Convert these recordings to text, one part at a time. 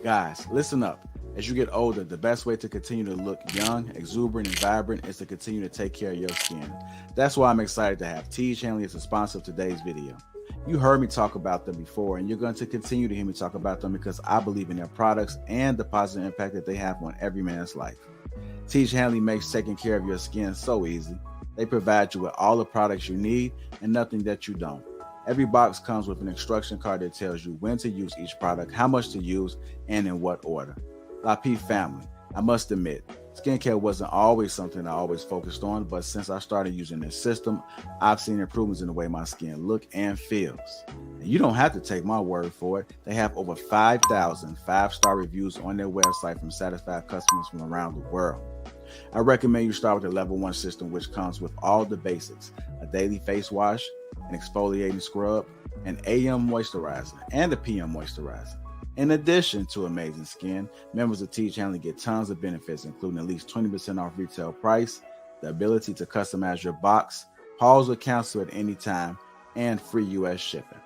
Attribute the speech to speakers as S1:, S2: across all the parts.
S1: Guys, listen up. As you get older, the best way to continue to look young, exuberant, and vibrant is to continue to take care of your skin. That's why I'm excited to have Teej Hanley as a sponsor of today's video. You heard me talk about them before, and you're going to continue to hear me talk about them because I believe in their products and the positive impact that they have on every man's life. Teej Hanley makes taking care of your skin so easy. They provide you with all the products you need and nothing that you don't. Every box comes with an instruction card that tells you when to use each product, how much to use, and in what order. Lapeef family, I must admit, skincare wasn't always something I always focused on, but since I started using this system, I've seen improvements in the way my skin looks and feels. And you don't have to take my word for it. They have over 5,000 5-star reviews on their website from satisfied customers from around the world. I recommend you start with the level 1 system, which comes with all the basics: a daily face wash, an exfoliating scrub, an AM moisturizer, and a PM moisturizer. In addition to amazing skin, members of Teej Hanley get tons of benefits, including at least 20% off retail price, the ability to customize your box, pause or cancel at any time, and free US shipping.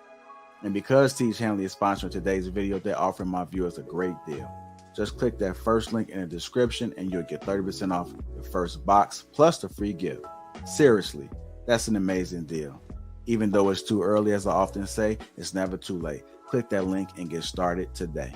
S1: And because Teej Hanley is sponsoring today's video, they're offering my viewers a great deal. Just click that first link in the description and you'll get 30% off the first box plus the free gift. Seriously, that's an amazing deal. Even though it's too early, as I often say, it's never too late. Click that link and get started today.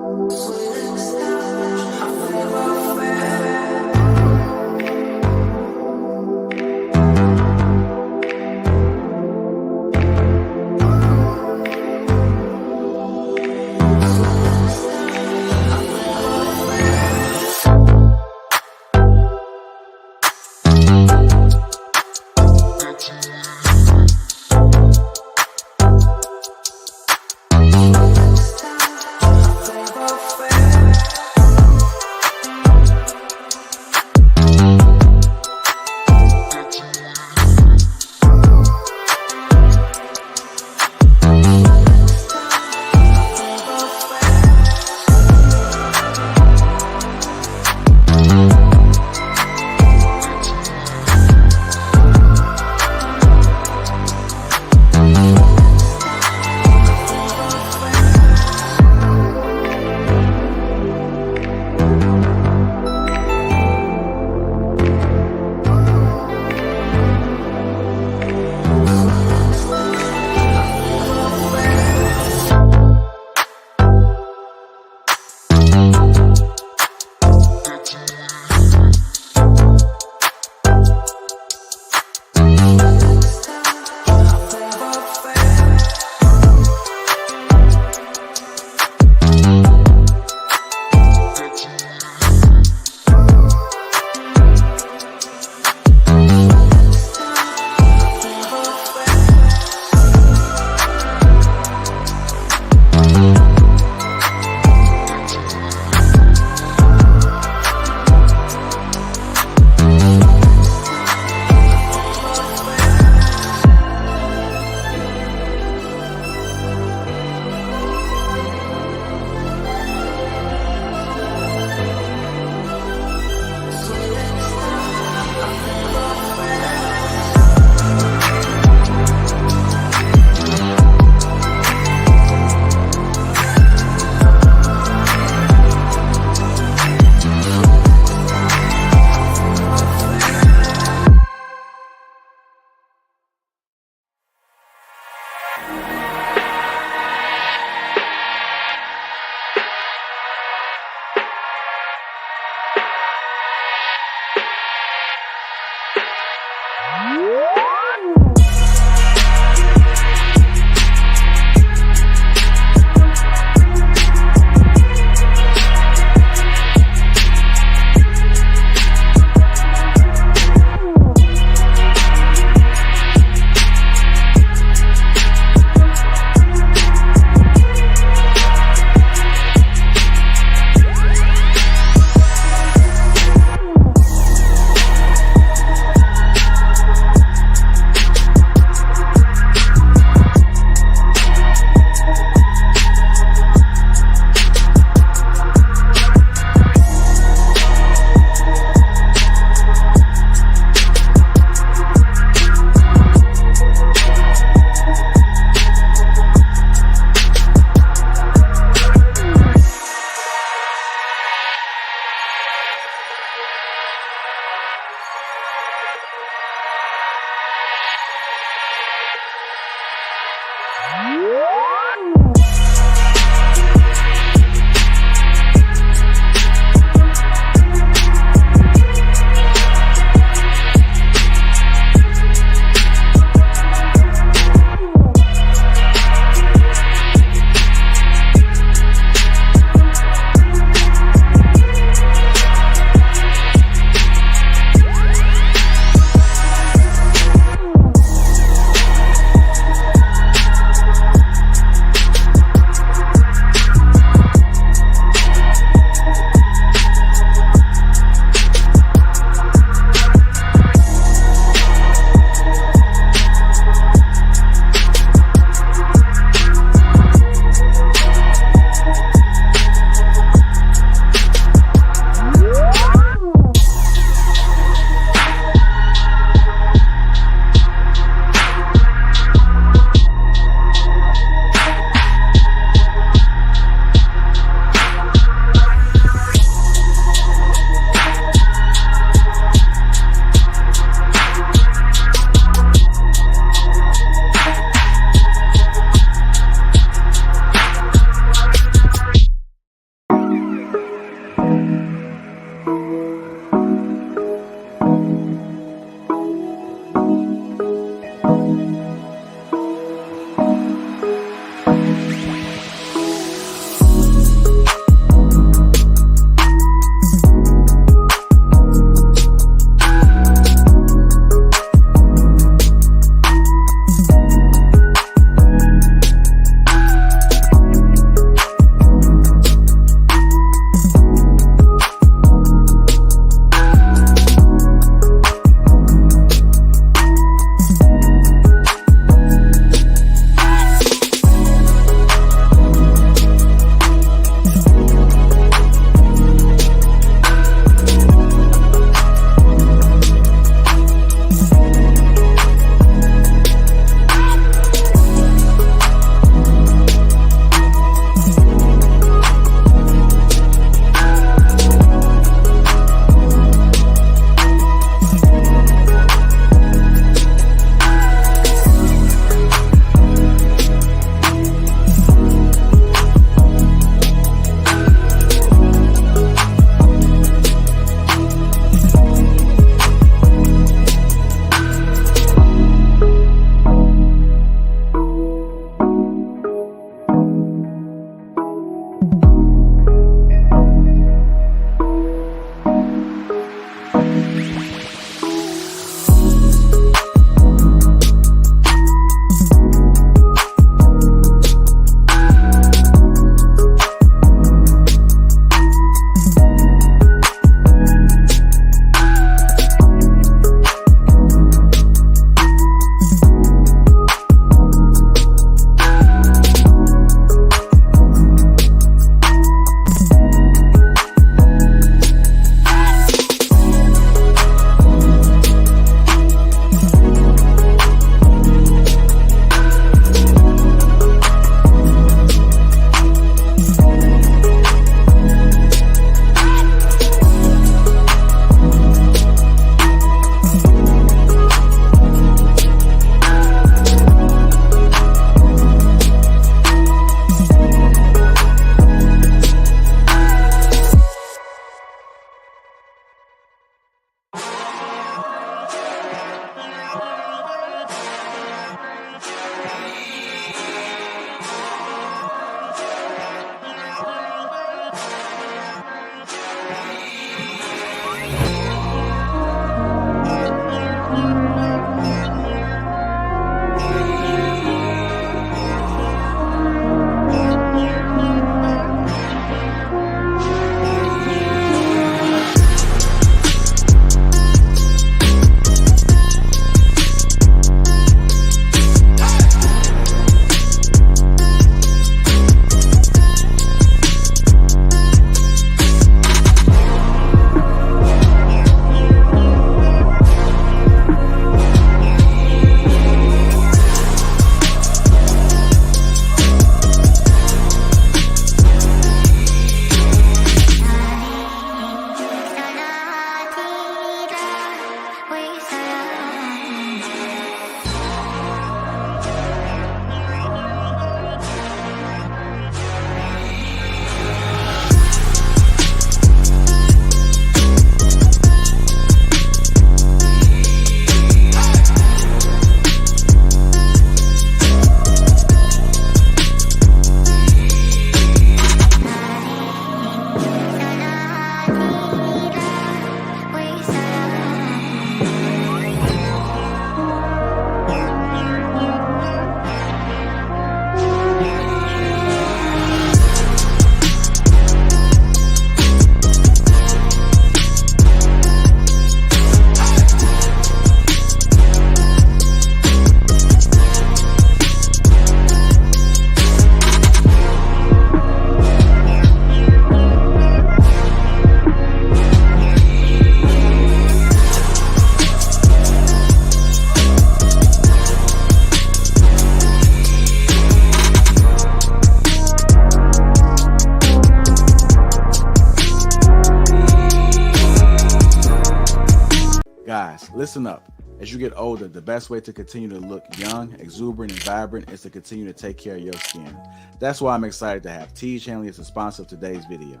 S1: Listen up. As you get older, the best way to continue to look young, exuberant, and vibrant is to continue to take care of your skin. That's why I'm excited to have Teej Hanley as a sponsor of today's video.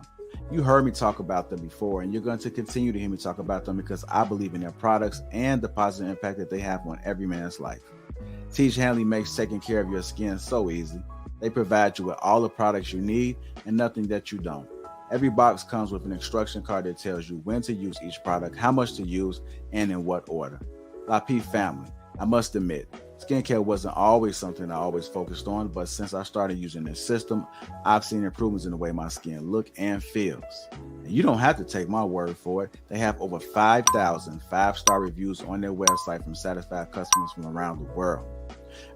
S1: You heard me talk about them before, and you're going to continue to hear me talk about them because I believe in their products and the positive impact that they have on every man's life. Teej Hanley makes taking care of your skin so easy. They provide you with all the products you need and nothing that you don't. Every box comes with an instruction card that tells you when to use each product, how much to use, and in what order. Lapeef family, I must admit, skincare wasn't always something I always focused on, but since I started using this system, I've seen improvements in the way my skin looks and feels. And you don't have to take my word for it. They have over 5,000 5-star reviews on their website from satisfied customers from around the world.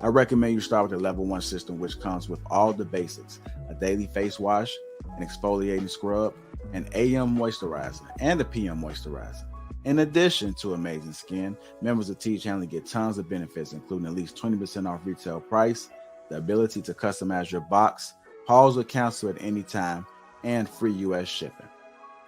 S1: I recommend you start with the level 1 system, which comes with all the basics: a daily face wash, an exfoliating scrub, an AM moisturizer, and a PM moisturizer. In addition to amazing skin, members of Teej Hanley get tons of benefits, including at least 20% off retail price, the ability to customize your box, pause or cancel at any time, and free US shipping.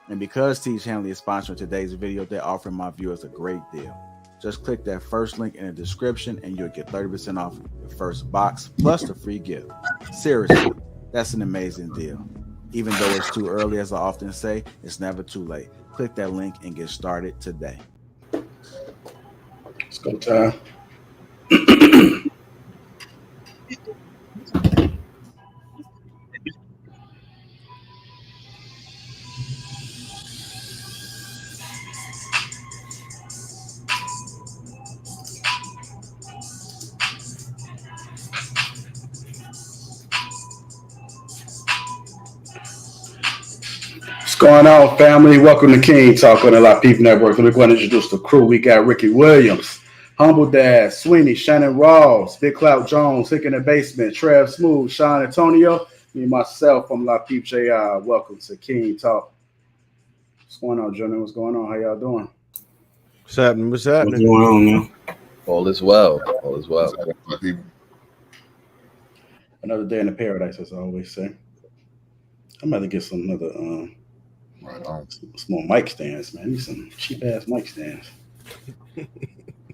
S1: And because Teej Hanley is sponsoring today's video, they're offering my viewers a great deal. Just click that first link in the description and you'll get 30% off your first box plus the free gift. Seriously, that's an amazing deal. Even though it's too early, as I often say, it's never too late. Click that link and get started today.
S2: Let's go time. What's going on, family? Welcome to King Talk on the Lapeef Network. Let me go and introduce the crew. We got Ricky Williams, Humble Dad, Sweeney, Shannon Rawls, Big Clout Jones, Hick in the Basement, Trev Smooth, Sean Antonio, me myself, I'm Lapeef JR. Welcome to King Talk. What's going on, gentlemen? What's going on? How y'all doing?
S3: What's happening? What's happening?
S2: What's going on, man?
S4: All is well. All is well.
S2: Another day in the paradise, as I always say. I'm about to get some other small mic stands, man. Need some cheap ass mic stands.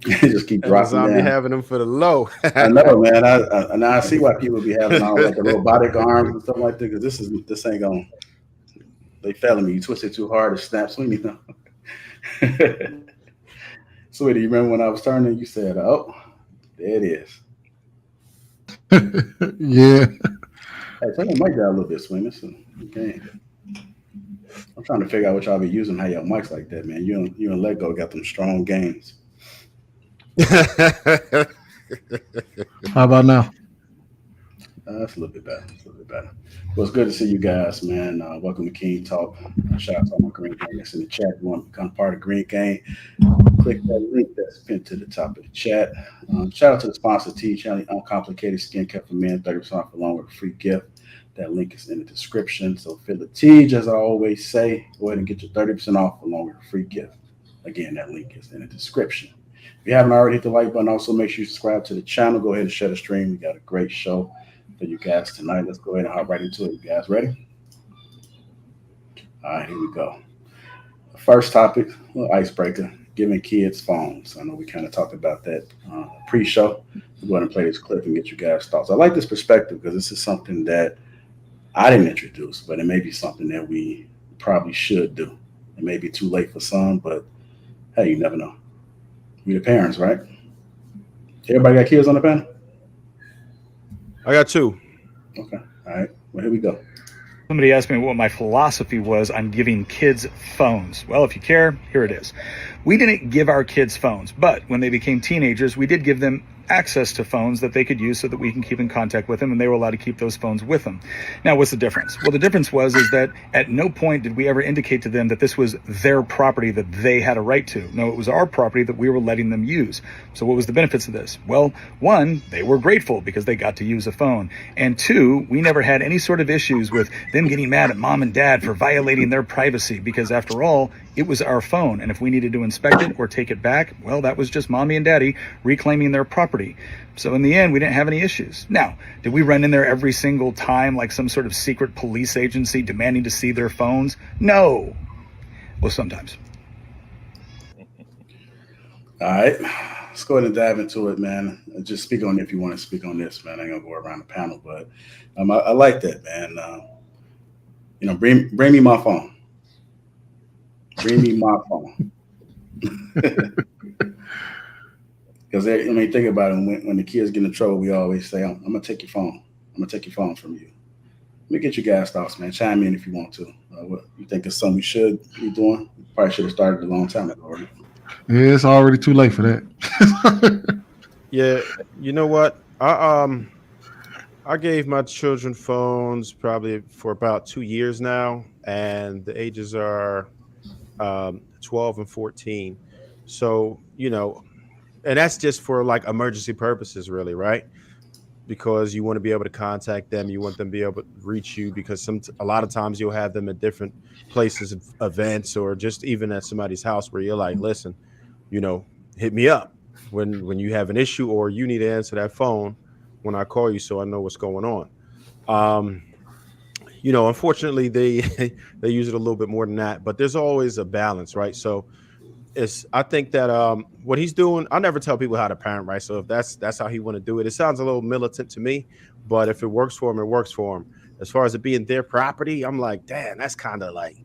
S2: Just keep dropping
S3: I'll
S2: down.
S3: be having them for the low.
S2: I know, man. I see why people be having all like the robotic arms and stuff like that. Because this ain't gonna. They failing me. You twist it too hard, it snaps. Sweetie, you know. Sweetie, you remember when I was turning? You said, "Oh, there it is."
S5: Yeah.
S2: Hey, turn the mic down a little bit, Sweeney. Okay. I'm trying to figure out what y'all be using. How y'all mics like that, man? You and Lego got them strong games.
S5: How about now?
S2: That's a little bit better. Well, it's good to see you guys, man. Welcome to King Talk. Shout out to all my Green Gang that's in the chat. If you want to become part of Green Gang, click that link that's pinned to the top of the chat. Shout out to the sponsor, Teej Hanley Uncomplicated Skincare for Men, 30% off along with a free gift. That link is in the description. So feel the Teej, as I always say. Go ahead and get your 30% off along with a free gift. Again, that link is in the description. If you haven't already, hit the like button. Also, make sure you subscribe to the channel. Go ahead and share the stream. We got a great show for you guys tonight. Let's go ahead and hop right into it. You guys ready? All right, here we go. First topic, a little icebreaker, giving kids phones. I know we kind of talked about that pre-show. We'll go ahead and play this clip and get you guys' thoughts. I like this perspective because this is something that I didn't introduce, but it may be something that we probably should do. It may be too late for some, but hey, you never know. We the parents, right? Everybody got kids on the panel?
S3: I got 2.
S2: Okay. All right. Well, here we go.
S6: Somebody asked me what my philosophy was on giving kids phones. Well, if you care, here it is. We didn't give our kids phones, but when they became teenagers, we did give them access to phones that they could use so that we can keep in contact with them, and they were allowed to keep those phones with them. Now, what's the difference? Well, the difference was that at no point did we ever indicate to them that this was their property that they had a right to. No, it was our property that we were letting them use. So what was the benefits of this? Well, 1, they were grateful because they got to use a phone. And 2, we never had any sort of issues with them getting mad at mom and dad for violating their privacy, because after all, it was our phone. And if we needed to inspect it or take it back, well, that was just mommy and daddy reclaiming their property. So in the end, we didn't have any issues. Now, did we run in there every single time like some sort of secret police agency demanding to see their phones? No. Well, sometimes.
S2: All right, let's go ahead and dive into it, man. Just speak on it if you want to speak on this, man. I ain't gonna go around the panel, but I like that, man. Bring me my phone. Bring me my phone. Because think about it. When the kids get in trouble, we always say, "I'm gonna take your phone. I'm gonna take your phone from you." Let me get your guys' thoughts, man. Chime in if you want to. What you think is something we should be doing? Probably should have started a long time ago, right?
S5: Yeah, it's already too late for that.
S3: Yeah, you know what? I gave my children phones probably for about 2 years now, and the ages are 12 and 14. So, and that's just for like emergency purposes, really, right? Because you want to be able to contact them, you want them to be able to reach you, because a lot of times you'll have them at different places, events, or just even at somebody's house where you're like, listen, hit me up when you have an issue, or you need to answer that phone when I call you so I know what's going on. Unfortunately, they they use it a little bit more than that, but there's always a balance, right? So I think that what he's doing, I never tell people how to parent, right? So if that's how he want to do it, it sounds a little militant to me, but if it works for him, it works for him. As far as it being their property, I'm like, damn, that's kind of like,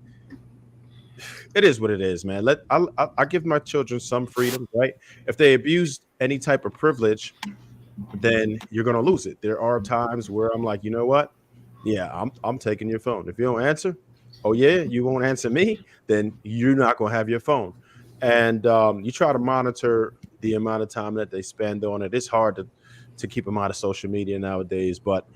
S3: it is what it is, man. I give my children some freedom, right? If they abuse any type of privilege, then you're gonna lose it. There are times where I'm like, you know what? Yeah, I'm taking your phone. If you don't answer, oh yeah, you won't answer me, then you're not gonna have your phone. And you try to monitor the amount of time that they spend on it. It's hard to keep them out of social media nowadays, but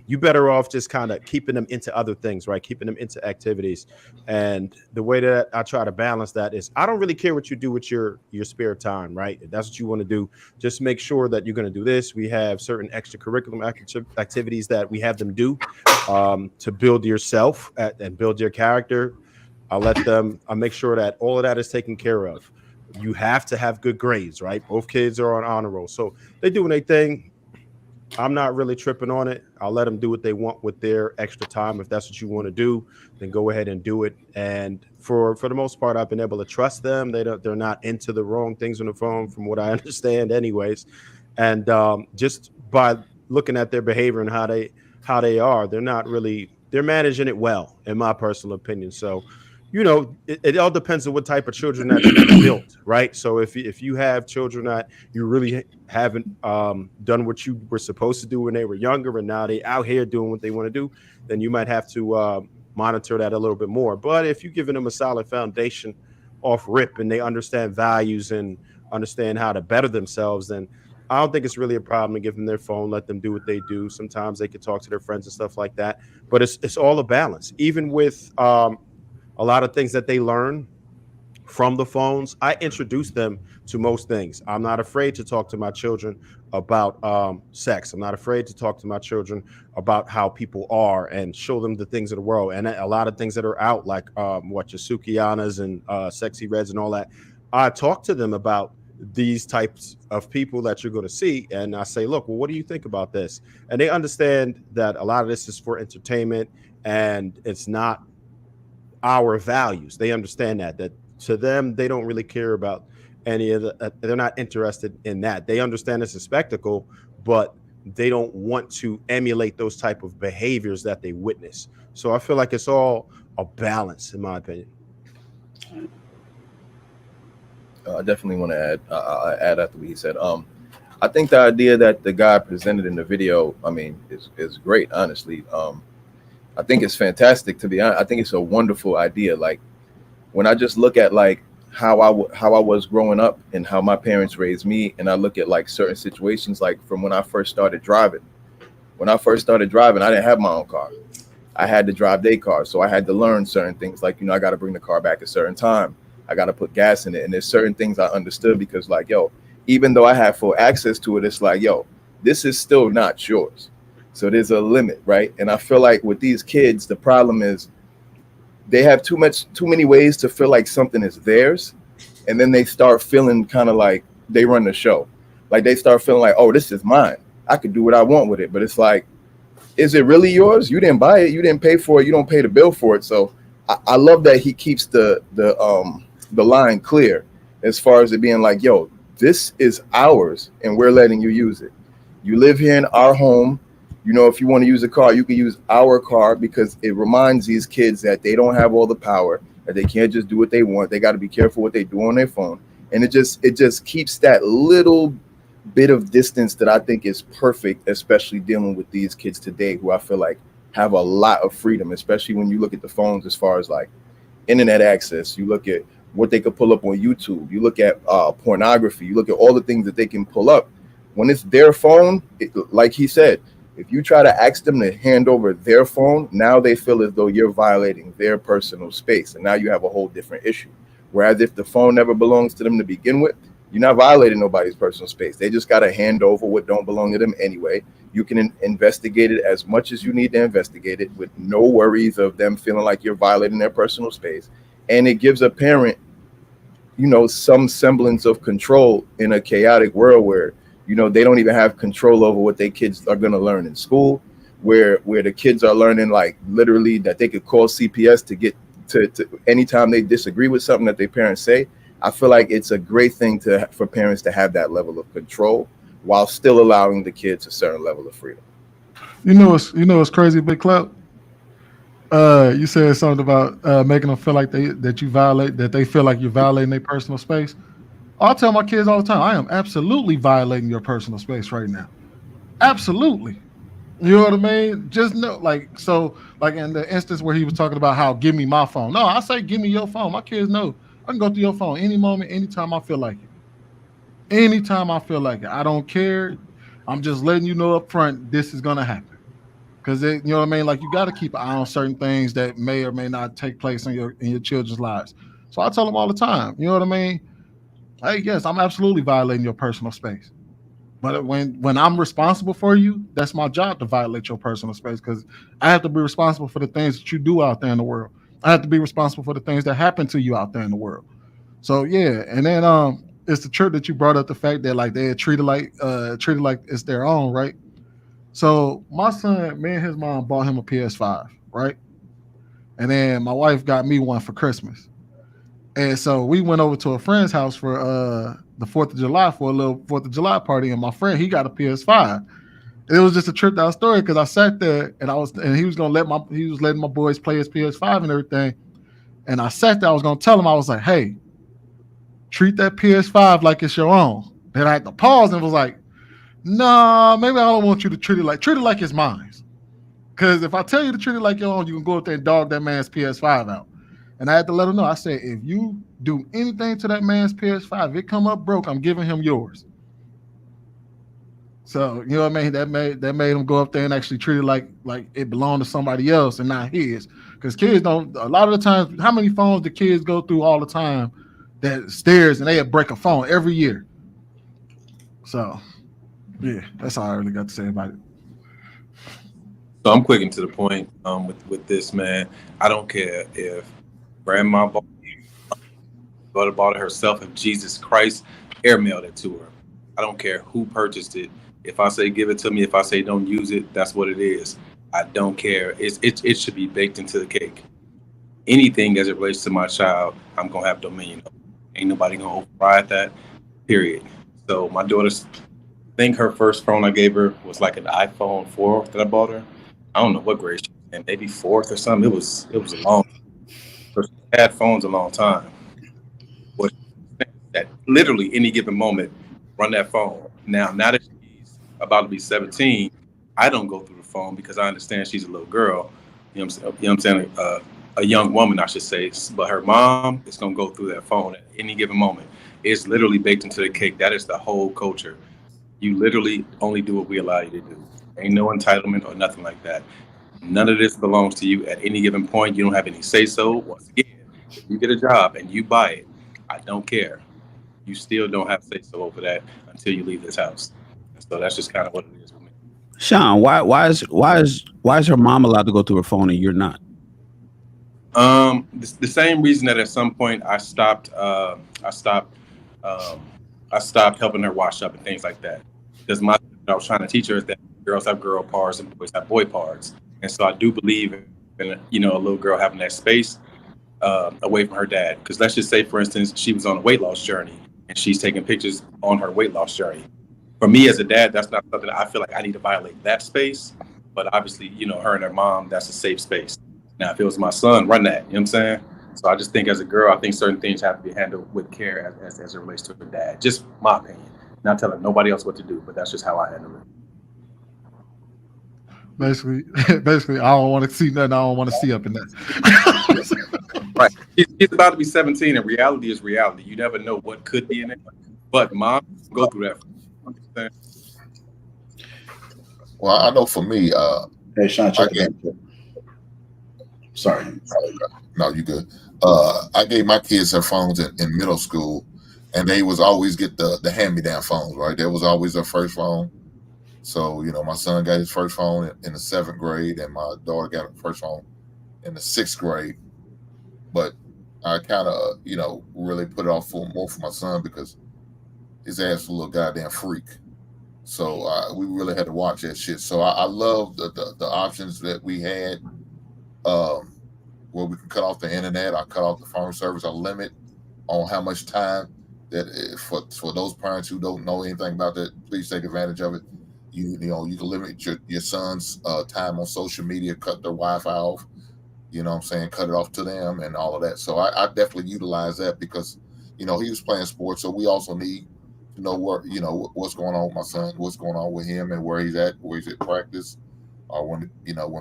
S3: you better off just kind of keeping them into other things, right? Keeping them into activities. And the way that I try to balance that is, I don't really care what you do with your spare time, right? If that's what you want to do, just make sure that you're going to do this. We have certain extracurricular activities that we have them do to build yourself and build your character. I make sure that all of that is taken care of. You have to have good grades, right? Both kids are on honor roll, so they're doing their thing. I'm not really tripping on it. I'll let them do what they want with their extra time. If that's what you want to do, then go ahead and do it. And for the most part, I've been able to trust them. They're not into the wrong things on the phone, from what I understand, anyways. And just by looking at their behavior and how they are, they're managing it well, in my personal opinion. So, it all depends on what type of children that you built, right? So if you have children that you really haven't done what you were supposed to do when they were younger, and now they out here doing what they want to do, then you might have to monitor that a little bit more. But if you're giving them a solid foundation off rip, and they understand values and understand how to better themselves, then I don't think it's really a problem to give them their phone, let them do what they do. Sometimes they can talk to their friends and stuff like that. But it's all a balance. Even with a lot of things that they learn from the phones, I introduce them to most things. I'm not afraid to talk to my children about sex. I'm not afraid to talk to my children about how people are, and show them the things of the world, and a lot of things that are out, like your Sukianas and Sexy Reds and all that. I talk to them about these types of people that you're going to see, and I say, look, well, what do you think about this? And they understand that a lot of this is for entertainment, and it's not our values. They understand that to them, they don't really care about any of they're not interested in that. They understand it's a spectacle, but they don't want to emulate those type of behaviors that they witness. So I feel like it's all a balance, in my opinion.
S4: I definitely want to add after what he said. I think the idea that the guy presented in the video, is great, honestly. I think it's fantastic, to be honest. I think it's a wonderful idea. Like, when I just look at like how I was growing up and how my parents raised me, and I look at like certain situations, like from when I first started driving. When I first started driving, I didn't have my own car. I had to drive their car, so I had to learn certain things. Like, I got to bring the car back at a certain time. I got to put gas in it, and there's certain things I understood, because like, even though I have full access to it, it's like, this is still not yours. So there's a limit, right? And I feel like with these kids, the problem is they have too many ways to feel like something is theirs. And then they start feeling kind of like they run the show. Like, they start feeling like, oh, this is mine. I could do what I want with it. But it's like, is it really yours? You didn't buy it. You didn't pay for it. You don't pay the bill for it. So I love that he keeps the line clear. as far as it being like, yo, this is ours and we're letting you use it. You live here in our home. You know, if you want to use a car, you can use our car, because it reminds these kids that they don't have all the power, that they can't just do what they want. They got to be careful what they do on their phone. And it just keeps that little bit of distance that I think is perfect, especially dealing with these kids today, who I feel like have a lot of freedom, especially when you look at the phones as far as like internet access. You look at what they could pull up on YouTube. You look at pornography. You look at all the things that they can pull up. When it's their phone, like he said, if you try to ask them to hand over their phone, now they feel as though you're violating their personal space. And now you have a whole different issue. Whereas if the phone never belongs to them to begin with, you're not violating nobody's personal space. They just got to hand over what don't belong to them anyway. You can investigate it as much as you need to investigate it with no worries of them feeling like you're violating their personal space. And it gives a parent, you know, some semblance of control in a chaotic world where, you know, they don't even have control over what their kids are going to learn in school, where the kids are learning like literally that they could call CPS to get to anytime they disagree with something that their parents say. I feel like it's a great thing for parents to have that level of control while still allowing the kids a certain level of freedom.
S5: You know what's crazy, Big Clout? You said something about making them feel like they feel like you're violating their personal space. I tell my kids all the time, I am absolutely violating your personal space right now. Absolutely. You know what I mean? Just know, like in the instance where he was talking about how give me my phone. No, I say give me your phone. My kids know I can go through your phone any moment, anytime I feel like it. Anytime I feel like it. I don't care. I'm just letting you know up front this is gonna happen. Because you know what I mean? Like you gotta keep an eye on certain things that may or may not take place in your children's lives. So I tell them all the time, you know what I mean? Hey, yes, I'm absolutely violating your personal space. But when I'm responsible for you, that's my job to violate your personal space, because I have to be responsible for the things that you do out there in the world. I have to be responsible for the things that happen to you out there in the world. So yeah, and then it's the church that you brought up, the fact that like they're treated like it's their own, right? So my son, me and his mom bought him a PS5, right? And then my wife got me one for Christmas. And so we went over to a friend's house for the 4th of July for a little 4th of July party. And my friend, he got a PS5. It was just a tripped out story because I sat there and he was letting my boys play his PS5 and everything. And I sat there, I was gonna tell him, I was like, hey, treat that PS5 like it's your own. Then I had to pause and was like, nah, maybe I don't want you to treat it like it's mine. Because if I tell you to treat it like your own, you can go up there and dog that man's PS5 out. And I had to let him know. I said, if you do anything to that man's PS5, if it come up broke, I'm giving him yours. So, you know what I mean? That made him go up there and actually treat it like it belonged to somebody else and not his. Because kids don't, a lot of the times, how many phones do kids go through all the time that stairs and they break a phone every year? So, yeah, that's all I really got to say about it.
S7: So I'm quick and to the point with this, man. I don't care if grandma bought it herself, if Jesus Christ airmailed it to her. I don't care who purchased it. If I say give it to me, if I say don't use it, that's what it is. I don't care. It should be baked into the cake. Anything as it relates to my child, I'm gonna have dominion over. Ain't nobody gonna override that. Period. So my daughter's, I think her first phone I gave her was like an iPhone 4 that I bought her. I don't know what grade she was in, maybe 4th or something. It was a long. She had phones a long time. But at literally any given moment, run that phone. Now that she's about to be 17, I don't go through the phone because I understand she's a little girl. You know what I'm saying? A young woman, I should say. But her mom is gonna go through that phone at any given moment. It's literally baked into the cake. That is the whole culture. You literally only do what we allow you to do. Ain't no entitlement or nothing like that. None of this belongs to you at any given point. You don't have any say-so. Once again, if you get a job and you buy it, I don't care. You still don't have say-so over that until you leave this house. So that's just kind of what it is with me.
S8: Sean, why is her mom allowed to go through her phone and you're not?
S7: The same reason that at some point I stopped helping her wash up and things like that. Because I was trying to teach her that girls have girl parts and boys have boy parts. And so I do believe in, a little girl having that space. away from her dad. Because let's just say, for instance, she was on a weight loss journey and she's taking pictures on her weight loss journey. For me as a dad, that's not something I feel like I need to violate that space. But obviously, her and her mom, that's a safe space. Now, if it was my son, run that. You know what I'm saying? So I just think as a girl, I think certain things have to be handled with care as it relates to her dad. Just my opinion. Not telling nobody else what to do, but that's just how I handle it.
S5: Basically, I don't want to see nothing I don't want to see up in that.
S7: Right. He's about to be 17, and reality is reality. You never know what could be in it. But mom, go through that.
S9: Well, I know for me,
S2: Hey, Sean, check it out. Sorry.
S9: No, you good. I gave my kids their phones in middle school, and they was always get the hand-me-down phones, right? That was always their first phone. So, my son got his first phone in the 7th grade, and my daughter got her first phone in the 6th grade. But I kind of, really put it off more for my son because his ass was a little goddamn freak. So we really had to watch that shit. So I love the options that we had, where we can cut off the internet. I cut off the phone service. I limit on how much time that for those parents who don't know anything about that, please take advantage of it. You can limit your son's time on social media, cut their Wi-Fi off, you know what I'm saying, cut it off to them and all of that. So I definitely utilize that because, he was playing sports. So we also need to know what's going on with my son, what's going on with him and where he's at practice, or when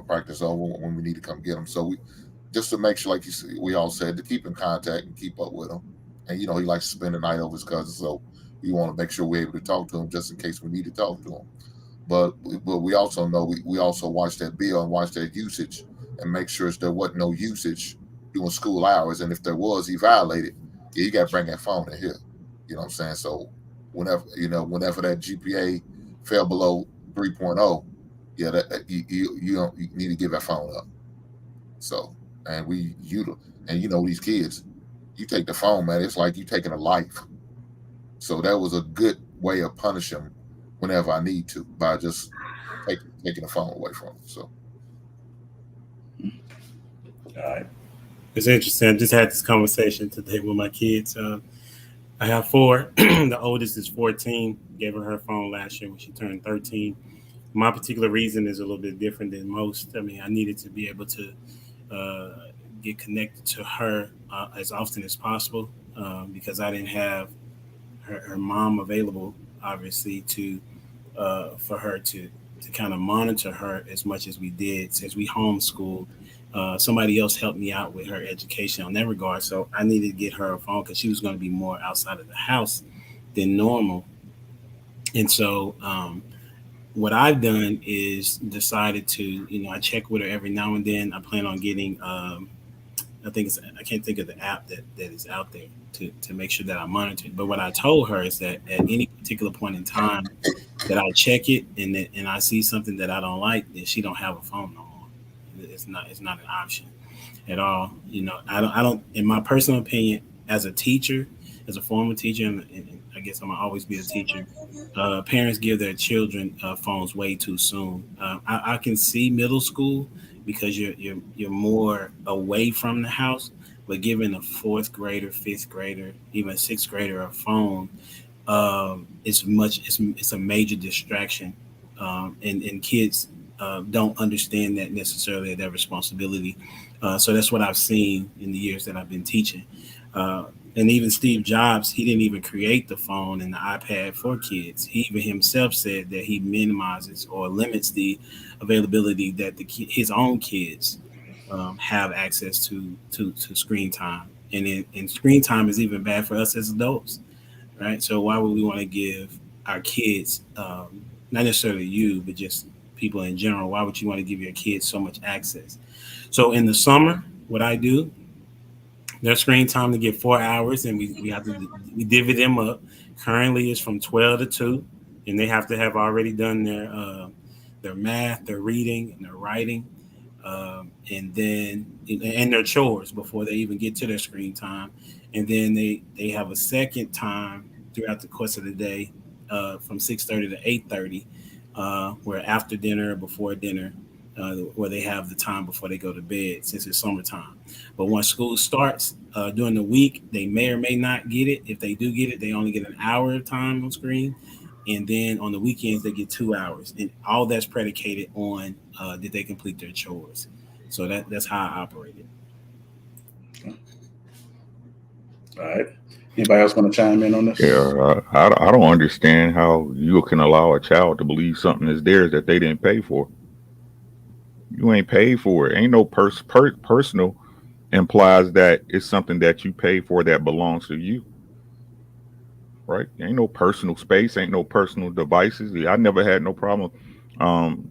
S9: practice over, when we need to come get him. So we just to make sure, like we all said, to keep in contact and keep up with him. And, he likes to spend the night over his cousin. So we want to make sure we're able to talk to him just in case we need to talk to him. But we also know we also watch that bill and watch that usage and make sure there wasn't no usage during school hours. And if there was, he violated. Yeah, you got to bring that phone in here. You know what I'm saying? So whenever that GPA fell below 3.0, yeah, that you need to give that phone up. So these kids, you take the phone, man, it's like you taking a life. So that was a good way of punishing them whenever I need to by just taking the phone away from them. So,
S2: all right.
S10: It's interesting. I just had this conversation today with my kids. I have 4. The oldest is 14. Gave her phone last year when she turned 13. My particular reason is a little bit different than most. I mean, I needed to be able to get connected to her as often as possible because I didn't have her mom available, obviously, for her to kind of monitor her as much as we did since we homeschooled. Somebody else helped me out with her education on that regard. So I needed to get her a phone because she was going to be more outside of the house than normal. And so what I've done is decided to, I check with her every now and then. I plan on getting, I can't think of the app that is out there to make sure that I monitor it. But what I told her is that at any particular point in time that I check it and I see something that I don't like, then she don't have a phone no more. It's not an option at all. I don't, in my personal opinion, as a teacher, as a former teacher, and I guess I'm gonna always be a teacher, parents give their children phones way too soon. I can see middle school because you're more away from the house, but giving a 4th grader, 5th grader, even 6th grader a phone, it's a major distraction, and kids don't understand that necessarily their responsibility. So that's what I've seen in the years that I've been teaching. And even Steve Jobs, he didn't even create the phone and the iPad for kids. He even himself said that he minimizes or limits the availability that his own kids have access to screen time. And screen time is even bad for us as adults, right? So why would we want to give our kids, not necessarily you, but just people in general, why would you want to give your kids so much access? So in the summer, what I do, their screen time to get 4 hours, and we divvy them up. Currently, it's from 12 to 2, and they have to have already done their math, their reading, and their writing, and their chores before they even get to their screen time. And then they have a second time throughout the course of the day from 6:30 to 8:30, where after dinner, before dinner, where they have the time before they go to bed since it's summertime. But once school starts during the week, they may or may not get it. If they do get it, they only get an hour of time on screen. And then on the weekends, they get 2 hours. And all that's predicated on did they complete their chores. So that's how I operate it.
S2: All right. Anybody else want to chime in on this?
S11: Yeah, I don't understand how you can allow a child to believe something is theirs that they didn't pay for. You ain't paid for it. Ain't no personal implies that it's something that you pay for that belongs to you. Right? Ain't no personal space, ain't no personal devices. I never had no problem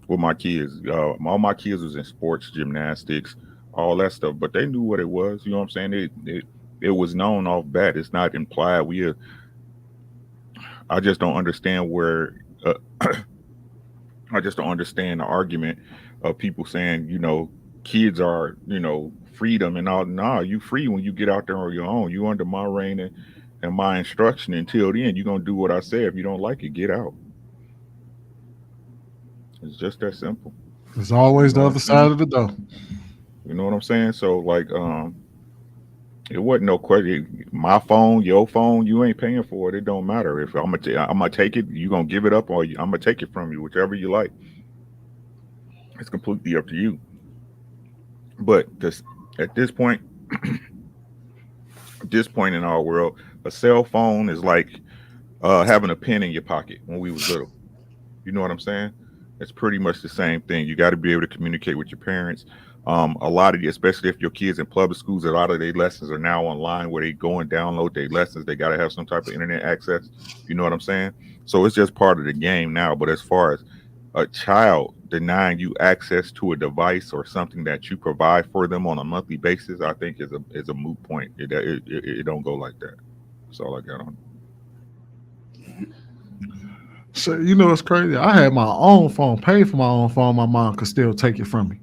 S11: with my kids. All my kids was in sports, gymnastics, all that stuff, but they knew what it was. You know what I'm saying? It was known off bat. It's not implied. I just don't understand where. I just don't understand the argument of people saying, kids are, freedom and all. Nah, you free when you get out there on your own. You under my reign and my instruction. Until then, you're gonna do what I say. If you don't like it, get out. It's just that simple.
S5: There's always the other side of the door.
S11: You know what I'm saying? So it wasn't no question. My phone, your phone, you ain't paying for it. It don't matter. If I'm gonna take it, you gonna give it up, or I'm gonna take it from you, whichever you like. It's completely up to you. But at this point in our world, a cell phone is like having a pen in your pocket when we was little. You know what I'm saying? It's pretty much the same thing. You got to be able to communicate with your parents. A lot of you, especially if your kids in public schools, a lot of their lessons are now online where they go and download their lessons. They got to have some type of internet access. You know what I'm saying? So it's just part of the game now. But as far as a child denying you access to a device or something that you provide for them on a monthly basis, I think is a moot point. It don't go like that. That's all I got on.
S5: So it's crazy. I had my own phone, paid for my own phone. My mom could still take it from me.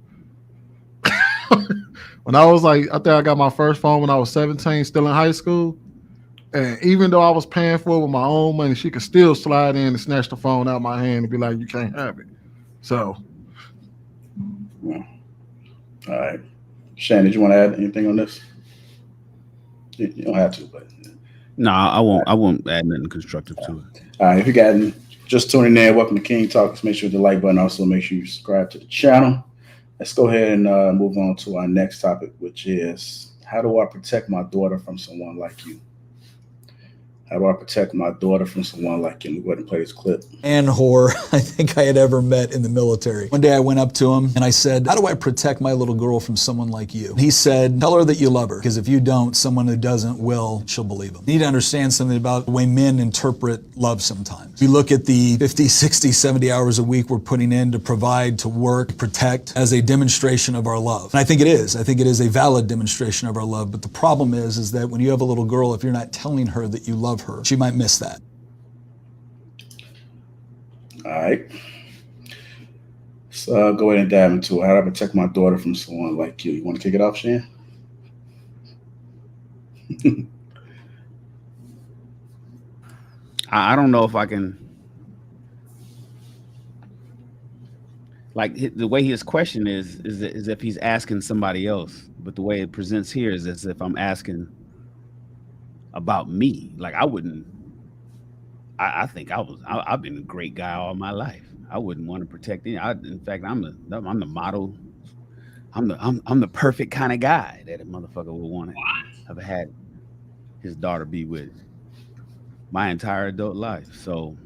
S5: When I was I think I got my first phone when I was 17, still in high school. And even though I was paying for it with my own money, she could still slide in and snatch the phone out of my hand and be like, "You can't have it." So,
S2: all right. Shannon, did you want to add anything on this? You don't have to, but
S8: no, I won't. I won't add nothing constructive to it.
S2: All right. If you got just tuning in, welcome to King Talks. Make sure the like button. Also, make sure you subscribe to the channel. Let's go ahead and move on to our next topic, which is how do I protect my daughter from someone like you? How do I protect my daughter from someone like you? Let me go ahead and play this clip.
S12: And whore I think I had ever met in the military. One day I went up to him and I said, "How do I protect my little girl from someone like you?" He said, "Tell her that you love her, because if you don't, someone who doesn't will, she'll believe him." You need to understand something about the way men interpret love sometimes. We look at the 50, 60, 70 hours a week we're putting in to provide, to work, protect as a demonstration of our love. And I think it is. I think it is a valid demonstration of our love. But the problem is that when you have a little girl, if you're not telling her that you love her, she might miss that.
S2: All right. So go ahead and dive into it. How do I protect my daughter from someone like you? You want to kick it off, Shan?
S8: I don't know if I can. Like the way his question is if he's asking somebody else, but the way it presents here is as if I'm asking about me. Like I wouldn't. I think I've been a great guy all my life. I wouldn't want to protect any. In fact, I'm the model. I'm the perfect kind of guy that a motherfucker would want to have had his daughter be with my entire adult life. So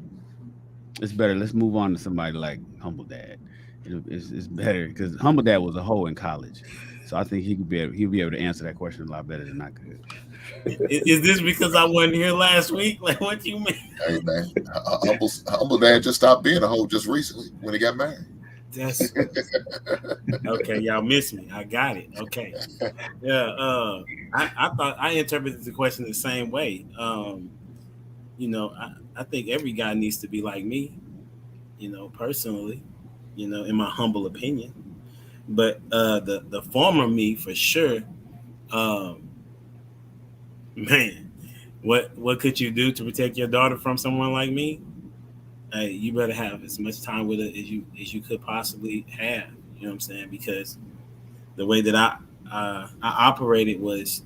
S8: it's better. Let's move on to somebody like Humble Dad. It's better because Humble Dad was a hoe in college. So I think he'll be able to answer that question a lot better than I could.
S10: Is this because I wasn't here last week? Like, what you mean?
S9: Hey man, Humble Dad just stopped being a hoe just recently when he got married.
S10: That's okay. Y'all miss me. I got it. Okay. Yeah. I thought I interpreted the question the same way. I think every guy needs to be like me. Personally. In my humble opinion. But the former me for sure. Man, what could you do to protect your daughter from someone like me? You better have as much time with her as you could possibly have. You know what I'm saying? Because the way that I operated was,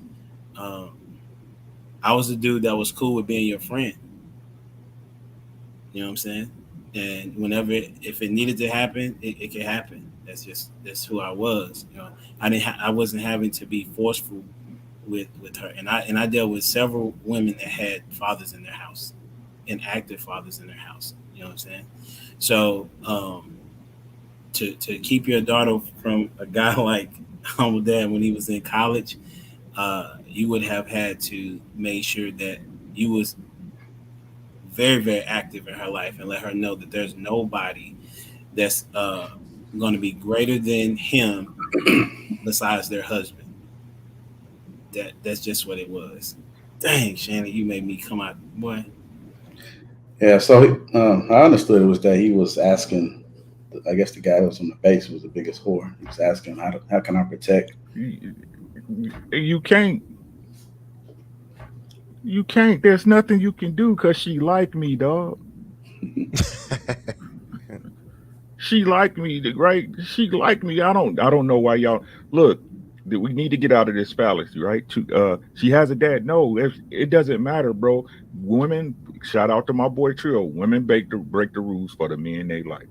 S10: I was a dude that was cool with being your friend. You know what I'm saying? And whenever, if it needed to happen, it could happen. That's who I was. You know, I wasn't having to be forceful with her. And I dealt with several women that had fathers in their house, and active fathers in their house. You know what I'm saying? So to keep your daughter from a guy like Uncle Dad when he was in college, you would have had to make sure that you was very, very active in her life and let her know that there's nobody that's going to be greater than him besides their husband. That's just what it was. Dang, Shannon, you made me come out, boy.
S2: Yeah, so I understood it was that he was asking, I guess the guy that was on the base was the biggest whore. He was asking, how can I protect?
S11: You can't. There's nothing you can do because she like me, dog. She like me, right? She like me. I don't know why y'all look. We need to get out of this fallacy, right? She has a dad. No, it doesn't matter, bro. Women, shout out to my boy Trio. Women break the rules for the men they like.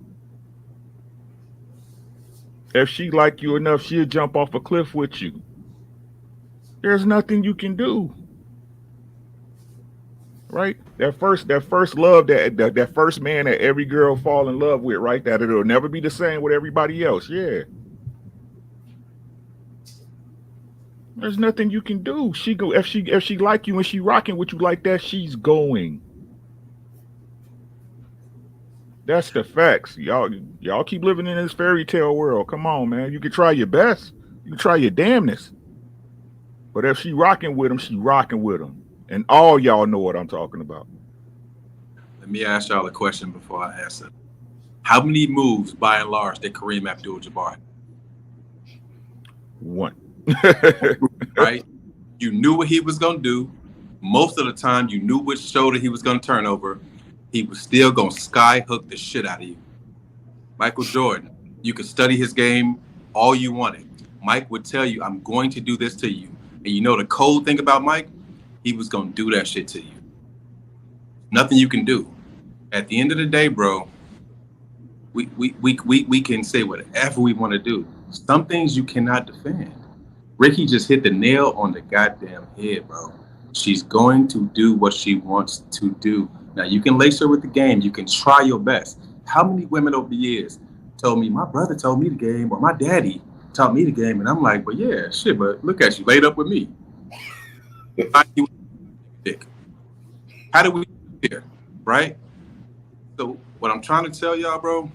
S11: If she like you enough, she'll jump off a cliff with you. There's nothing you can do. Right? That first love, that first man that every girl fall in love with, right? That it'll never be the same with everybody else. Yeah. There's nothing you can do. She go if she like you and she rocking with you like that, she's going. That's the facts. Y'all keep living in this fairy tale world. Come on, man. You can try your best. You can try your damnness. But if she rocking with him, she rocking with him. And all y'all know what I'm talking about.
S7: Let me ask y'all a question before I answer. How many moves, by and large, did Kareem Abdul-Jabbar have?
S11: One.
S7: Right? You knew what he was going to do. Most of the time, you knew which shoulder he was going to turn over. He was still going to sky hook the shit out of you. Michael Jordan, you could study his game all you wanted. Mike would tell you, I'm going to do this to you. And you know the cold thing about Mike? He was going to do that shit to you. Nothing you can do. At the end of the day, bro, we can say whatever we want to do. Some things you cannot defend. Ricky just hit the nail on the goddamn head, bro. She's going to do what she wants to do. Now, you can lace her with the game. You can try your best. How many women over the years told me, my brother told me the game, or my daddy taught me the game, and I'm like, well, yeah, shit, but look at you, laid up with me. How do we get here, right? So what I'm trying to tell y'all, bro,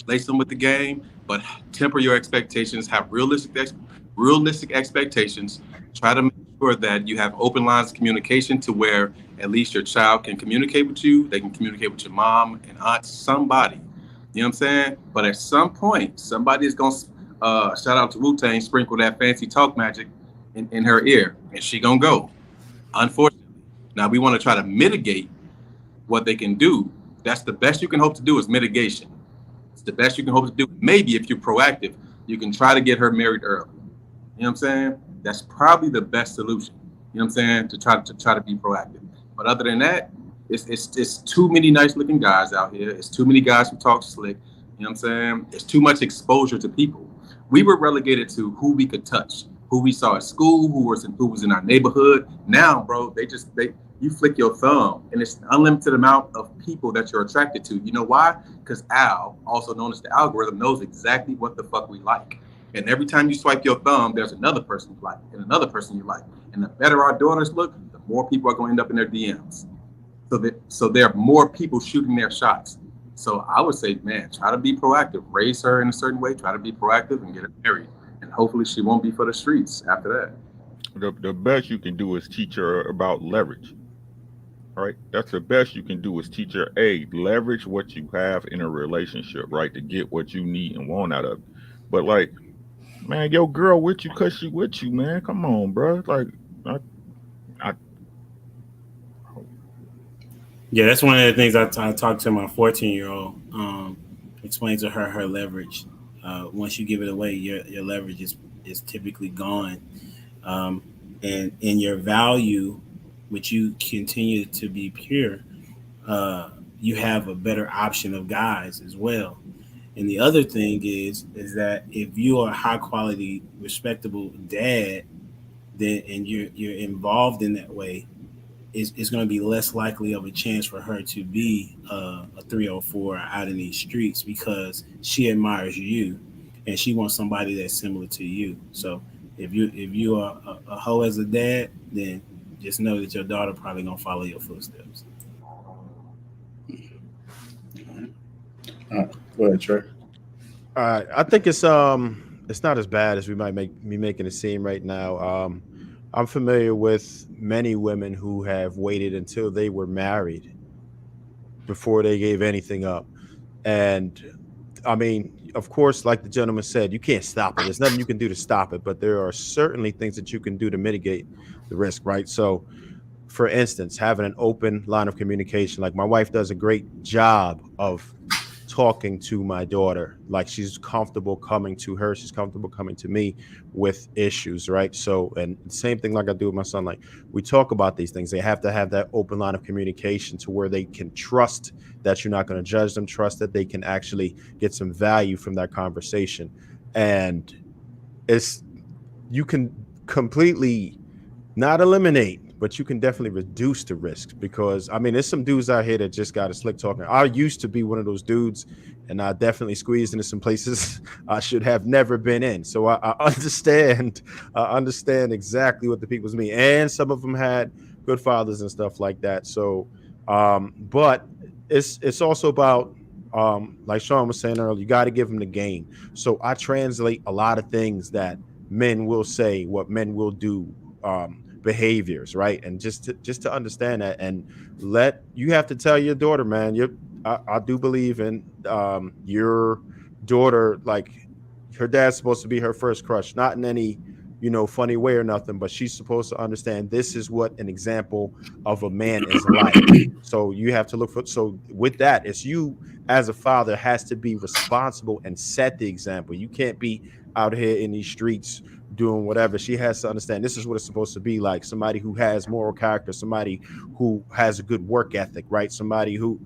S7: lace them with the game, but temper your expectations, have realistic expectations. Try to make sure that you have open lines of communication to where at least your child can communicate with you. They can communicate with your mom and aunt, somebody. You know what I'm saying? But at some point, somebody is going to, shout out to Wu-Tang, sprinkle that fancy talk magic in her ear, and she going to go. Unfortunately. Now, we want to try to mitigate what they can do. That's the best you can hope to do is mitigation. It's the best you can hope to do. Maybe if you're proactive, you can try to get her married early. You know what I'm saying? That's probably the best solution. You know what I'm saying? To try to be proactive. But other than that, it's too many nice looking guys out here. It's too many guys who talk slick. You know what I'm saying? It's too much exposure to people. We were relegated to who we could touch, who we saw at school, who was in our neighborhood. Now, bro, you flick your thumb and it's an unlimited amount of people that you're attracted to. You know why? Because Al, also known as the algorithm, knows exactly what the fuck we like. And every time you swipe your thumb, there's another person you like and another person you like. And the better our daughters look, the more people are going to end up in their DMs. So there are more people shooting their shots. So I would say, man, try to be proactive. Raise her in a certain way. Try to be proactive and get her married. And hopefully she won't be for the streets after
S11: that. The best you can do is teach her about leverage. Right? That's the best you can do is teach her, leverage what you have in a relationship, right? To get what you need and want out of it. But like, man, your girl with you because she with you, man. Come on, bro. Like,
S10: Yeah, that's one of the things I talked to my 14-year-old. Explain to her leverage. Once you give it away, your leverage is typically gone, and in your value, which you continue to be pure, you have a better option of guys as well. And the other thing is that if you are a high quality, respectable dad, then and you're involved in that way, it's going to be less likely of a chance for her to be a 304 out in these streets because she admires you, and she wants somebody that's similar to you. So if you are a hoe as a dad, then just know that your daughter probably gonna follow your footsteps.
S2: Go ahead, Trey.
S3: All right, I think it's not as bad as we might be making it seem right now. I'm familiar with many women who have waited until they were married before they gave anything up. And I mean, of course, like the gentleman said, you can't stop it. There's nothing you can do to stop it, but there are certainly things that you can do to mitigate the risk, right? So, for instance, having an open line of communication, like my wife does a great job of talking to my daughter, like she's comfortable coming to her, she's comfortable coming to me with issues, right? So, and same thing like I do with my son, like we talk about these things. They have to have that open line of communication to where they can trust that you're not going to judge them, trust that they can actually get some value from that conversation. And you can completely not eliminate, but you can definitely reduce the risk, because I mean, there's some dudes out here that just got a slick talking. I used to be one of those dudes, and I definitely squeezed into some places I should have never been in. So I understand exactly what the people's mean, and some of them had good fathers and stuff like that. So, but it's also about like Sean was saying earlier, you got to give them the game. So I translate a lot of things that men will say, what men will do. Behaviors, right? And just to understand that, and you have to tell your daughter, man, I do believe in your daughter, like her dad's supposed to be her first crush, not in any funny way or nothing, but she's supposed to understand this is what an example of a man is like. So you have to look for, so with that, it's you as a father has to be responsible and set the example. You can't be out here in these streets doing whatever. She has to understand this is what it's supposed to be like. Somebody who has moral character, somebody who has a good work ethic, right? Somebody who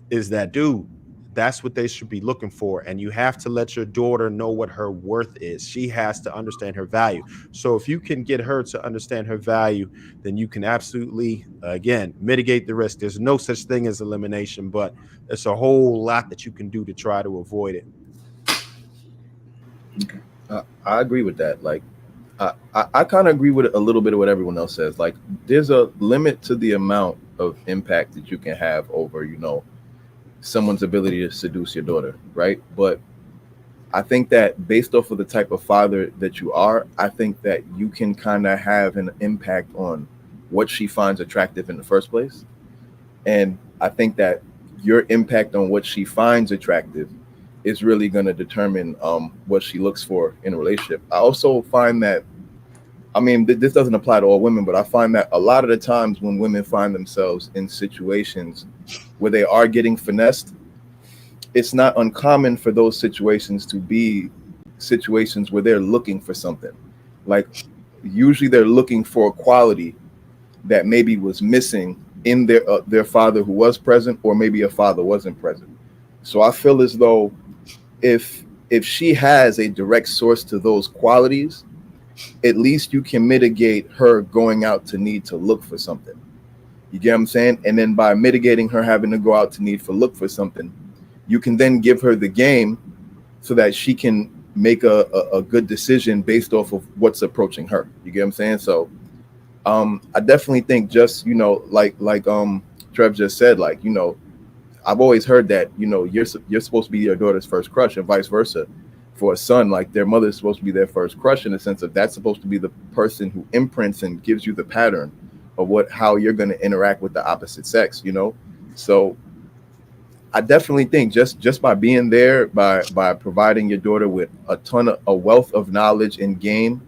S3: is that dude. That's what they should be looking for. And you have to let your daughter know what her worth is. She has to understand her value. So if you can get her to understand her value, then you can absolutely, again, mitigate the risk. There's no such thing as elimination, but it's a whole lot that you can do to try to avoid it.
S2: Okay.
S4: I agree with that. Like, I kind of agree with a little bit of what everyone else says. Like, there's a limit to the amount of impact that you can have over, someone's ability to seduce your daughter, right? But I think that based off of the type of father that you are, I think that you can kind of have an impact on what she finds attractive in the first place. And I think that your impact on what she finds attractive is really going to determine what she looks for in a relationship. I also find that, I mean, this doesn't apply to all women, but I find that a lot of the times when women find themselves in situations where they are getting finessed, it's not uncommon for those situations to be situations where they're looking for something. Like, usually they're looking for a quality that maybe was missing in their father who was present, or maybe a father wasn't present. So I feel as though if she has a direct source to those qualities, at least you can mitigate her going out to need to look for something. You get what I'm saying? And then by mitigating her having to go out to need for look for something, you can then give her the game so that she can make a good decision based off of what's approaching her. You get what I'm saying? So I definitely think just, like Trev just said, like, I've always heard that, you're supposed to be your daughter's first crush, and vice versa. For a son, like, their mother is supposed to be their first crush, in the sense of that's supposed to be the person who imprints and gives you the pattern of how you're going to interact with the opposite sex, So I definitely think just by being there, by providing your daughter with a wealth of knowledge and game,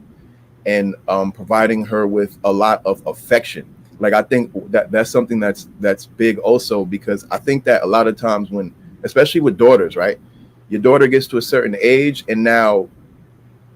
S4: and providing her with a lot of affection. Like, I think that's something that's big also, because I think that a lot of times when, especially with daughters, right, your daughter gets to a certain age, and now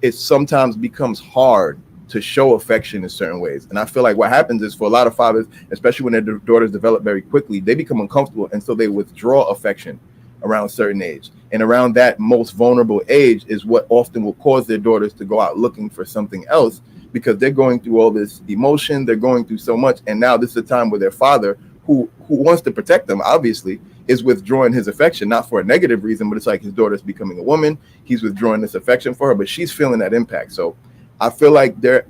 S4: it sometimes becomes hard to show affection in certain ways. And I feel like what happens is, for a lot of fathers, especially when their daughters develop very quickly, they become uncomfortable, and so they withdraw affection around a certain age. And around that most vulnerable age is what often will cause their daughters to go out looking for something else, because they're going through all this emotion, they're going through so much, and now this is a time where their father, who wants to protect them, obviously, is withdrawing his affection, not for a negative reason, but it's like his daughter's becoming a woman, he's withdrawing this affection for her, but she's feeling that impact. So I feel like there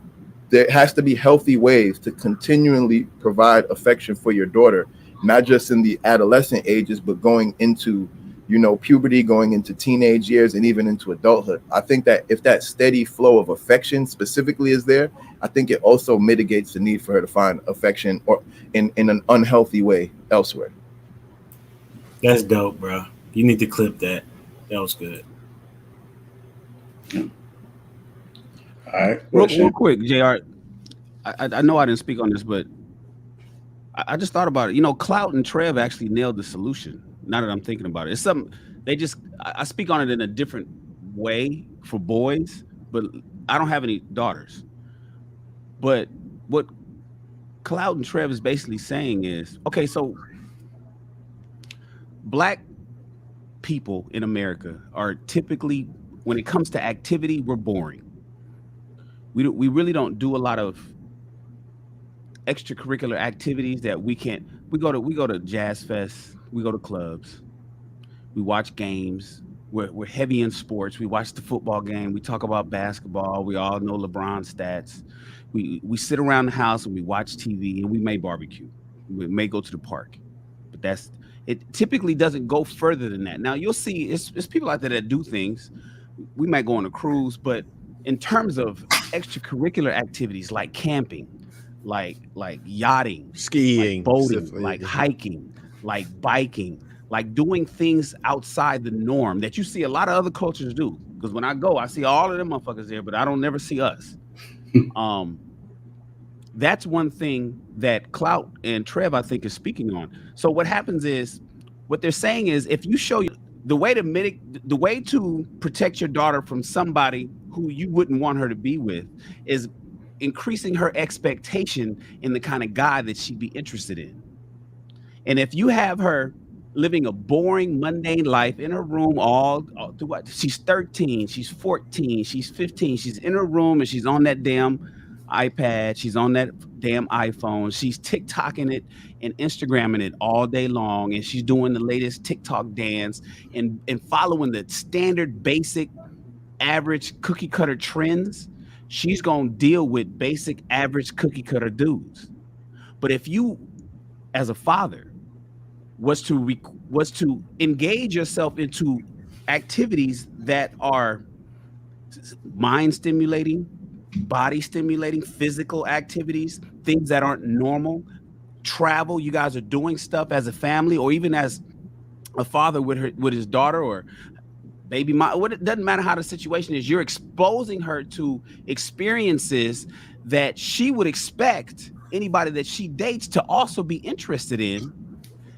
S4: has to be healthy ways to continually provide affection for your daughter, not just in the adolescent ages, but going into, you know, puberty, going into teenage years, and even into adulthood. I think that if that steady flow of affection specifically is there, I think it also mitigates the need for her to find affection or in an unhealthy way elsewhere.
S10: That's dope, bro. You need to clip that. That was good.
S2: All right.
S8: Real quick, JR. I know I didn't speak on this, but I just thought about it. You know, Clout and Trev actually nailed the solution. Now that I'm thinking about it, it's something I speak on it in a different way for boys, but I don't have any daughters. But what Clout and Trev is basically saying is, okay, so Black people in America are typically, when it comes to activity, we're boring. We really don't do a lot of extracurricular activities that we can't. We go to jazz fest, we go to clubs, we watch games. We're heavy in sports. We watch the football game. We talk about basketball. We all know LeBron stats. We sit around the house and we watch TV, and we may barbecue. We may go to the park, but it typically doesn't go further than that. Now you'll see it's people out there that do things. We might go on a cruise, but in terms of extracurricular activities like camping, like yachting,
S3: skiing,
S8: like boating, like hiking, like biking, like doing things outside the norm that you see a lot of other cultures do. Because when I go, I see all of them motherfuckers there, but I don't never see us. That's one thing that Clout and Trev, I think, is speaking on. So what happens is, what they're saying is, if you show the way to protect your daughter from somebody who you wouldn't want her to be with is increasing her expectation in the kind of guy that she'd be interested in. And if you have her living a boring, mundane life in her room all through what? She's 13, she's 14, she's 15, she's in her room and she's on that damn iPad, she's on that damn iPhone, she's TikToking it and Instagramming it all day long, and she's doing the latest TikTok dance and following the standard, basic, average cookie cutter trends. She's gonna deal with basic, average cookie cutter dudes. But if you, as a father, was to engage yourself into activities that are mind stimulating, body stimulating, physical activities, things that aren't normal, travel, you guys are doing stuff as a family, or even as a father with his daughter or baby mom, it doesn't matter how the situation is, you're exposing her to experiences that she would expect anybody that she dates to also be interested in.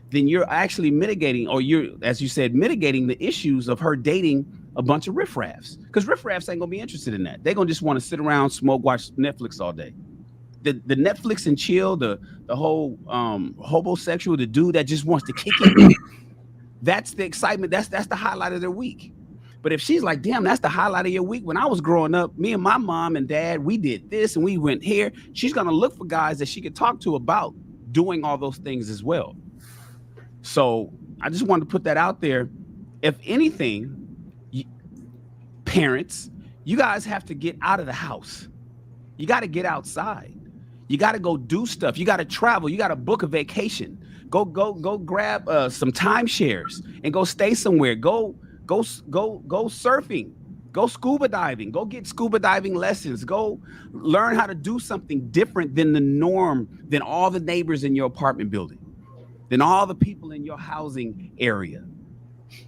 S8: Then you're actually mitigating, or you're, as you said, mitigating the issues of her dating a bunch of riffraffs, because riffraffs ain't gonna be interested in that. They're gonna just want to sit around, smoke, watch Netflix all day. The Netflix and chill, the whole homosexual, the dude that just wants to kick it, that's the excitement. That's the highlight of their week. But if she's like, damn, that's the highlight of your week. When I was growing up, me and my mom and dad, we did this and we went here. She's gonna look for guys that she could talk to about doing all those things as well. So I just wanted to put that out there. If anything, parents, you guys have to get out of the house. You got to get outside. You got to go do stuff. You got to travel. You got to book a vacation. Go grab some timeshares and go stay somewhere. Go surfing. Go scuba diving. Go get scuba diving lessons. Go learn how to do something different than the norm, than all the neighbors in your apartment building, than all the people in your housing area,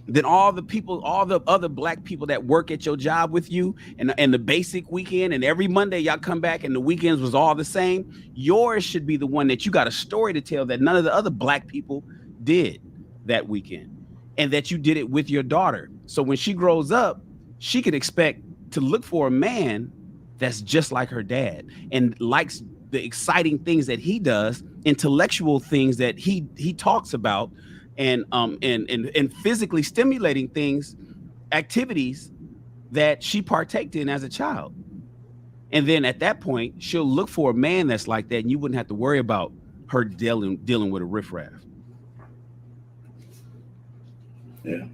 S8: than all the people, all the other Black people that work at your job with you, and the basic weekend, and every Monday y'all come back and the weekends was all the same. Yours should be the one that you got a story to tell that none of the other Black people did that weekend. and that you did it with your daughter. So when she grows up, she could expect to look for a man that's just like her dad and likes the exciting things that he does, intellectual things that he talks about, and physically stimulating things, activities that she partaked in as a child. And then at that point, she'll look for a man that's like that, and you wouldn't have to worry about her dealing with a riffraff.
S2: Yeah,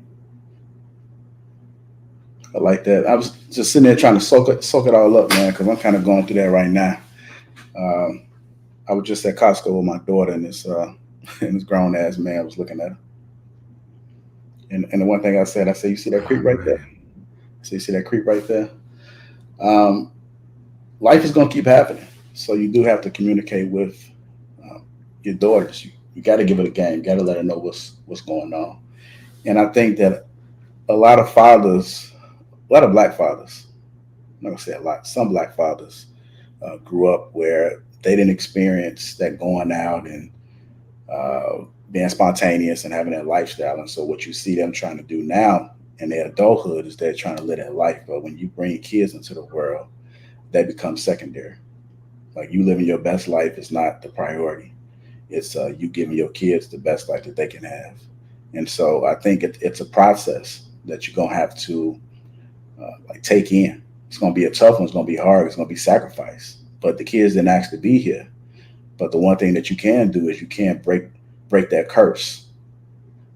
S2: I like that. I was just sitting there trying to soak it all up, man, because I'm kind of going through that right now. I was just at Costco with my daughter, and this grown ass man was looking at her. And the one thing I said, you see that creep right there? So you see that creep right there? Life is going to keep happening. So you do have to communicate with your daughters. You got to give it a game. You got to let her know what's going on. And I think that a lot of fathers, a lot of black fathers, I'm not going to say a lot, some black fathers grew up where they didn't experience that going out and being spontaneous and having that lifestyle. And so what you see them trying to do now in their adulthood is they're trying to live that life. But when you bring kids into the world, they become secondary. Like, you living your best life is not the priority. It's you giving your kids the best life that they can have. And so I think it's a process that you're going to have to take in. It's going to be a tough one. It's going to be hard. It's going to be sacrifice. But the kids didn't ask to be here. But the one thing that you can do is you can't break that curse.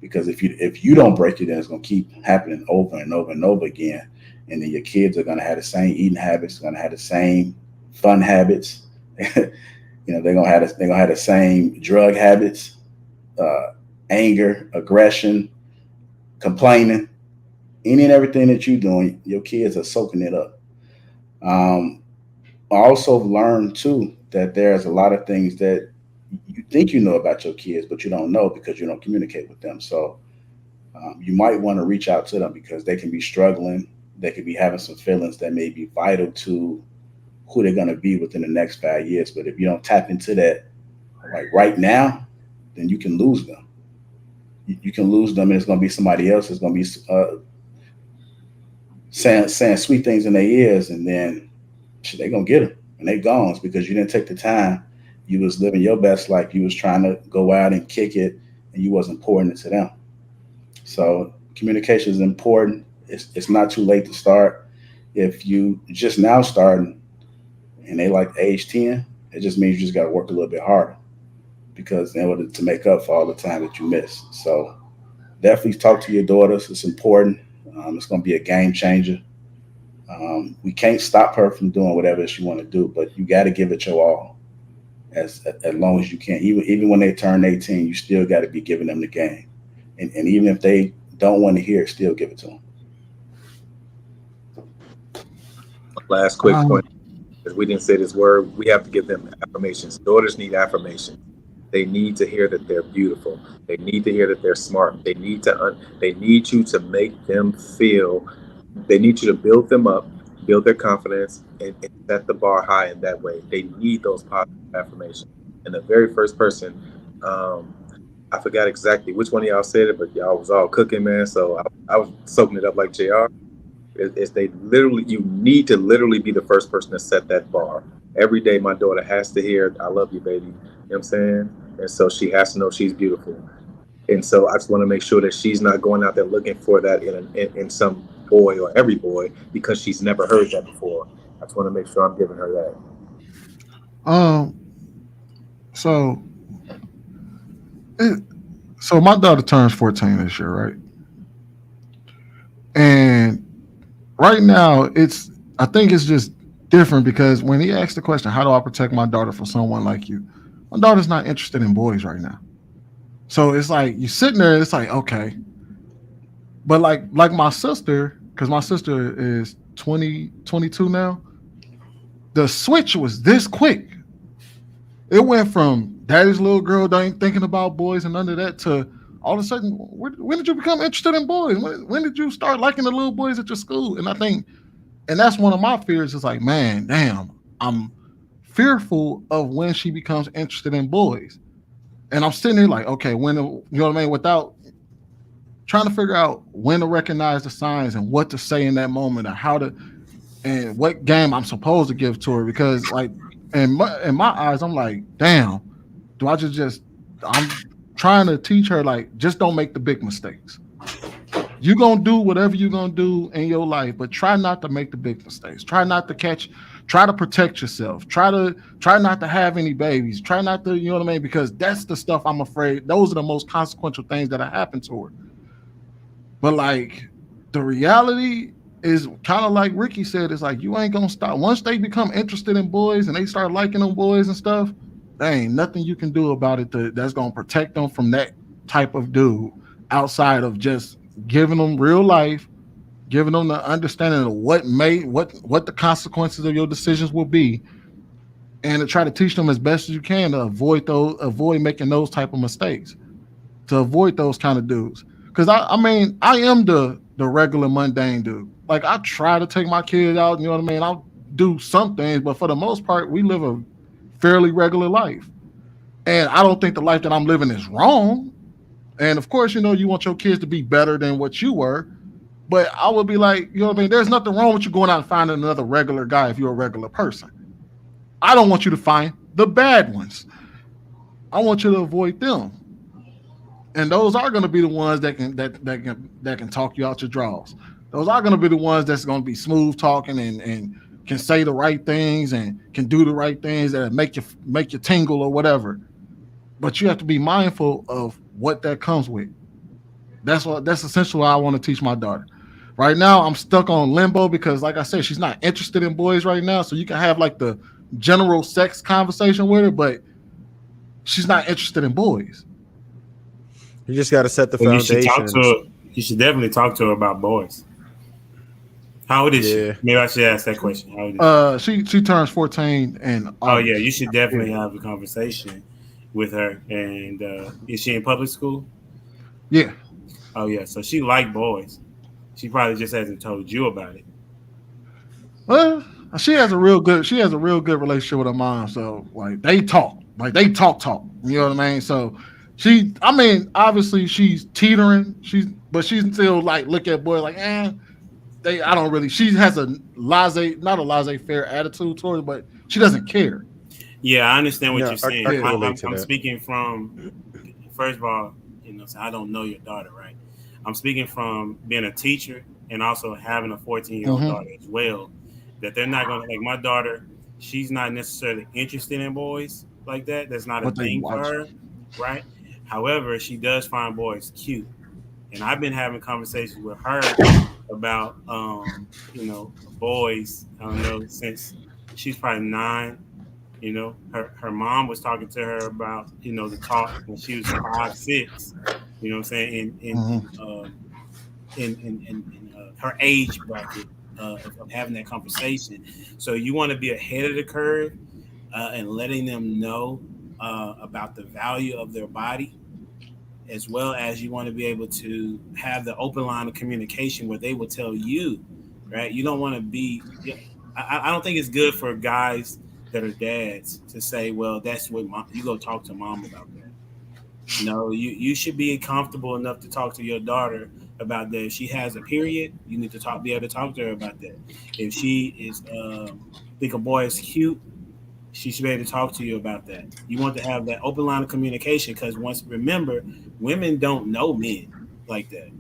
S2: Because if you don't break it, then it's going to keep happening over and over and over again. And then your kids are going to have the same eating habits, going to have the same fun habits. They're going to have the same drug habits, anger, aggression, complaining, any and everything that you're doing. Your kids are soaking it up. I also learned too that there's a lot of things that you think you know about your kids, but you don't know because you don't communicate with them. So you might want to reach out to them because they can be struggling. They could be having some feelings that may be vital to who they're going to be within the next 5 years. But if you don't tap into that, like right now, then you can lose them. You can lose them, and it's going to be somebody else. It's going to be saying sweet things in their ears, and then they're going to get them, and they're gone. It's because you didn't take the time. You was living your best life. You was trying to go out and kick it, and you wasn't pouring it to them. So communication is important. It's not too late to start. If you just now starting and they like age 10, it just means you just got to work a little bit harder, because in order to make up for all the time that you missed. So definitely talk to your daughters. It's important. It's going to be a game changer. We can't stop her from doing whatever she want to do, but you got to give it your all as long as you can. Even when they turn 18, you still got to be giving them the game. And even if they don't want to hear it, still give it to them.
S7: Last quick point, because we didn't say this word, we have to give them affirmations. Daughters need affirmation. They need to hear that they're beautiful. They need to hear that they're smart. They need you to make them feel. They need you to build them up, build their confidence, and set the bar high in that way. They need those positive affirmations. And the very first person, I forgot exactly which one of y'all said it, but y'all was all cooking, man. So I was soaking it up like JR. You need to literally be the first person to set that bar. Every day my daughter has to hear, "I love you, baby." You know what I'm saying? And so she has to know she's beautiful. And so I just want to make sure that she's not going out there looking for that in some boy or every boy, because she's never heard that before. I just want to make sure I'm giving her that.
S5: So my daughter turns 14 this year, right? And right now I think it's just different, because when he asked the question, how do I protect my daughter from someone like you? My daughter's not interested in boys right now. So it's like you're sitting there, it's like, okay. But like my sister, because my sister is 22 now, the switch was this quick. It went from daddy's little girl ain't thinking about boys and none of that to all of a sudden, when did you become interested in boys? When did you start liking the little boys at your school? And I think, and that's one of my fears, is like, man, damn, I'm fearful of when she becomes interested in boys. And I'm sitting there like, okay, when, you know what I mean? Without trying to figure out when to recognize the signs and what to say in that moment, and how to, and what game I'm supposed to give to her. Because like in my eyes, I'm like, damn, do I just I'm trying to teach her, like, just don't make the big mistakes. You're gonna do whatever you're gonna do in your life, but try not to make the big mistakes. Try to protect yourself. Try not to have any babies. Try not to, you know what I mean? Because that's the stuff I'm afraid, those are the most consequential things that have happened to her. But like the reality is kind of like Ricky said, it's like you ain't gonna stop. Once they become interested in boys and they start liking them boys and stuff, there ain't nothing you can do about it that's gonna protect them from that type of dude outside of just giving them real life, giving them the understanding of what the consequences of your decisions will be, and to try to teach them as best as you can to avoid making those type of mistakes, to avoid those kind of dudes. Because I mean, I am the regular mundane dude. Like, I try to take my kids out, you know what I mean? I'll do some things, but for the most part, we live a fairly regular life. And I don't think the life that I'm living is wrong. And of course, you know, you want your kids to be better than what you were. But I would be like, you know what I mean? There's nothing wrong with you going out and finding another regular guy if you're a regular person. I don't want you to find the bad ones. I want you to avoid them. And those are going to be the ones that can talk you out your drawers. Those are going to be the ones that's going to be smooth talking and can say the right things and can do the right things that make you tingle or whatever. But you have to be mindful of what that comes with. That's essentially what I want to teach my daughter. Right now, I'm stuck on limbo because, like I said, she's not interested in boys right now. So you can have like the general sex conversation with her, but she's not interested in boys.
S3: You just got to set the foundation.
S10: You should definitely talk to her about boys. How old is she? Maybe I should ask that question. How old is she?
S5: She turns 14 and
S10: you should definitely have a conversation with her. And is she in public school?
S5: Yeah.
S10: Oh yeah, so she like boys. She probably just hasn't told you about it.
S5: Well, she has a real good relationship with her mom. So like they talk. You know what I mean? So obviously she's teetering. She's still like look at boys like, I don't really. She has a not a laissez-faire attitude towards it, but she doesn't care.
S10: Yeah, I understand what you're saying. I'm speaking from, first of all, you know, I don't know your daughter, right? I'm speaking from being a teacher and also having a 14-year-old daughter as well. That they're not going to, like my daughter, she's not necessarily interested in boys like that. That's not a thing for her, right? However, she does find boys cute. And I've been having conversations with her about, you know, boys, I don't know, since she's probably 9. You know, her mom was talking to her about, you know, the talk when she was 5, 6. You know what I'm saying? In her age bracket of having that conversation. So you want to be ahead of the curve and letting them know about the value of their body, as well as you want to be able to have the open line of communication where they will tell you, right? You don't want to be. I don't think it's good for guys that are dads to say, well, that's what you go talk to mom about that. No, you should be comfortable enough to talk to your daughter about that. If she has a period, you need to be able to talk to her about that. If she is think a boy is cute, she should be able to talk to you about that. You want to have that open line of communication because remember, women don't know men like that.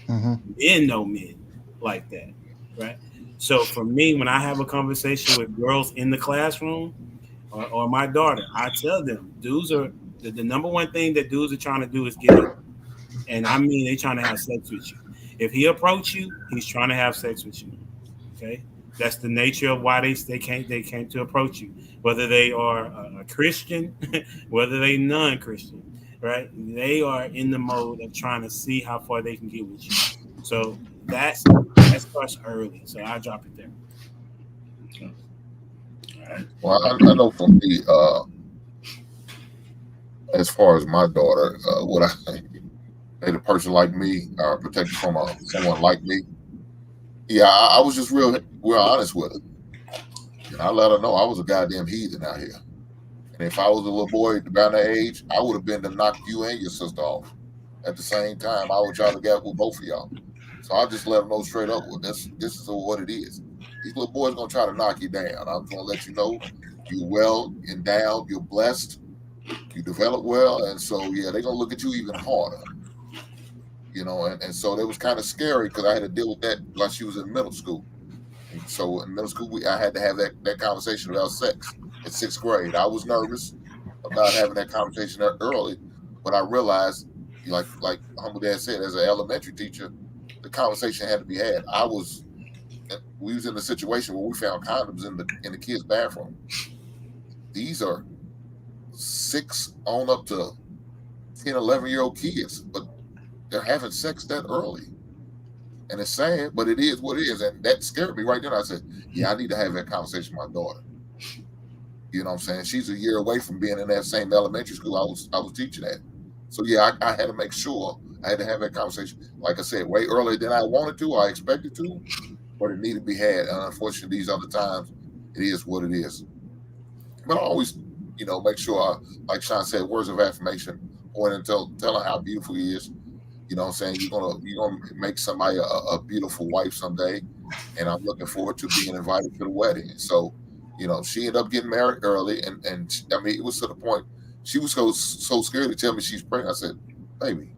S10: Men know men like that, right? So for me, when I have a conversation with girls in the classroom or my daughter, I tell them dudes are the number one thing that dudes are trying to do is get it. And I mean, they're trying to have sex with you. If he approach you, he's trying to have sex with you. Okay. That's the nature of why they came to approach you, whether they are a Christian, whether they non-Christian, right? They are in the mode of trying to see how far they can get with you. So that starts early. So I'll drop it there.
S9: Okay. All right. Well, I know for me, as far as my daughter, what I made a person like me protected from someone like me. Yeah, I was just real honest with her. And I let her know I was a goddamn heathen out here. And if I was a little boy around that age, I would have been to knock you and your sister off. at the same time, I would try to get with both of y'all. So I just let them know straight up, well, this is what it is. These little boys gonna try to knock you down. I'm gonna let you know you're well endowed, you're blessed, you develop well, and so yeah, they're gonna look at you even harder. You know, and so it was kind of scary because I had to deal with that while she was in middle school. And so in middle school, I had to have that conversation about sex in 6th grade. I was nervous about having that conversation that early, but I realized, like Humble Dad said, as an elementary teacher, the conversation had to be had. We was in a situation where we found condoms in the kids' bathroom. These are 6 on up to 10, 11-year-old kids, but they're having sex that early. And it's sad, but it is what it is. And that scared me right then. I said, yeah, I need to have that conversation with my daughter. You know what I'm saying? She's a year away from being in that same elementary school I was teaching at. So yeah, I had to make sure I had to have that conversation. Like I said, way earlier than I wanted to, I expected to, but it needed to be had. And unfortunately, these other times, it is what it is. But I always, make sure, like Sean said, words of affirmation, point and tell her how beautiful he is. You know what I'm saying? You're gonna make somebody a beautiful wife someday, and I'm looking forward to being invited to the wedding. So, she ended up getting married early, and I mean, it was to the point she was so scared to tell me she's pregnant. I said, baby,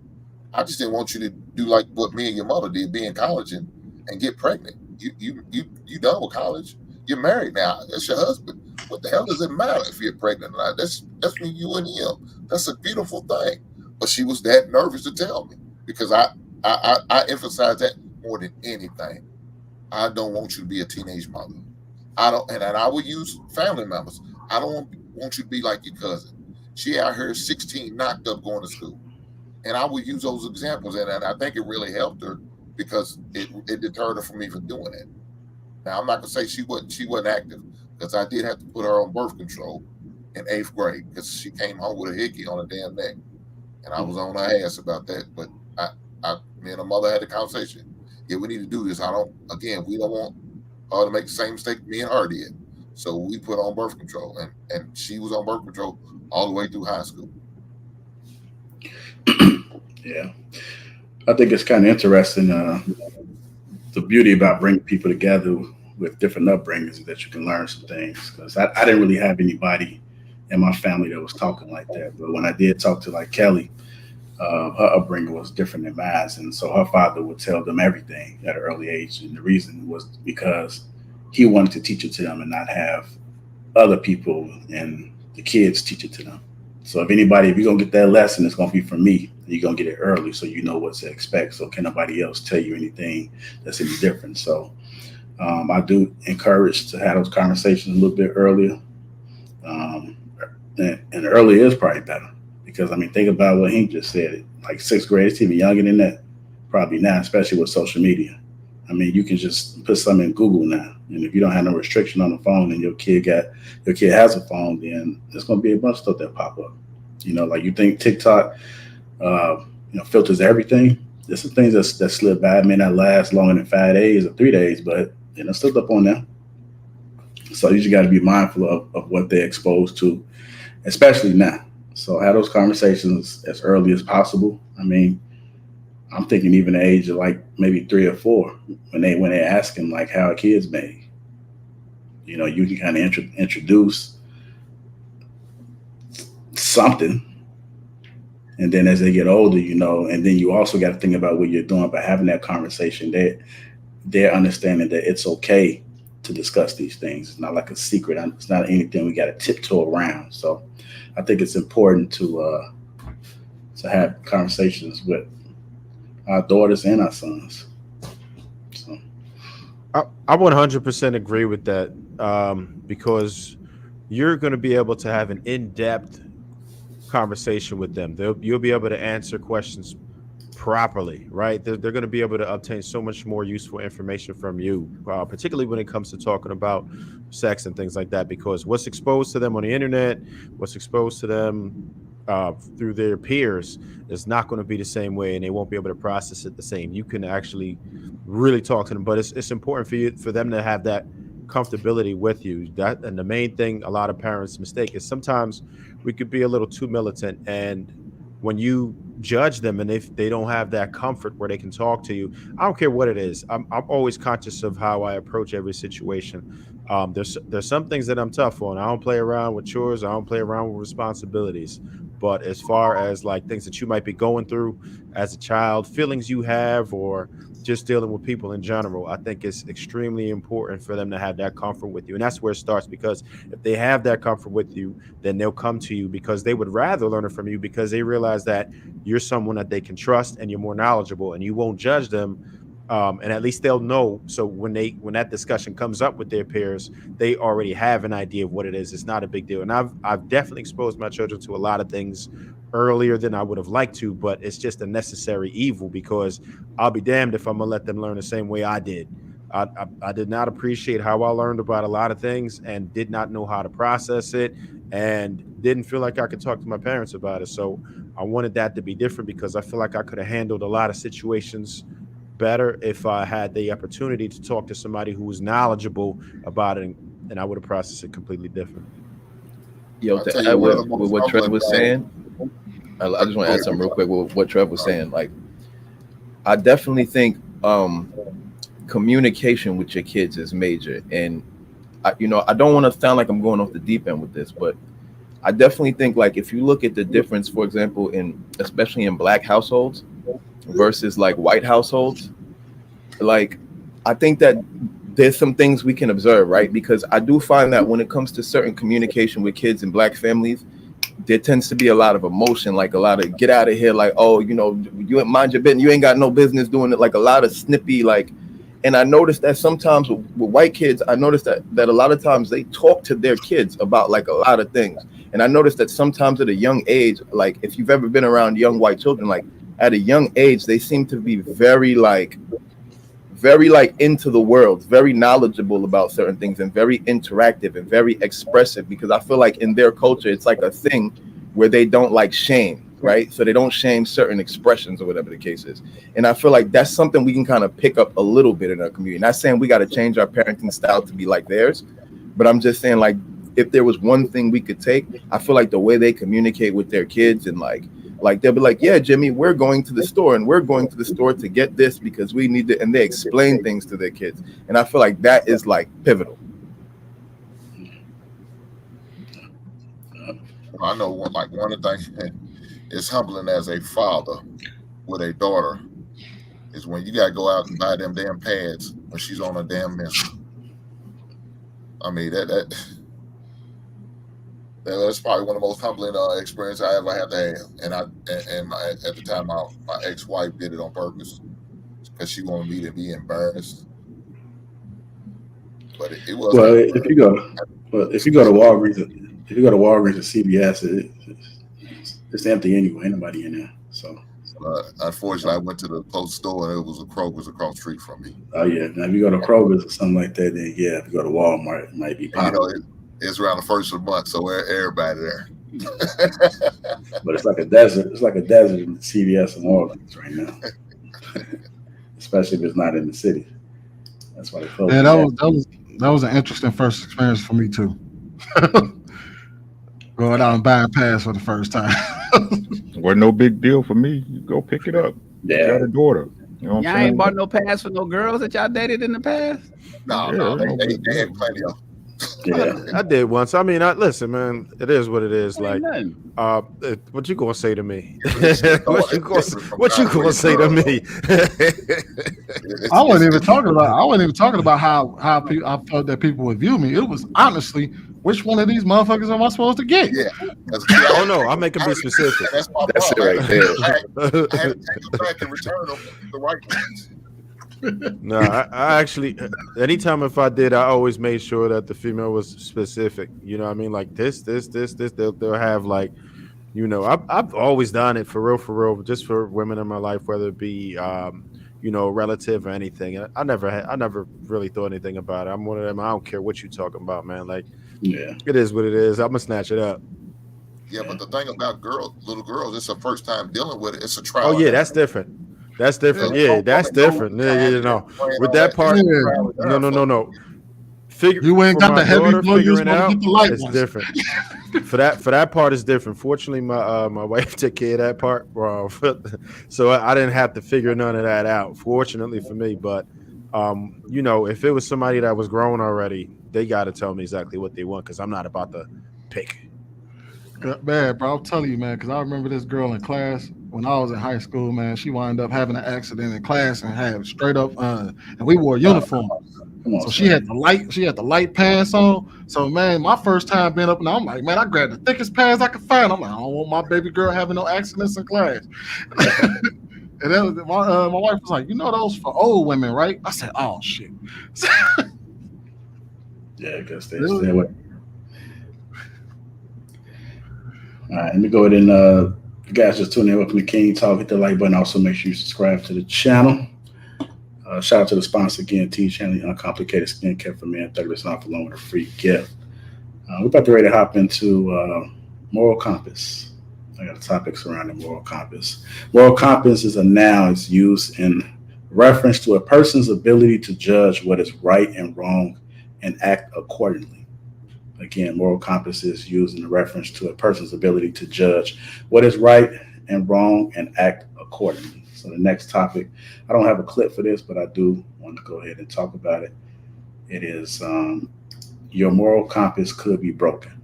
S9: I just didn't want you to do like what me and your mother did, be in college and get pregnant. You done with college. You're married now. That's your husband. What the hell does it matter if you're pregnant or not? That's between you and him. That's a beautiful thing. But she was that nervous to tell me because I emphasize that more than anything. I don't want you to be a teenage mother. I don't, and I would use family members. I don't want you to be like your cousin. She out here 16, knocked up, going to school. And I would use those examples, and I think it really helped her because it deterred her from even doing it. Now I'm not gonna say she wasn't active because I did have to put her on birth control in 8th grade because she came home with a hickey on her damn neck, and I was on her ass about that. But me and her mother had a conversation. Yeah, we need to do this. We don't want her to make the same mistake me and her did. So we put on birth control, and she was on birth control all the way through high school.
S2: Yeah, I think it's kind of interesting. The beauty about bringing people together with different upbringings is that you can learn some things. Because I didn't really have anybody in my family that was talking like that. But when I did talk to like Kelly, her upbringing was different than mine, and so her father would tell them everything at an early age. And the reason was because he wanted to teach it to them and not have other people and the kids teach it to them. So if you're gonna get that lesson, it's gonna be from me. You're gonna get it early, so you know what to expect. So can nobody else tell you anything that's any different? So I do encourage to have those conversations a little bit earlier, and earlier is probably better because think about what he just said. Like 6th grade, it's even younger than that, probably now, especially with social media. You can just put something in Google now, and if you don't have no restriction on the phone, and your kid has a phone, then there's going to be a bunch of stuff that pop up. Like you think TikTok, filters everything. There's some things that slip by. It may not last longer than 5 days or 3 days, but it's still up on there. So you just got to be mindful of what they're exposed to, especially now. So have those conversations as early as possible. I'm thinking even the age of like maybe 3 or 4 when they're asking like how a kid's made. You can kind of introduce something, and then as they get older, and then you also got to think about what you're doing by having that conversation. They're understanding that it's okay to discuss these things. It's not like a secret. It's not anything we got to tiptoe around. So I think it's important to have conversations with our daughters and our sons. So
S3: I 100% agree with that because you're going to be able to have an in-depth conversation with them. You'll be able to answer questions properly, right? They're going to be able to obtain so much more useful information from you, particularly when it comes to talking about sex and things like that, because what's exposed to them on the internet, what's exposed to them through their peers is not going to be the same way, and they won't be able to process it the same. You can actually really talk to them, but it's important for them to have that comfortability with you. And the main thing a lot of parents mistake is sometimes we could be a little too militant, and when you judge them and if they don't have that comfort where they can talk to you, I don't care what it is. I'm always conscious of how I approach every situation. There's some things that I'm tough on. I don't play around with chores. I don't play around with responsibilities. But as far as like things that you might be going through as a child, feelings you have, or just dealing with people in general, I think it's extremely important for them to have that comfort with you. And that's where it starts, because if they have that comfort with you, then they'll come to you because they would rather learn it from you, because they realize that you're someone that they can trust and you're more knowledgeable and you won't judge them. And at least they'll know. So when that discussion comes up with their peers, they already have an idea of what it is. It's not a big deal. And I've definitely exposed my children to a lot of things earlier than I would have liked to, but it's just a necessary evil, because I'll be damned if I'm gonna let them learn the same way I did. I did not appreciate how I learned about a lot of things and did not know how to process it, and didn't feel like I could talk to my parents about it. So I wanted that to be different, because I feel like I could have handled a lot of situations better if I had the opportunity to talk to somebody who was knowledgeable about it, and I would have processed it completely different.
S4: Yo, to add with what Trev was saying, I just want to add something real quick with what Trev was saying. Like, I definitely think communication with your kids is major. And, I don't want to sound like I'm going off the deep end with this, but I definitely think, like, if you look at the difference, for example, especially in Black households versus like white households, like, I think that there's some things we can observe, right? Because I do find that when it comes to certain communication with kids in Black families, there tends to be a lot of emotion, like a lot of get out of here, like, oh, you mind your business, you ain't got no business doing it, like a lot of snippy, like. And I noticed that sometimes with white kids, I noticed that a lot of times they talk to their kids about like a lot of things. And I noticed that sometimes at a young age, like if you've ever been around young white children, like at a young age, they seem to be very into the world, very knowledgeable about certain things, and very interactive and very expressive, because I feel like in their culture, it's like a thing where they don't like shame, right? So they don't shame certain expressions or whatever the case is. And I feel like that's something we can kind of pick up a little bit in our community. Not saying we got to change our parenting style to be like theirs, but I'm just saying, like, if there was one thing we could take, I feel like the way they communicate with their kids, and like they'll be like, yeah, Jimmy, we're going to the store, and we're going to the store to get this because we need it. And they explain things to their kids. And I feel like that is like pivotal.
S9: I know one of the things is humbling as a father with a daughter is when you got to go out and buy them damn pads when she's on a damn mission. I mean, that's probably one of the most humbling experiences I ever had to have. And at the time, my ex-wife did it on purpose because she wanted me to be embarrassed. But it was.
S2: Well, if you go to Walgreens, or CVS, it's empty anyway. Ain't nobody in there. So.
S9: Unfortunately, I went to the close store and it was a Kroger's across the street from me.
S2: Oh yeah. Now if you go to Kroger's or something like that, then yeah. If you go to Walmart, it might be popular.
S9: It's around the first of the month, so everybody there.
S2: But it's like a desert. It's like a desert in CVS and Orleans right now, especially if it's not in the city. That's why they close.
S5: Yeah, that was an interesting first experience for me too. Going out and buying pads for the first time.
S11: Wasn't no big deal for me. You go pick it up.
S2: Yeah,
S11: you got a daughter. You know what
S8: y'all ain't bought no pads for no girls that y'all dated in the past?
S9: No, they had plenty of.
S2: Yeah,
S3: I did once. I mean, listen, man. It is what it is. Like, what you gonna say to me? what you gonna say to me?
S5: I wasn't even talking about how people, I felt that people would view me. It was honestly, which one of these motherfuckers am I supposed to get?
S9: Yeah.
S3: Oh no, I'm making be specific.
S9: That's
S4: it right there.
S9: I had to take them back and return them the right ones.
S3: No, I actually, anytime if I did, I always made sure that the female was specific. You know what I mean? Like this. They'll have like, I've always done it for real, just for women in my life, whether it be, relative or anything. I never really thought anything about it. I'm one of them. I don't care what you're talking about, man. Like, yeah, it is what it is. I'm gonna snatch it up.
S9: Yeah, but the thing about little girls, it's the first time dealing with it. It's a trial.
S3: Oh yeah, that's different. That's different. Yeah, that's different. Yeah, with that part, no.
S5: You ain't got the heavy blow. You
S3: figuring out.
S5: get the light
S3: It's
S5: ones.
S3: different. For that part is different. Fortunately, my wife took care of that part, so I didn't have to figure none of that out. Fortunately for me, but if it was somebody that was grown already, they got to tell me exactly what they want because I'm not about to pick.
S5: Man, bro, I'm telling you, man, because I remember this girl in class when I was in high school, man. She wound up having an accident in class and had straight up, and we wore uniforms. So she had the light pants on. So man, my first time being up, and I'm like, man, I grabbed the thickest pants I could find. I'm like, I don't want my baby girl having no accidents in class. And then my wife was like, those for old women, right? I said, oh shit.
S2: Yeah, because they stay away. All right, let me go ahead and you guys just tune in. Welcome to King Talk. Hit the like button. Also, make sure you subscribe to the channel. Shout out to the sponsor again, T Channel, Uncomplicated Skincare for Men, 30% off along with a free gift. We're about to ready to hop into moral compass. I got a topic surrounding moral compass. Moral compass is a noun. It's used in reference to a person's ability to judge what is right and wrong and act accordingly. Again, moral compass is used in reference to a person's ability to judge what is right and wrong and act accordingly. So the next topic, I don't have a clip for this, but I do want to go ahead and talk about it. It is your moral compass could be broken.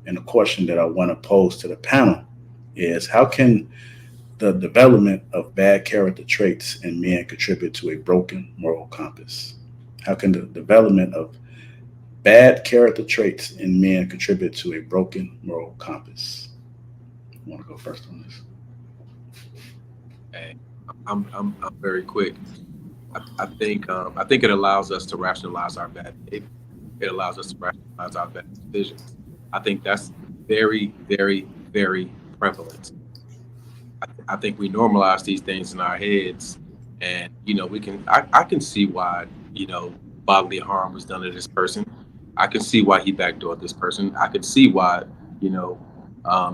S2: And the question that I want to pose to the panel is, how can the development of bad character traits in men contribute to a broken moral compass? How can the development of bad character traits in men contribute to a broken moral compass? I want to go first on this.
S7: Hey, I'm very quick. I think it allows us to rationalize our bad behavior. It allows us to rationalize our bad decisions. I think that's very, very, very prevalent. I think we normalize these things in our heads, and I can see why bodily harm was done to this person. I can see why he backdoored this person. I can see why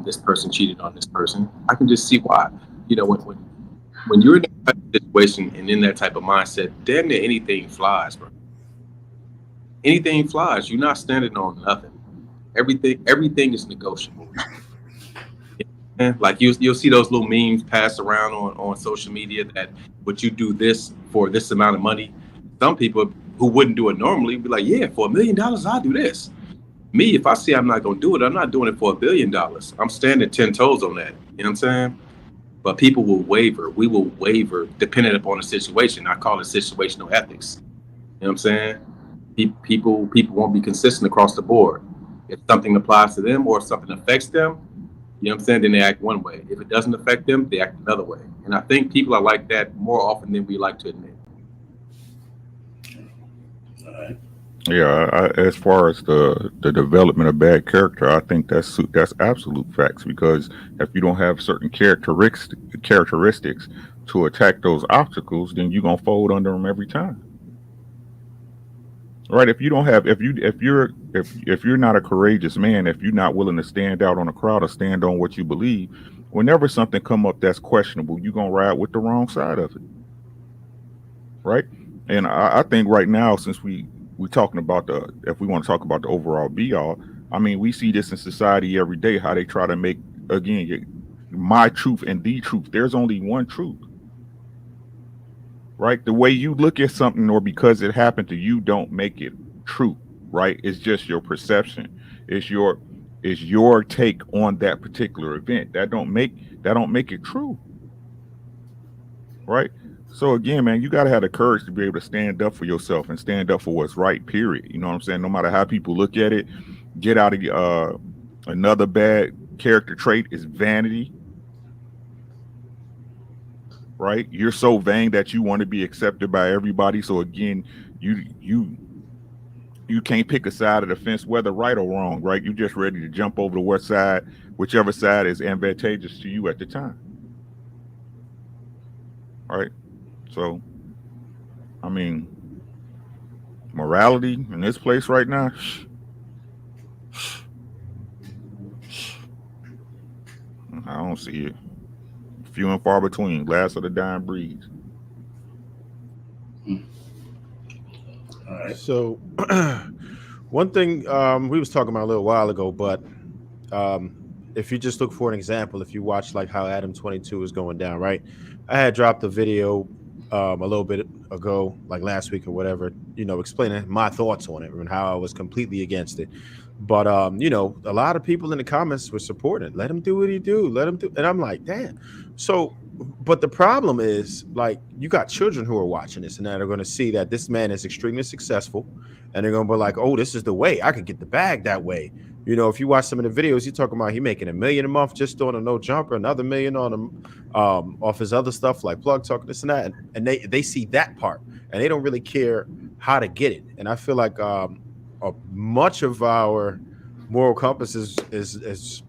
S7: this person cheated on this person. I can just see why. When you're in that type of situation and in that type of mindset, damn near anything flies, bro. Anything flies. You're not standing on nothing. Everything is negotiable. And like you'll see those little memes passed around on social media that would you do this for this amount of money? Some people who wouldn't do it normally be like, yeah, for $1 million, I'll do this. Me, if I say I'm not gonna do it, I'm not doing it for $1 billion. I'm standing 10 toes on that. You know what I'm saying? But people will waver. We will waver depending upon the situation. I call it situational ethics. You know what I'm saying? People won't be consistent across the board. If something applies to them or if something affects them, you know what I'm saying, then they act one way. If it doesn't affect them, they act another way. And I think people are like that more often than we like to admit.
S2: All right.
S11: Yeah, as far as the development of bad character, I think that's absolute facts, because if you don't have certain characteristics to attack those obstacles, then you're gonna fold under them every time. Right? If you're not a courageous man, if you're not willing to stand out on a crowd or stand on what you believe, whenever something come up that's questionable, you're gonna ride with the wrong side of it. Right? And I think right now, since we're talking about if we want to talk about the overall be all, I mean, we see this in society every day, how they try to make, again, my truth and the truth. There's only one truth, right? The way you look at something or because it happened to you don't make it true, right? It's just your perception. It's your take on that particular event. That don't make it true, right? So again, man, you got to have the courage to be able to stand up for yourself and stand up for what's right, period. You know what I'm saying? No matter how people look at it, get out of another bad character trait is vanity, right? You're so vain that you want to be accepted by everybody. So again, you can't pick a side of the fence, whether right or wrong, right? You're just ready to jump over to whichever side is advantageous to you at the time, right? So, I mean, morality in this place right now, I don't see it. Few and far between. Last of the dying breeds.
S2: All right.
S3: So, one thing we was talking about a little while ago, but if you just look for an example, if you watch like how Adam 22 is going down, right? I had dropped a video a little bit ago, like last week or whatever, explaining my thoughts on it and how I was completely against it. But a lot of people in the comments were supporting it. Let him do what he do. Let him do. And I'm like, damn. So, but the problem is, like, you got children who are watching this and that are going to see that this man is extremely successful, and they're going to be like, oh, this is the way. I could get the bag that way. If you watch some of the videos, you're talking about he making $1 million a month just doing a no jumper, another $1 million on him off his other stuff like plug talk, this and that, and they see that part and they don't really care how to get it. And I feel like much of our moral compass is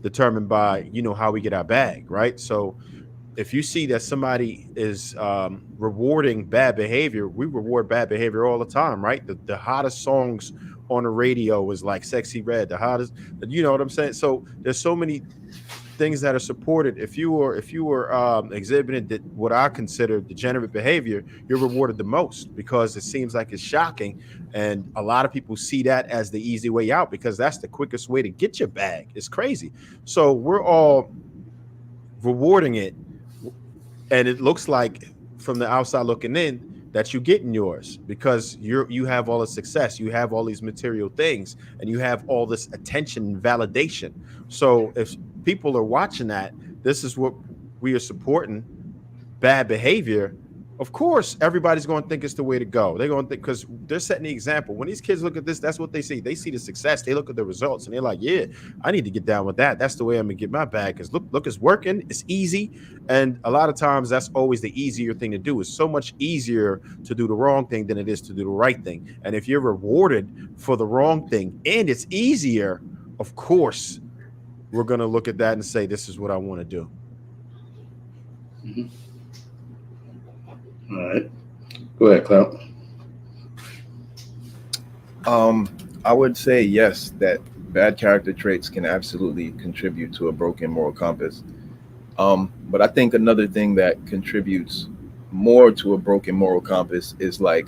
S3: determined by how we get our bag, right? So if you see that somebody is rewarding bad behavior, we reward bad behavior all the time, right? The hottest songs on the radio is like Sexy Red, the hottest, you know what I'm saying? So there's so many things that are supported. If you were exhibiting what I consider degenerate behavior, you're rewarded the most because it seems like it's shocking, and a lot of people see that as the easy way out because that's the quickest way to get your bag. It's crazy. So we're all rewarding it, and it looks like from the outside looking in that you're getting yours because you have all the success, you have all these material things, and you have all this attention and validation. So if people are watching that, this is what we are supporting, bad behavior. Of course, everybody's going to think it's the way to go. They're going to think, because they're setting the example. When these kids look at this, that's what they see. They see the success. They look at the results, and they're like, yeah, I need to get down with that. That's the way I'm going to get my bag, because look, it's working. It's easy. And a lot of times, that's always the easier thing to do. It's so much easier to do the wrong thing than it is to do the right thing. And if you're rewarded for the wrong thing and it's easier, of course, we're going to look at that and say, this is what I want to do.
S2: Mm-hmm. All right. Go ahead, Clout.
S4: I would say yes, that bad character traits can absolutely contribute to a broken moral compass. But I think another thing that contributes more to a broken moral compass is like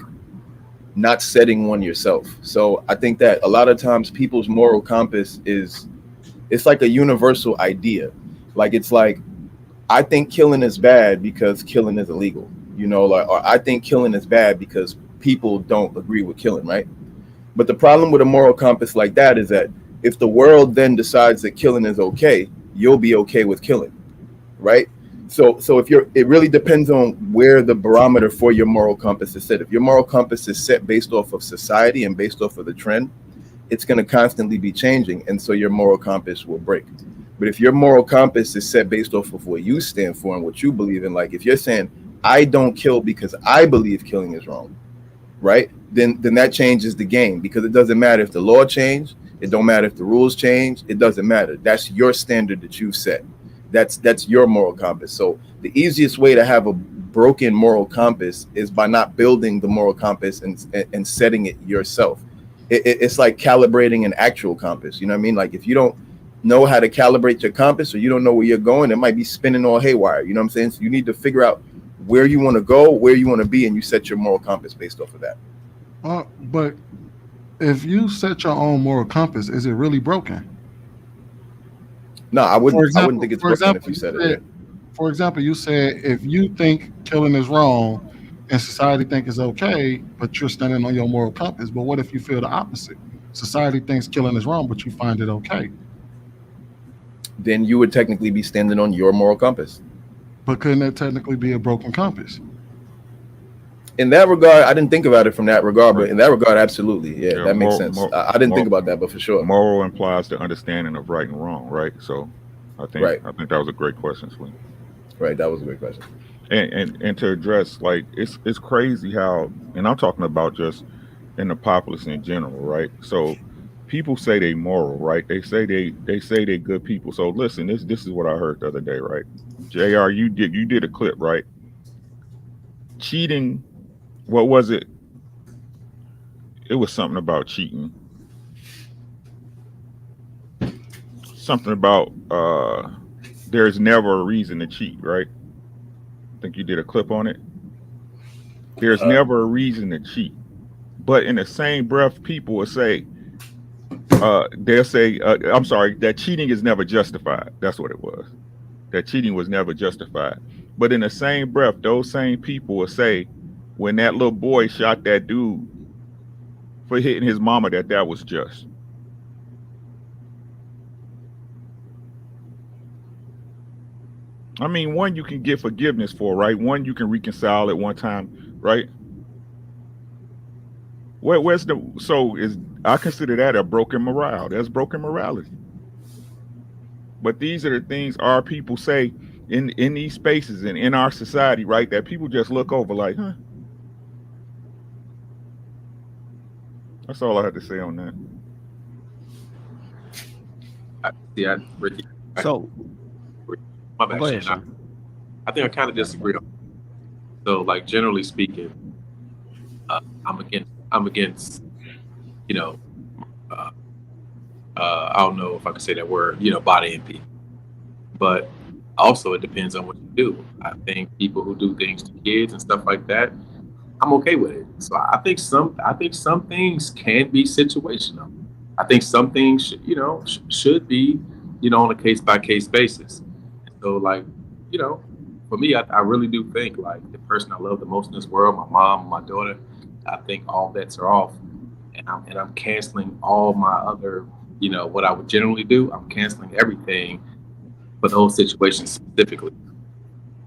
S4: not setting one yourself. So I think that a lot of times people's moral compass it's like a universal idea. Like, it's like, I think killing is bad because killing is illegal. Or I think killing is bad because people don't agree with killing, right? But the problem with a moral compass like that is that if the world then decides that killing is okay, you'll be okay with killing, right? So it really depends on where the barometer for your moral compass is set. If your moral compass is set based off of society and based off of the trend, it's going to constantly be changing, and so your moral compass will break. But if your moral compass is set based off of what you stand for and what you believe in, like if you're saying, I don't kill because I believe killing is wrong, right? Then that changes the game, because it doesn't matter if the law changed. It don't matter if the rules change. It doesn't matter. That's your standard that you've set. That's your moral compass. So the easiest way to have a broken moral compass is by not building the moral compass and setting it yourself. It's like calibrating an actual compass. You know what I mean? Like, if you don't know how to calibrate your compass, or you don't know where you're going, it might be spinning all haywire. You know what I'm saying? So you need to figure out where you want to go, where you want to be, and you set your moral compass based off of that.
S5: But if you set your own moral compass, is it really broken?
S4: No, I wouldn't think it's broken if you said it.
S5: For example, you said if you think killing is wrong and society think it's okay, but you're standing on your moral compass. But what if you feel the opposite? Society thinks killing is wrong, but you find it okay.
S4: Then you would technically be standing on your moral compass.
S5: But couldn't that technically be a broken compass?
S4: In that regard, I didn't think about it from that regard, but in that regard, absolutely. Yeah, that makes sense. I didn't think about that, but for sure.
S11: Moral implies the understanding of right and wrong, right? So I think that was a great question, Slim.
S4: Right, that was a great question.
S11: And to address, like, it's crazy how, and I'm talking about just in the populace in general, right? So people say they moral, right? They say they good people. So listen, this is what I heard the other day, right? JR, you did a clip, right? Cheating, what was it? It was something about cheating. Something about there's never a reason to cheat, right? I think you did a clip on it. There's never a reason to cheat. But in the same breath, people will say, they'll say, I'm sorry, that cheating is never justified. That's what it was. That cheating was never justified. But in the same breath, those same people will say, when that little boy shot that dude for hitting his mama, that was just. I mean, one you can get forgiveness for, right? One you can reconcile at one time, right? I consider that a broken morale. That's broken morality. But these are the things our people say in these spaces and in our society, right? That people just look over like, huh? That's all I had to say on that.
S7: Ricky.
S8: So,
S7: my bad,
S8: go ahead,
S7: Shane. I think I kind of disagree. So, like, generally speaking, I'm against, you know, I don't know if I can say that word, you know, bodying people. But also, it depends on what you do. I think people who do things to kids and stuff like that, I'm okay with it. So I think some things can be situational. I think some things should be, you know, on a case by case basis. So, like, you know, for me, I really do think, like, the person I love the most in this world, my mom, my daughter, I think all bets are off, and I'm canceling all my other, you know, what I would generally do. I'm canceling everything for those situations specifically.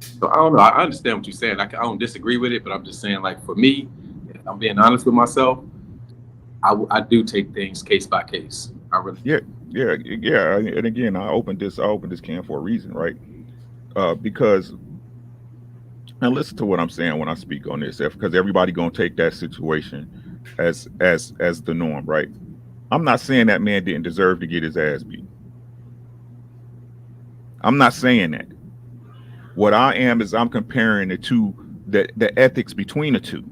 S7: So I don't know. I understand what you're saying. I don't disagree with it, but I'm just saying, like, for me, if I'm being honest with myself, I do take things case by case. I really
S11: Yeah. And again, I opened this can for a reason, right? Because, and listen to what I'm saying when I speak on this, because everybody gonna take that situation as the norm, right? I'm not saying that man didn't deserve to get his ass beat. I'm not saying that. What I am is I'm comparing the two, the ethics between the two,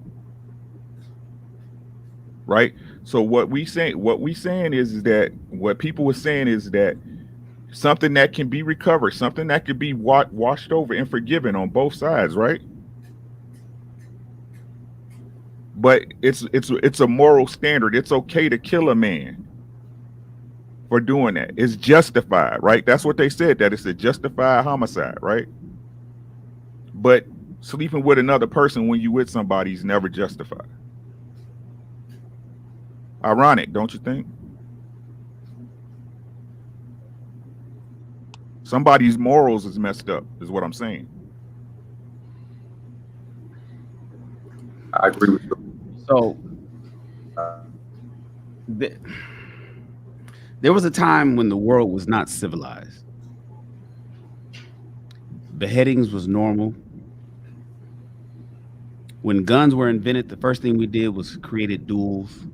S11: right? So what we saying is that what people were saying is that something that can be recovered, something that could be washed over and forgiven on both sides, right? But it's a moral standard. It's okay to kill a man for doing that. It's justified, right? That's what they said, that it's a justified homicide, right? But sleeping with another person when you with somebody is never justified. Ironic, don't you think? Somebody's morals is messed up, is what I'm saying.
S7: I agree with you.
S8: So there was a time when the world was not civilized. Beheadings was normal. When guns were invented, the first thing we did was created duels.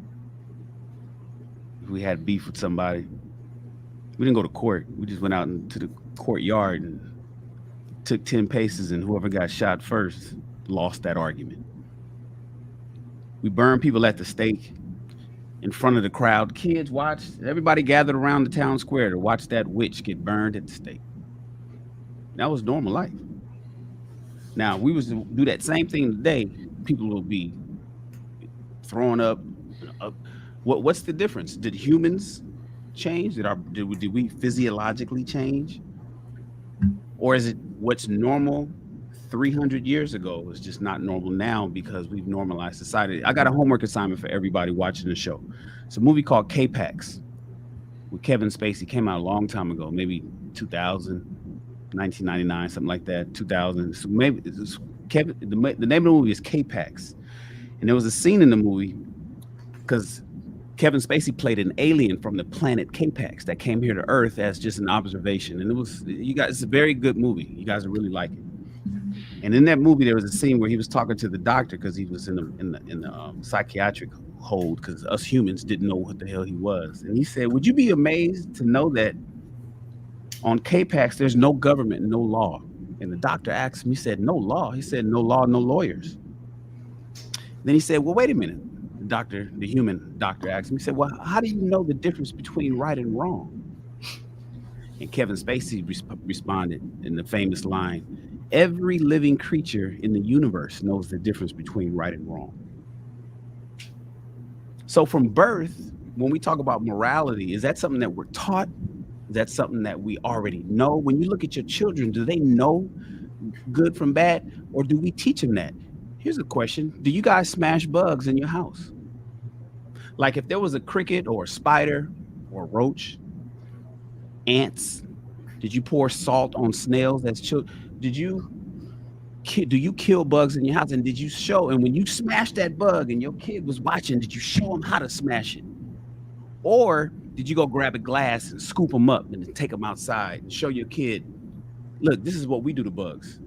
S8: If we had beef with somebody, we didn't go to court. We just went out into the courtyard and took 10 paces, and whoever got shot first lost that argument. We burned people at the stake in front of the crowd. Kids watched. Everybody gathered around the town square to watch that witch get burned at the stake. That was normal life. Now, we was to do that same thing today, people will be throwing up. What's the difference? Did humans change? Did we physiologically change? Or is it what's normal 300 years ago is just not normal now because we've normalized society? I got a homework assignment for everybody watching the show. It's a movie called K-Pax with Kevin Spacey. Came out a long time ago, maybe 2000, 1999, something like that, 2000. So maybe the name of the movie is K-Pax. And there was a scene in the movie because Kevin Spacey played an alien from the planet K-Pax that came here to Earth as just an observation. And it's a very good movie. You guys will really like it. And in that movie, there was a scene where he was talking to the doctor because he was in the psychiatric hold because us humans didn't know what the hell he was. And he said, would you be amazed to know that on K-Pax, there's no government, no law? And the doctor asked him, he said, no law? He said, no law, no lawyers. Then he said, well, wait a minute. The human doctor asked him, he said, well, how do you know the difference between right and wrong? And Kevin Spacey responded in the famous line, every living creature in the universe knows the difference between right and wrong. So from birth, when we talk about morality, is that something that we're taught? Is that something that we already know? When you look at your children, do they know good from bad, or do we teach them that? Here's a question: do you guys smash bugs in your house? Like if there was a cricket or a spider or a roach, ants, did you pour salt on snails as children? Did you do you kill bugs in your house? And did you show? And when you smashed that bug and your kid was watching, did you show them how to smash it? Or did you go grab a glass and scoop them up and take them outside and show your kid, look, this is what we do to bugs,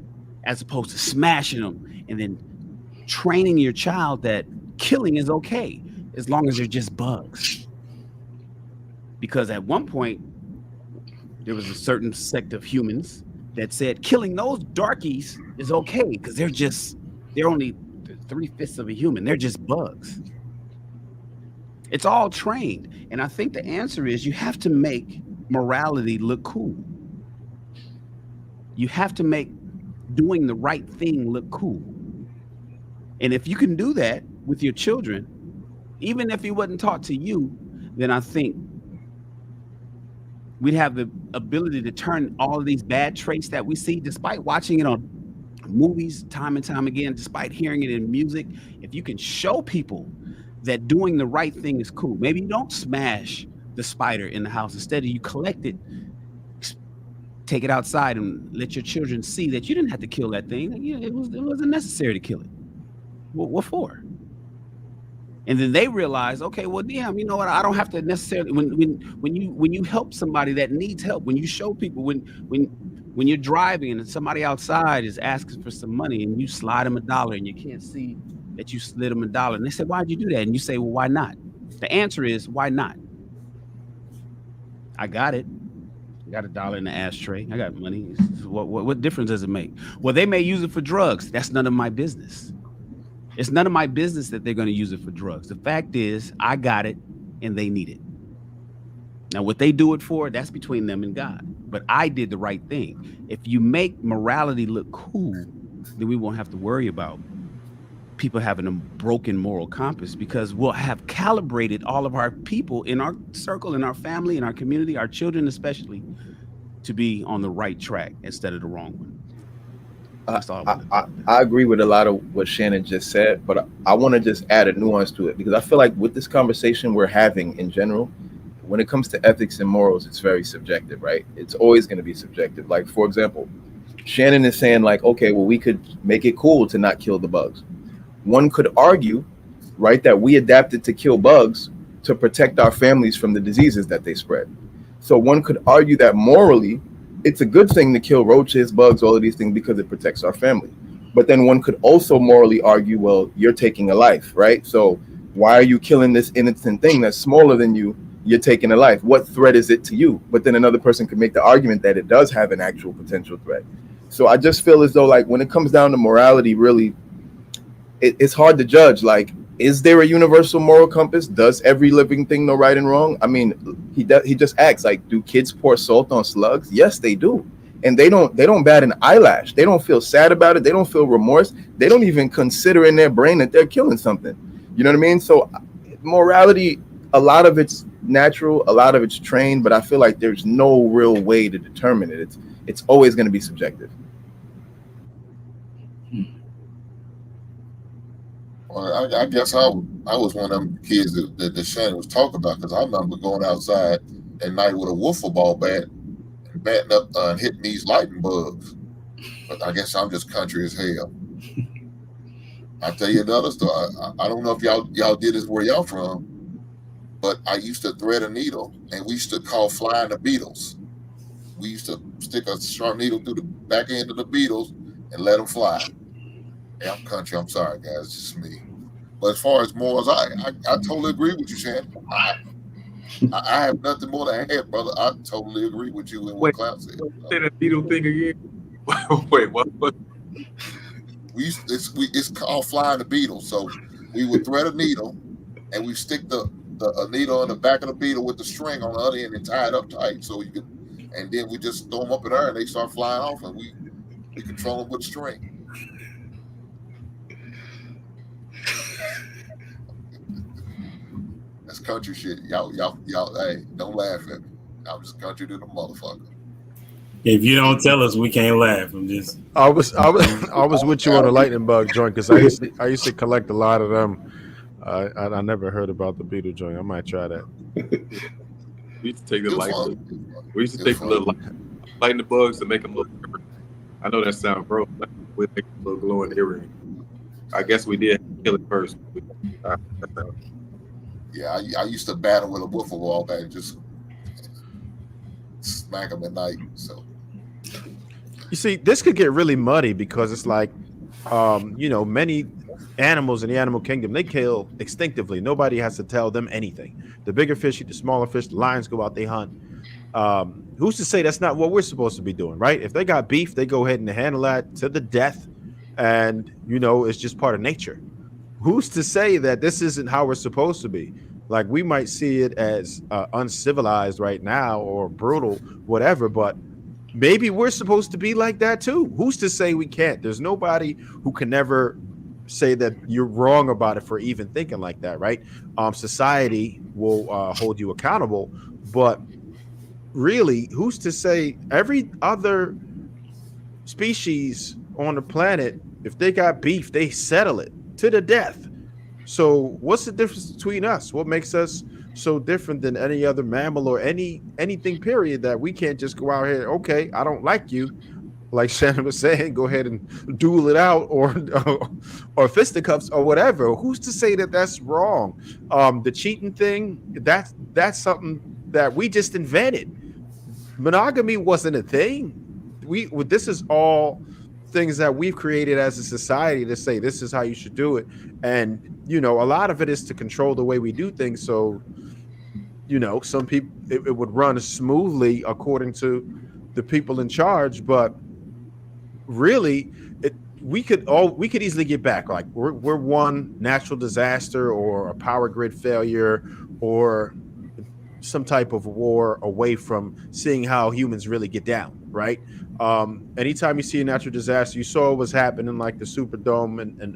S8: as opposed to smashing them and then training your child that killing is okay as long as they're just bugs? Because at one point, there was a certain sect of humans that said killing those darkies is okay because they're only 3/5 of a human. They're just bugs. It's all trained. And I think the answer is you have to make morality look cool. You have to make doing the right thing look cool. And if you can do that with your children, even if it wasn't taught to you, then I think we'd have the ability to turn all of these bad traits that we see, despite watching it on movies time and time again, despite hearing it in music. If you can show people that doing the right thing is cool, maybe you don't smash the spider in the house. Instead, you collect it, take it outside, and let your children see that you didn't have to kill that thing. It wasn't necessary to kill it. What for? And then they realize, okay, well, damn, you know what? I don't have to necessarily. When you help somebody that needs help, when you show people, when you're driving and somebody outside is asking for some money and you slide them $1 and you can't see that you slid them $1, and they say, why'd you do that? And you say, well, why not? The answer is, why not? I got it. I got $1 in the ashtray. I got money. What difference does it make? Well, they may use it for drugs. That's none of my business. It's none of my business that they're going to use it for drugs. The fact is, I got it and they need it. Now, what they do it for, that's between them and God. But I did the right thing. If you make morality look cool, then we won't have to worry about people having a broken moral compass, because we'll have calibrated all of our people in our circle, in our family, in our community, our children especially, to be on the right track instead of the wrong one.
S4: I agree with a lot of what Shannon just said, but I want to just add a nuance to it, because I feel like with this conversation we're having in general, when it comes to ethics and morals, it's very subjective, right? It's always going to be subjective. Like, for example, Shannon is saying like, okay, well, we could make it cool to not kill the bugs. One could argue, right, that we adapted to kill bugs to protect our families from the diseases that they spread. So one could argue that morally, it's a good thing to kill roaches, bugs, all of these things because it protects our family. But then one could also morally argue, well, you're taking a life, right? So why are you killing this innocent thing that's smaller than you? You're taking a life. What threat is it to you? But then another person could make the argument that it does have an actual potential threat. So I just feel as though, like, when it comes down to morality, really, it's hard to judge. Like, is there a universal moral compass? Does every living thing know right and wrong? I mean, he just asks, like, do kids pour salt on slugs? Yes, they do. And they don't bat an eyelash. They don't feel sad about it. They don't feel remorse. They don't even consider in their brain that they're killing something. You know what I mean? So morality, a lot of it's natural, a lot of it's trained, but I feel like there's no real way to determine it. It's always going to be subjective.
S9: Well, I guess I was one of them kids that Shannon was talking about, because I remember going outside at night with a wiffle ball bat and batting up and hitting these lightning bugs. But I guess I'm just country as hell. I'll tell you another story. I don't know if y'all did this where y'all from, but I used to thread a needle, and we used to call flying the beetles. We used to stick a sharp needle through the back end of the beetles and let them fly. Yeah, I'm country. I'm sorry, guys. It's just me. But as far as morals, I totally agree with you, Shannon. I have nothing more to add, brother. I totally agree with you and what Cloud said.
S7: Say that needle thing again. Wait, what?
S9: It's called flying the beetle. So we would thread a needle, and we stick a needle on the back of the beetle with the string on the other end and tie it up tight, so you can, and then we just throw them up in the air and they start flying off, and we control them with string. That's country shit. Y'all, hey, don't laugh at me. I'm just country to the motherfucker.
S10: If you don't tell us, we can't laugh.
S3: I was with you on the lightning bug joint because I used to collect a lot of them. I never heard about the beetle joint. I might try that.
S7: We used to take the little lightning bugs to make them look. I know that sound broke. We make a little glowing earring. I guess we did kill it first.
S9: Yeah, I used to battle with a wiffle ball back and just smack them at night. So
S3: you see, this could get really muddy because it's like, many animals in the animal kingdom, they kill instinctively. Nobody has to tell them anything. The bigger fish eat the smaller fish. The lions go out, they hunt. Who's to say that's not what we're supposed to be doing, right? If they got beef, they go ahead and handle that to the death. And, it's just part of nature. Who's to say that this isn't how we're supposed to be? Like, we might see it as uncivilized right now or brutal, whatever, but maybe we're supposed to be like that too. Who's to say we can't? There's nobody who can never say that you're wrong about it for even thinking like that, right? Society will hold you accountable, but really, who's to say every other species on the planet, if they got beef, they settle it to the death. So what's the difference between us? What makes us so different than any other mammal or anything, period, that we can't just go out here, okay, I don't like you, like Shannon was saying, go ahead and duel it out or fisticuffs or whatever. Who's to say that that's wrong? The cheating thing, that's something that we just invented. Monogamy wasn't a thing. This is all things that we've created as a society to say this is how you should do it. And, a lot of it is to control the way we do things. So, some people, it would run smoothly according to the people in charge, but really we could easily get back. Like we're one natural disaster or a power grid failure or some type of war away from seeing how humans really get down, right? Anytime you see a natural disaster, you saw what was happening like the Superdome in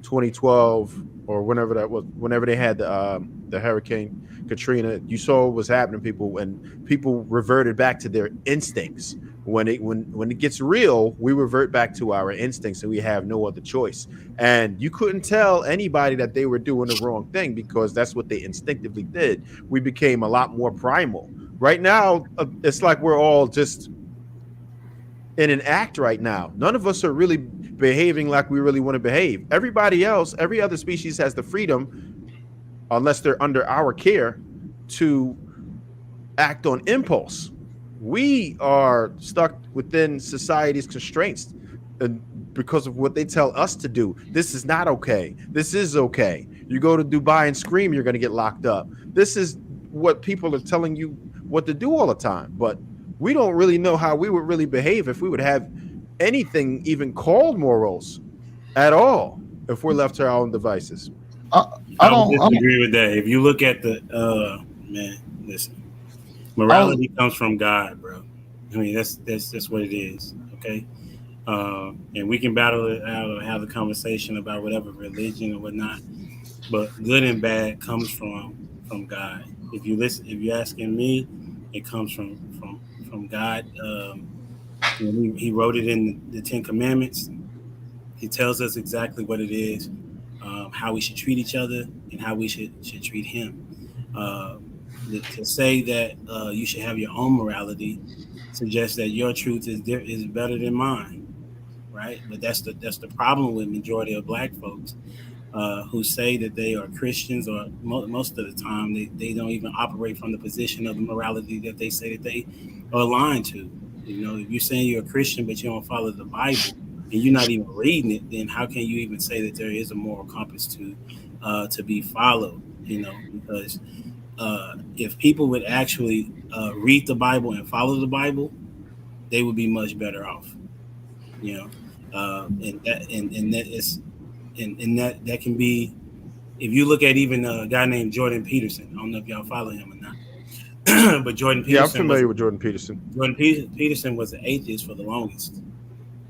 S3: 2012 or whenever they had the Hurricane Katrina. You saw what was happening to people, and people reverted back to their instincts. When it gets real, we revert back to our instincts and we have no other choice. And you couldn't tell anybody that they were doing the wrong thing because that's what they instinctively did. We became a lot more primal. Right now, it's like we're all just in an act right now. None of us are really behaving like we really want to behave. Everybody else, every other species has the freedom, unless they're under our care, to act on impulse. We are stuck within society's constraints because of what they tell us to do. This is not okay. This is okay. You go to Dubai and scream, you're going to get locked up. This is what people are telling you what to do all the time. But we don't really know how we would really behave if we would have anything even called morals at all if we're left to our own devices.
S10: I don't disagree with that. If you look at listen, morality comes from God, bro. I mean, that's what it is. Okay. And we can battle it out or have a conversation about whatever religion or whatnot, but good and bad comes from God. If you're asking me, it comes from God. He wrote it in the Ten Commandments. He tells us exactly what it is, how we should treat each other, and how we should treat Him. To say that you should have your own morality suggests that your truth is better than mine, right? But that's the problem with majority of Black folks who say that they are Christians, or most of the time they don't even operate from the position of the morality that they say that they are aligned to. If you're saying you're a Christian but you don't follow the Bible and you're not even reading it, then how can you even say that there is a moral compass to be followed? Because if people would actually read the Bible and follow the Bible, they would be much better off. And that can be, if you look at even a guy named Jordan Peterson. I don't know if y'all follow him or not. But Jordan Peterson.
S3: Yeah, I'm familiar with Jordan Peterson.
S10: Jordan Peterson was an atheist for the longest,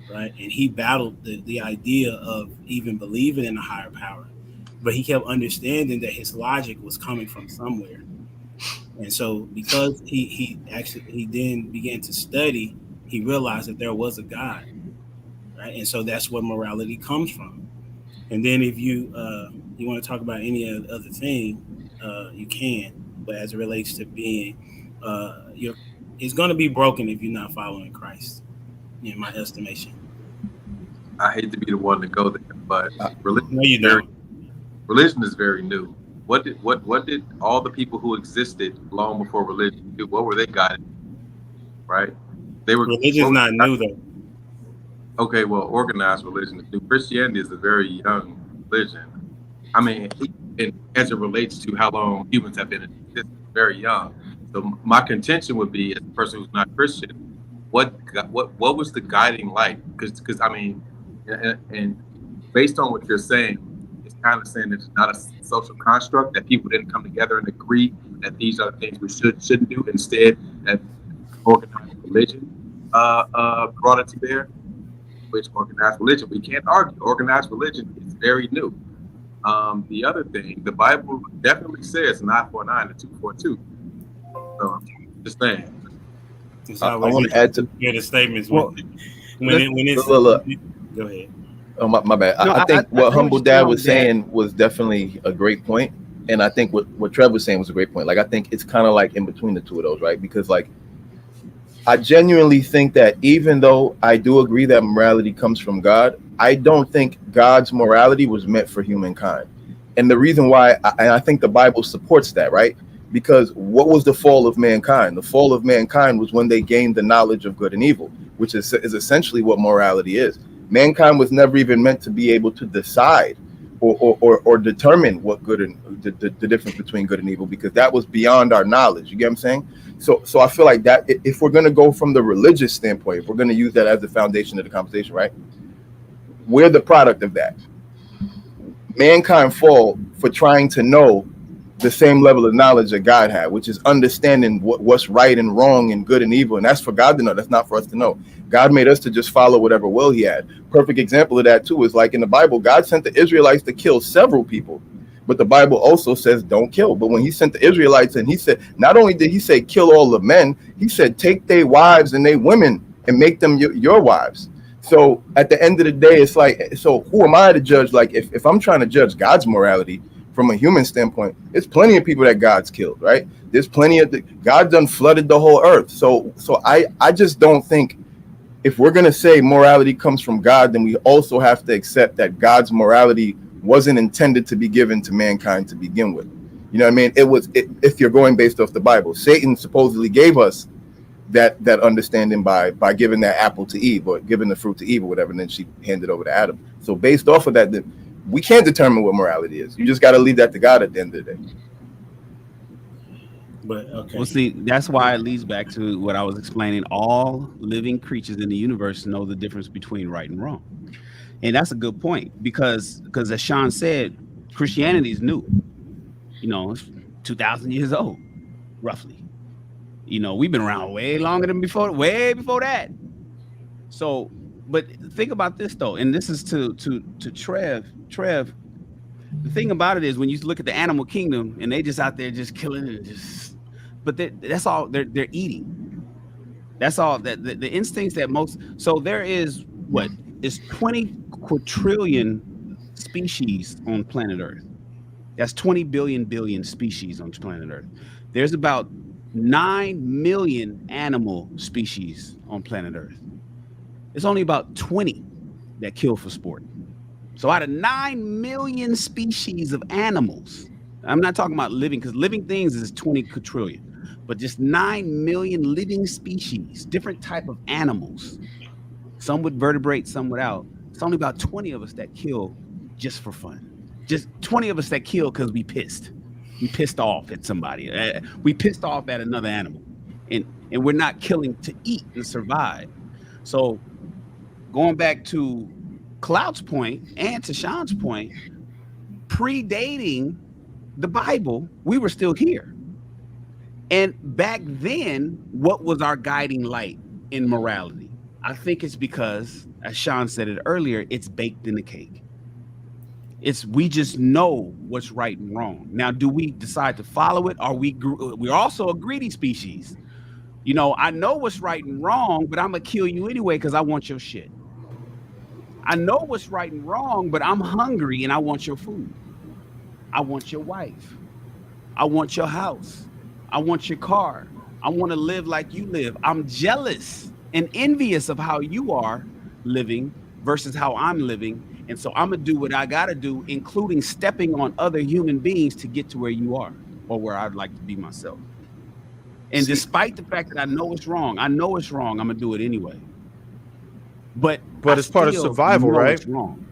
S10: right? And he battled the idea of even believing in a higher power. but he kept understanding that his logic was coming from somewhere. And so because he then began to study, he realized that there was a God, right? And so that's where morality comes from. And then if you want to talk about any other thing, you can. But as it relates to being, it's going to be broken if you're not following Christ, in my estimation.
S7: I hate to be the one to go there, but religion,
S10: no, you don't.
S7: Religion is very new. What did all the people who existed long before religion do? What were they guided? Right?
S10: Religion's not new though.
S7: Okay, well, organized religion is new. Christianity is a very young religion. I mean, and as it relates to how long humans have been in existence, very young. So my contention would be, as a person who's not Christian, what was the guiding light? Because I mean, and based on what you're saying, it's kind of saying it's not a social construct, that people didn't come together and agree that these are the things we shouldn't do. Instead, that organized religion brought it to bear. Which organized religion, we can't argue. Organized religion is very new. The other thing, the Bible definitely says 949 to 242. So just saying.
S4: I want to add to
S10: the statements.
S4: Well,
S10: when it's
S4: look.
S10: Go ahead.
S4: Oh, my bad.
S8: No,
S4: I think what Humble Dad was saying
S8: that.
S4: was definitely a great point. And I think what Trev was saying was a great point. Like, I think it's kind of like in between the two of those, right? Because, like, I genuinely think that even though I do agree that morality comes from God, I don't think God's morality was meant for humankind. And the reason why, I think the Bible supports that, right? Because what was the fall of mankind? The fall of mankind was when they gained the knowledge of good and evil, which is essentially what morality is. Mankind was never even meant to be able to decide or determine what good and the difference between good and evil, because that was beyond our knowledge. You get what I'm saying? So I feel like that if we're going to go from the religious standpoint, if we're going to use that as the foundation of the conversation, right? We're the product of that. Mankind fall for trying to know the same level of knowledge that God had, which is understanding what's right and wrong and good and evil. And that's for God to know. That's not for us to know. God made us to just follow whatever will he had. Perfect example of that too is like in the Bible, God sent the Israelites to kill several people. But the Bible also says don't kill. But when he sent the Israelites, and he said, not only did he say kill all the men, he said take their wives and their women and make them your wives. So at the end of the day, it's like, so who am I to judge? Like if I'm trying to judge God's morality from a human standpoint, there's plenty of people that God's killed, right? There's plenty of God done flooded the whole earth. So I just don't think if we're going to say morality comes from God, then we also have to accept that God's morality wasn't intended to be given to mankind to begin with. You know what I mean? If you're going based off the Bible, Satan supposedly gave us that understanding by giving that apple to Eve, or giving the fruit to Eve or whatever, and then she handed over to Adam. So based off of that, then we can't determine what morality is. You just got to leave that to God at the end of the day.
S10: But okay.
S8: Well, see, that's why it leads back to what I was explaining. All living creatures in the universe know the difference between right and wrong. And that's a good point, because as Sean said, Christianity is new. You know, it's 2,000 years old, roughly. You know, we've been around way longer than way before that. So, but think about this though, and this is to Trev. The thing about it is, when you look at the animal kingdom, and they just out there just killing and just, but that's all they're eating. That's all that the instincts that most. So there is what is 20 quadrillion species on planet Earth. That's 20 billion species on planet Earth. There's about 9 million animal species on planet Earth. It's only about 20 that kill for sport. So out of 9 million species of animals, I'm not talking about living, because living things is 20 quadrillion, but just 9 million living species, different type of animals, some with vertebrates, some without. It's only about 20 of us that kill just for fun. Just 20 of us that kill because we pissed. We pissed off at somebody. We pissed off at another animal, and we're not killing to eat and survive. So going back to Cloud's point and to Sean's point, predating the Bible, we were still here. And back then, what was our guiding light in morality? I think it's because, as Sean said it earlier, it's baked in the cake. We just know what's right and wrong. Now, do we decide to follow it? We're also a greedy species. You know, I know what's right and wrong, but I'm gonna kill you anyway because I want your shit. I know what's right and wrong, but I'm hungry and I want your food. I want your wife. I want your house. I want your car. I want to live like you live. I'm jealous and envious of how you are living versus how I'm living. And so I'm going to do what I got to do, including stepping on other human beings to get to where you are or where I'd like to be myself. And despite the fact that I know it's wrong, I'm going to do it anyway. But
S3: it's part of survival, right?
S8: It's wrong.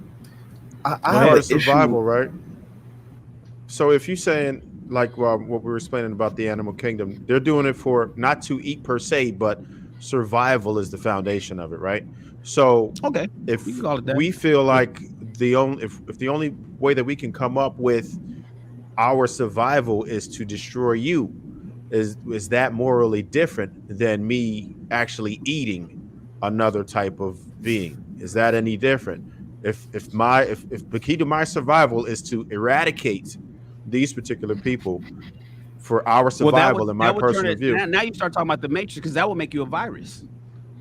S3: Part of survival, right? So if you're saying, like what we were explaining about the animal kingdom, they're doing it for not to eat per se, but survival is the foundation of it, right? So
S8: okay,
S3: if we feel like the only way that we can come up with our survival is to destroy you, is that morally different than me actually eating another type of being? Is that any different? If the key to my survival is to eradicate these particular people for our survival, in my personal view.
S8: Now you start talking about the Matrix, because that will make you a virus.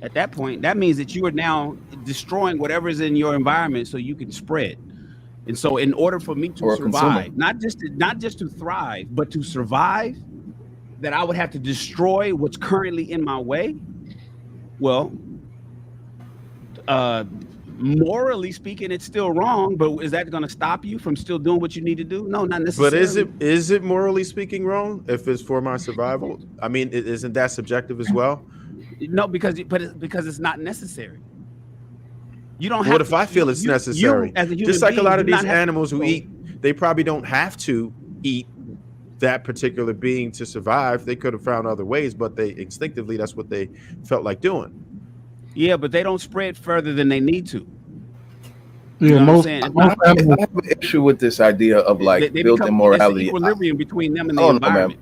S8: At that point, that means that you are now destroying whatever is in your environment so you can spread. And so in order for me to survive, not just to thrive, but to survive, that I would have to destroy what's currently in my way. Well, morally speaking, it's still wrong, but is that going to stop you from still doing what you need to do? No, not necessarily.
S3: But is it morally speaking wrong if it's for my survival? I mean, isn't that subjective as well?
S8: No, because it's not necessary. You don't.
S3: What if I feel it's necessary? Just like a lot of these animals who eat, they probably don't have to eat that particular being to survive. They could have found other ways, but they instinctively, that's what they felt like doing.
S8: Yeah, but they don't spread further than they need to.
S5: Yeah,
S4: I have an issue with this idea of like built-in morality.
S8: Equilibrium between them and the environment.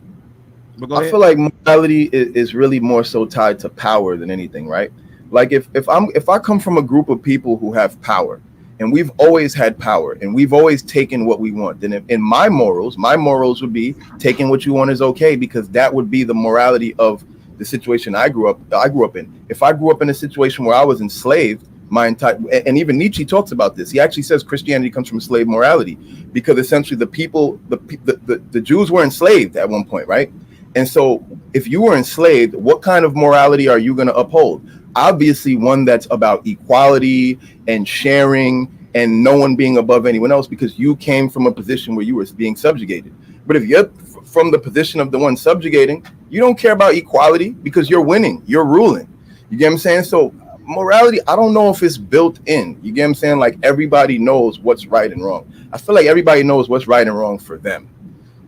S4: I feel like morality is really more so tied to power than anything, right? Like if I come from a group of people who have power, and we've always had power, and we've always taken what we want, then in my morals would be taking what you want is okay, because that would be the morality of the situation I grew up in. If I grew up in a situation where I was enslaved, and even Nietzsche talks about this. He actually says Christianity comes from slave morality, because essentially the Jews were enslaved at one point, right? And so if you were enslaved, what kind of morality are you going to uphold? Obviously one that's about equality and sharing and no one being above anyone else, because you came from a position where you were being subjugated. But if you're from the position of the one subjugating, you don't care about equality because you're winning, you're ruling. You get what I'm saying? So morality, I don't know if it's built in. You get what I'm saying? Like everybody knows what's right and wrong. I feel like everybody knows what's right and wrong for them.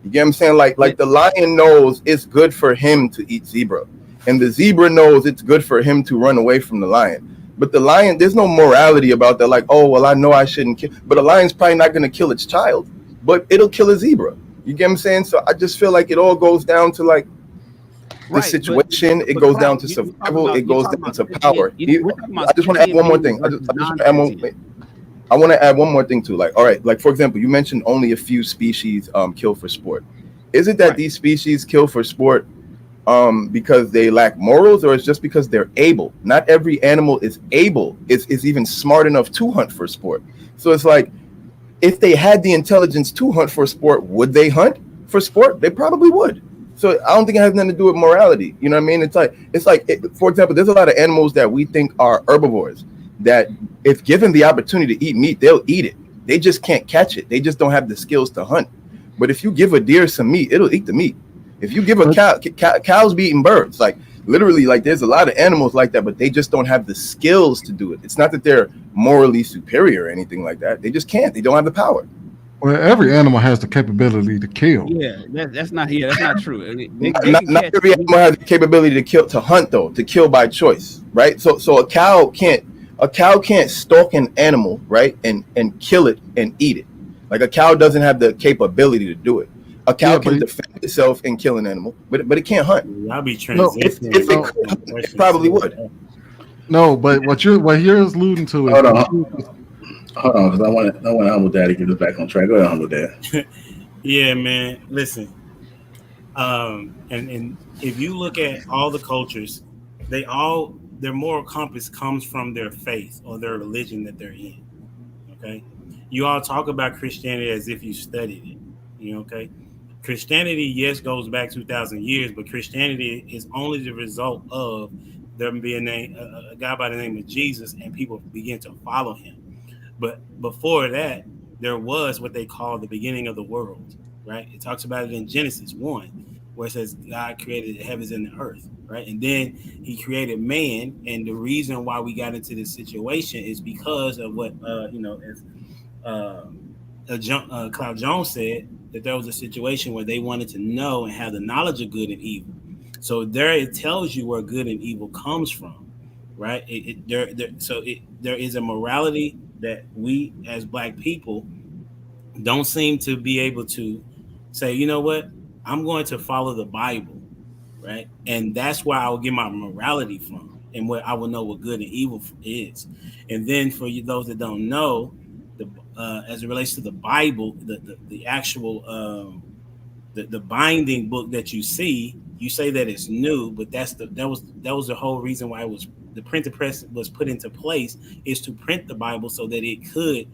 S4: You get what I'm saying? Like the lion knows it's good for him to eat zebra, and the zebra knows it's good for him to run away from the lion. But the lion, there's no morality about that. Like, oh, well, I know I shouldn't kill, but a lion's probably not going to kill its child, but it'll kill a zebra. You get what I'm saying? So I just feel like it all goes down to like the situation. It goes down to survival. It goes down to power. I just want to add one more thing. I want to add one more thing too. Like, all right, like for example, you mentioned only a few species kill for sport. Is it that these species kill for sport because they lack morals, or it's just because they're able? Not every animal is able, is even smart enough to hunt for sport. So it's like, if they had the intelligence to hunt for sport, would they hunt for sport? They probably would. So I don't think it has nothing to do with morality. You know what I mean? It's like, for example, there's a lot of animals that we think are herbivores that if given the opportunity to eat meat, they'll eat it. They just can't catch it. They just don't have the skills to hunt. But if you give a deer some meat, it'll eat the meat. If you give a cows be eating birds, like literally, like there's a lot of animals like that, but they just don't have the skills to do it. It's not that they're morally superior or anything like that. They just can't. They don't have the power.
S5: Well, every animal has the capability to kill.
S8: Yeah, that's not true.
S4: Not every animal has the capability to hunt though, to kill by choice, right? So a cow can't stalk an animal, right, and kill it and eat it. Like a cow doesn't have the capability to do it. A cow can defend itself and kill an animal, but it can't hunt.
S10: I'll be
S4: if it probably would.
S5: No, but what you're alluding to is
S2: Hold on, because I want Humble Dad to get us back on track. Go ahead, Humble Dad.
S10: Yeah, man. Listen, and if you look at all the cultures, their moral compass comes from their faith or their religion that they're in. Okay, you all talk about Christianity as if you studied it. You know, okay. Christianity, yes, goes back 2,000 years, but Christianity is only the result of there being a guy by the name of Jesus, and people begin to follow him. But before that, there was what they call the beginning of the world, right? It talks about it in Genesis 1, where it says God created the heavens and the earth, right? And then he created man. And the reason why we got into this situation is because of what, as Cloud Jones said, that there was a situation where they wanted to know and have the knowledge of good and evil. So there it tells you where good and evil comes from, right? There is a morality that we as Black people don't seem to be able to say, you know what, I'm going to follow the Bible, right? And that's where I will get my morality from, and where I will know what good and evil is. And then for you, those that don't know, as it relates to the Bible, the actual the binding book that you see, you say that it's new, but that was the whole reason why the printing press was put into place, is to print the Bible so that it could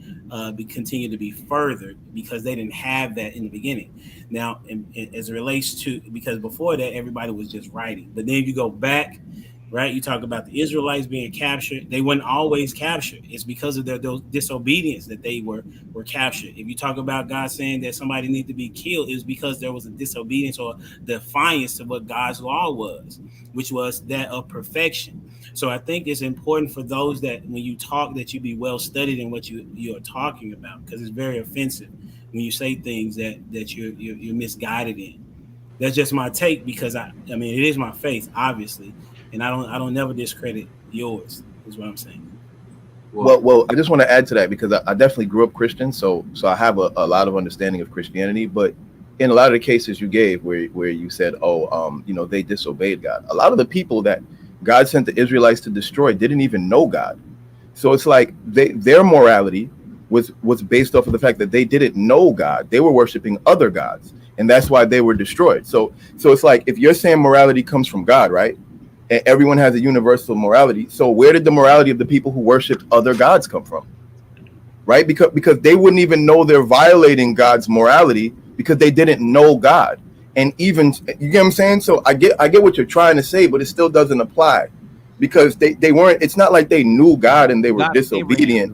S10: continue to be furthered, because they didn't have that in the beginning. Now, as it relates to, because before that everybody was just writing, but then if you go back, right, you talk about the Israelites being captured. They weren't always captured. It's because of their disobedience that they were captured. If you talk about God saying that somebody needs to be killed, it's because there was a disobedience or defiance to what God's law was, which was that of perfection. So I think it's important for those that when you talk, that you be well studied in what you are talking about, because it's very offensive when you say things that you're misguided in. That's just my take, because I mean it is my faith, obviously. And I don't never discredit yours, is what I'm saying.
S4: Well, I just want to add to that, because I definitely grew up Christian, so I have a lot of understanding of Christianity. But in a lot of the cases you gave, where you said, they disobeyed God, a lot of the people that God sent the Israelites to destroy didn't even know God. So it's like their morality was based off of the fact that they didn't know God. They were worshiping other gods, and that's why they were destroyed. So it's like, if you're saying morality comes from God, right? And everyone has a universal morality. So where did the morality of the people who worshiped other gods come from? Right? Because they wouldn't even know they're violating God's morality, because they didn't know God. And even, you get what I'm saying? So I get what you're trying to say, but it still doesn't apply, because they weren't, it's not like they knew God and they were disobedient.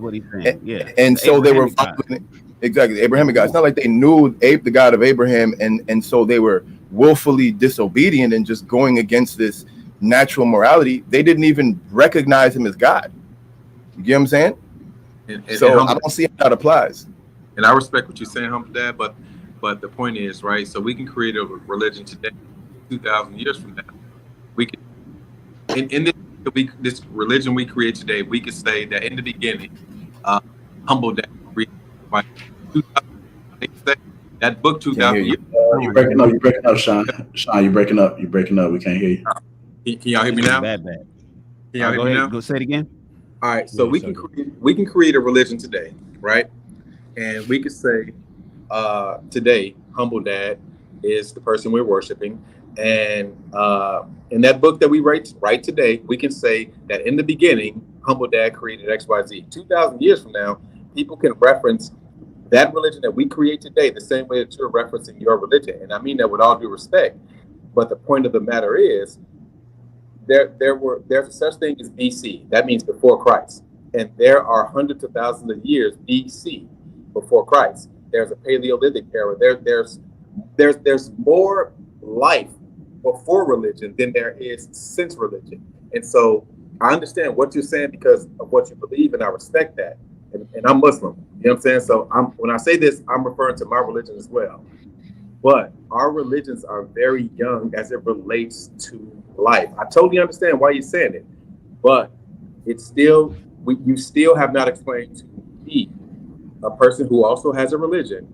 S4: And so they were following, exactly, Abrahamic God. It's not like they knew the God of Abraham, and so they were willfully disobedient and just going against this natural morality. They didn't even recognize him as God. You get what I'm saying?
S7: And
S4: I don't see how that applies.
S7: And I respect what you're saying, Humble Dad, but the point is, right, so we can create a religion today, 2,000 years from now. We can, in this religion we create today, we could say that in the beginning, Humble Dad that book 2,000 years.
S2: You're breaking up, Sean. Sean, you're breaking up. We can't hear you.
S7: Can y'all hear me now?
S8: Bad.
S7: Can y'all hear me now?
S8: Go say it again.
S7: All right, so we can create a religion today, right? And we could say today, Humble Dad is the person we're worshiping, and in that book that we write today, we can say that in the beginning, Humble Dad created XYZ. 2,000 years from now, people can reference that religion that we create today the same way that you're referencing your religion, and I mean that with all due respect. But the point of the matter is, there's such thing as BC. That means before Christ. And there are hundreds of thousands of years BC, before Christ. There's a Paleolithic era. There's more life before religion than there is since religion. And so I understand what you're saying because of what you believe, and I respect that. And I'm Muslim. You know what I'm saying? So when I say this, I'm referring to my religion as well. But our religions are very young as it relates to life. I totally understand why you're saying it, but it's still, you still have not explained to me, a person who also has a religion,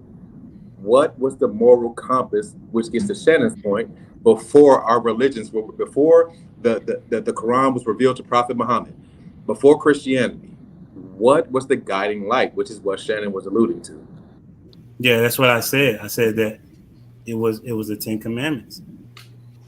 S7: what was the moral compass, which gets to Shannon's point, before our religions were, before the Quran was revealed to Prophet Muhammad, before Christianity. what was the guiding light, which is what Shannon was alluding to.
S10: Yeah, that's what I said. I said that it was the 10 Commandments,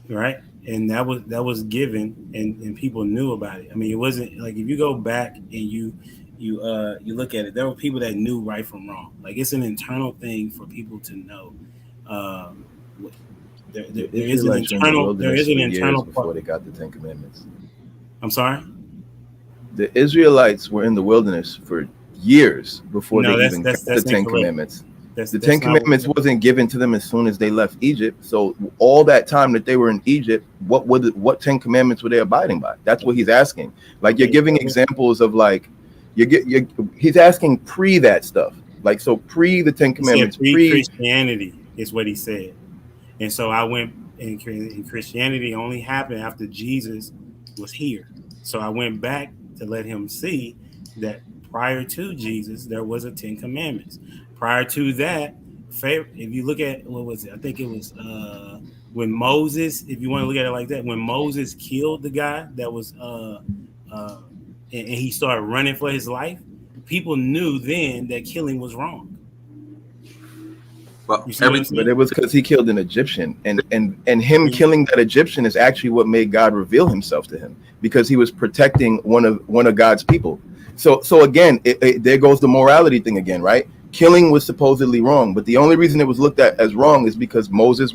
S10: right? And that was given, and people knew about it. I mean, it wasn't like if you go back and you look at it, there were people that knew right from wrong. Like it's an internal thing for people to know. There is an internal
S4: before they got the 10 Commandments.
S10: I'm sorry?
S4: The Israelites were in the wilderness for years before they even got the 10
S10: incorrect.
S4: Commandments. The 10
S10: that's
S4: Commandments wasn't given to them as soon as they left Egypt. So all that time that they were in Egypt, what 10 Commandments were they abiding by? That's what he's asking. Like you're giving examples of like he's asking pre that stuff. Like so pre the 10 Commandments,
S10: pre Christianity is what he said. And so I went in Christianity only happened after Jesus was here. So I went back to let him see that prior to Jesus, there was a 10 Commandments. Prior to that, if you look at, what was it? I think it was when Moses, if you want to look at it like that, when Moses killed the guy that was, and he started running for his life, people knew then that killing was wrong.
S4: But it was because he killed an Egyptian, and him killing that Egyptian is actually what made God reveal himself to him, because he was protecting one of God's people. So again, there goes the morality thing again, right? Killing was supposedly wrong, but the only reason it was looked at as wrong is because Moses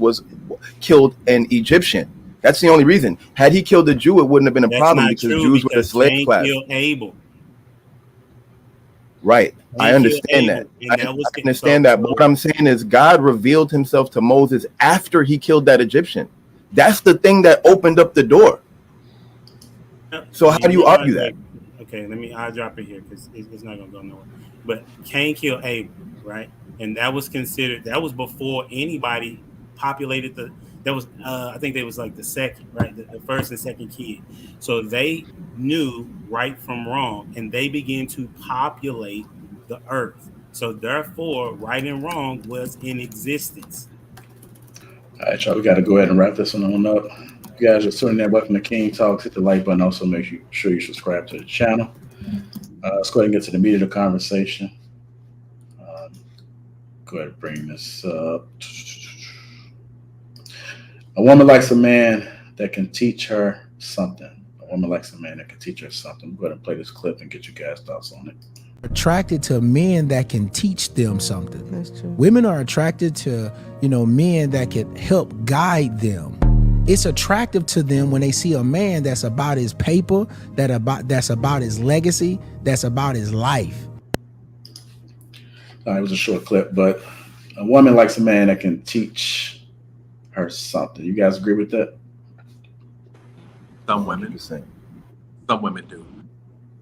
S4: killed an Egyptian. That's the only reason. Had he killed a Jew, it wouldn't have been a problem because Jews were the slave class.
S10: Abel.
S4: Right. I understand that. I understand that. But what I'm saying is God revealed himself to Moses after he killed that Egyptian. That's the thing that opened up the door. So how do you argue that?
S10: Okay, I'll drop it here because it's not going to go nowhere. But Cain killed Abel, right? And that was before anybody populated I think they was like the second, right? The first and second kid. So they knew right from wrong, and they began to populate the earth. So therefore, right and wrong was in existence.
S2: All right, y'all, we got to go ahead and wrap this one on up. If you guys are tuning in, welcome to King Talks. Hit the like button. Also, make sure you subscribe to the channel. Let's go ahead and get to the meat of the conversation. Go ahead and bring this up. A woman likes a man that can teach her something. A woman likes a man that can teach her something. Go ahead and play this clip and get your guys' thoughts on it.
S13: Attracted to men that can teach them something. That's true. Women are attracted to, men that can help guide them. It's attractive to them when they see a man that's about his paper, that's about his legacy, that's about his life.
S2: It was a short clip, but a woman likes a man that can teach her something. You guys agree with that?
S7: Some women do.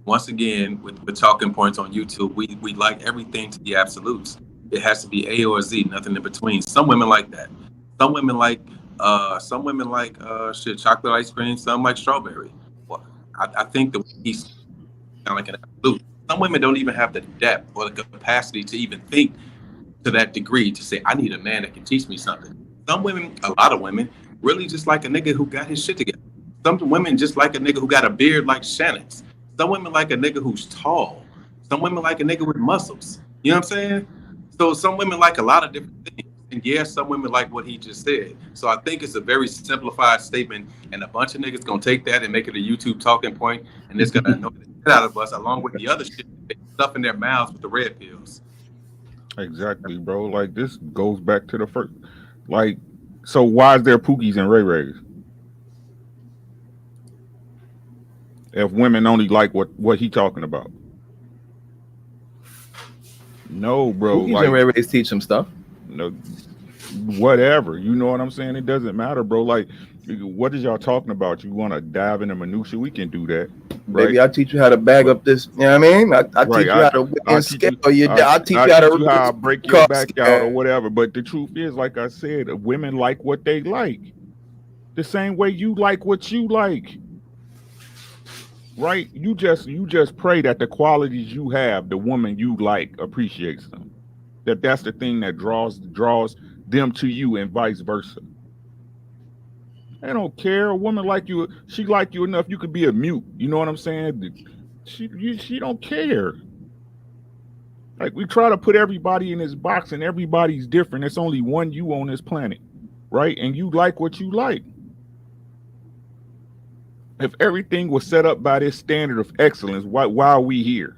S7: Once again, with talking points on YouTube, we like everything to be absolutes. It has to be A or Z, nothing in between. Some women like that. Some women like chocolate ice cream. Some like strawberry. Well, I think that he's kind of like an absolute. Some women don't even have the depth or the capacity to even think to that degree to say, I need a man that can teach me something. Some women, a lot of women, really just like a nigga who got his shit together. Some women just like a nigga who got a beard like Shannon's. Some women like a nigga who's tall. Some women like a nigga with muscles. You know what I'm saying? So some women like a lot of different things. And yes, some women like what he just said. So I think it's a very simplified statement, and a bunch of niggas gonna take that and make it a YouTube talking point, and it's gonna annoy the shit out of us, along with the other shit they stuff in their mouths with the red pills.
S11: Exactly, bro. Like this goes back to the first. Like, so why is there Pookies and Ray Rays? If women only like what he talking about. No, bro.
S4: Pookies and Ray Rays teach them stuff.
S11: No, whatever. You know what I'm saying? It doesn't matter, bro. Like, what is y'all talking about? You want to dive into minutia? We can do that. Right?
S4: Baby, I'll teach you how to bag up this. You know what I mean? I'll teach you how to scale. I'll teach you how to
S11: break your back out or whatever. But the truth is, like I said, women like what they like. The same way you like what you like. Right? You just pray that the qualities you have, the woman you like appreciates them. That's the thing that draws them to you and vice versa. They don't care. A woman like you, she like you enough, you could be a mute. You know what I'm saying? She don't care. Like, we try to put everybody in this box, and everybody's different. There's only one you on this planet, right? And you like what you like. If everything was set up by this standard of excellence, why are we here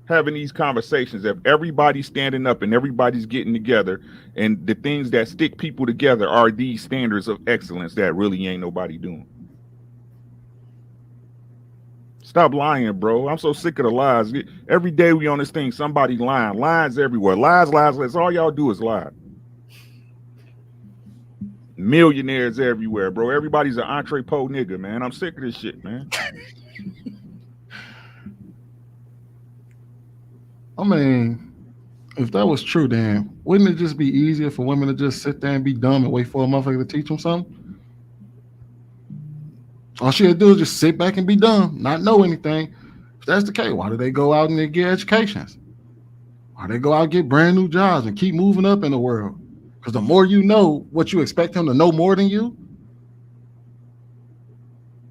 S11: having these conversations? If everybody's standing up and everybody's getting together, and the things that stick people together are these standards of excellence that really ain't nobody doing. Stop lying, bro. I'm so sick of the lies. Every day we on this thing, somebody lying. Lies everywhere. Lies. That's all y'all do is lie. Millionaires everywhere, bro. Everybody's an entrepot nigga, man. I'm sick of this shit, man.
S5: I mean, if that was true, then wouldn't it just be easier for women to just sit there and be dumb and wait for a motherfucker to teach them something? All she had to do is just sit back and be dumb, not know anything. If that's the case, why do they go out and they get educations? Why do they go out and get brand new jobs and keep moving up in the world? Because the more you know, what you expect him to know more than you.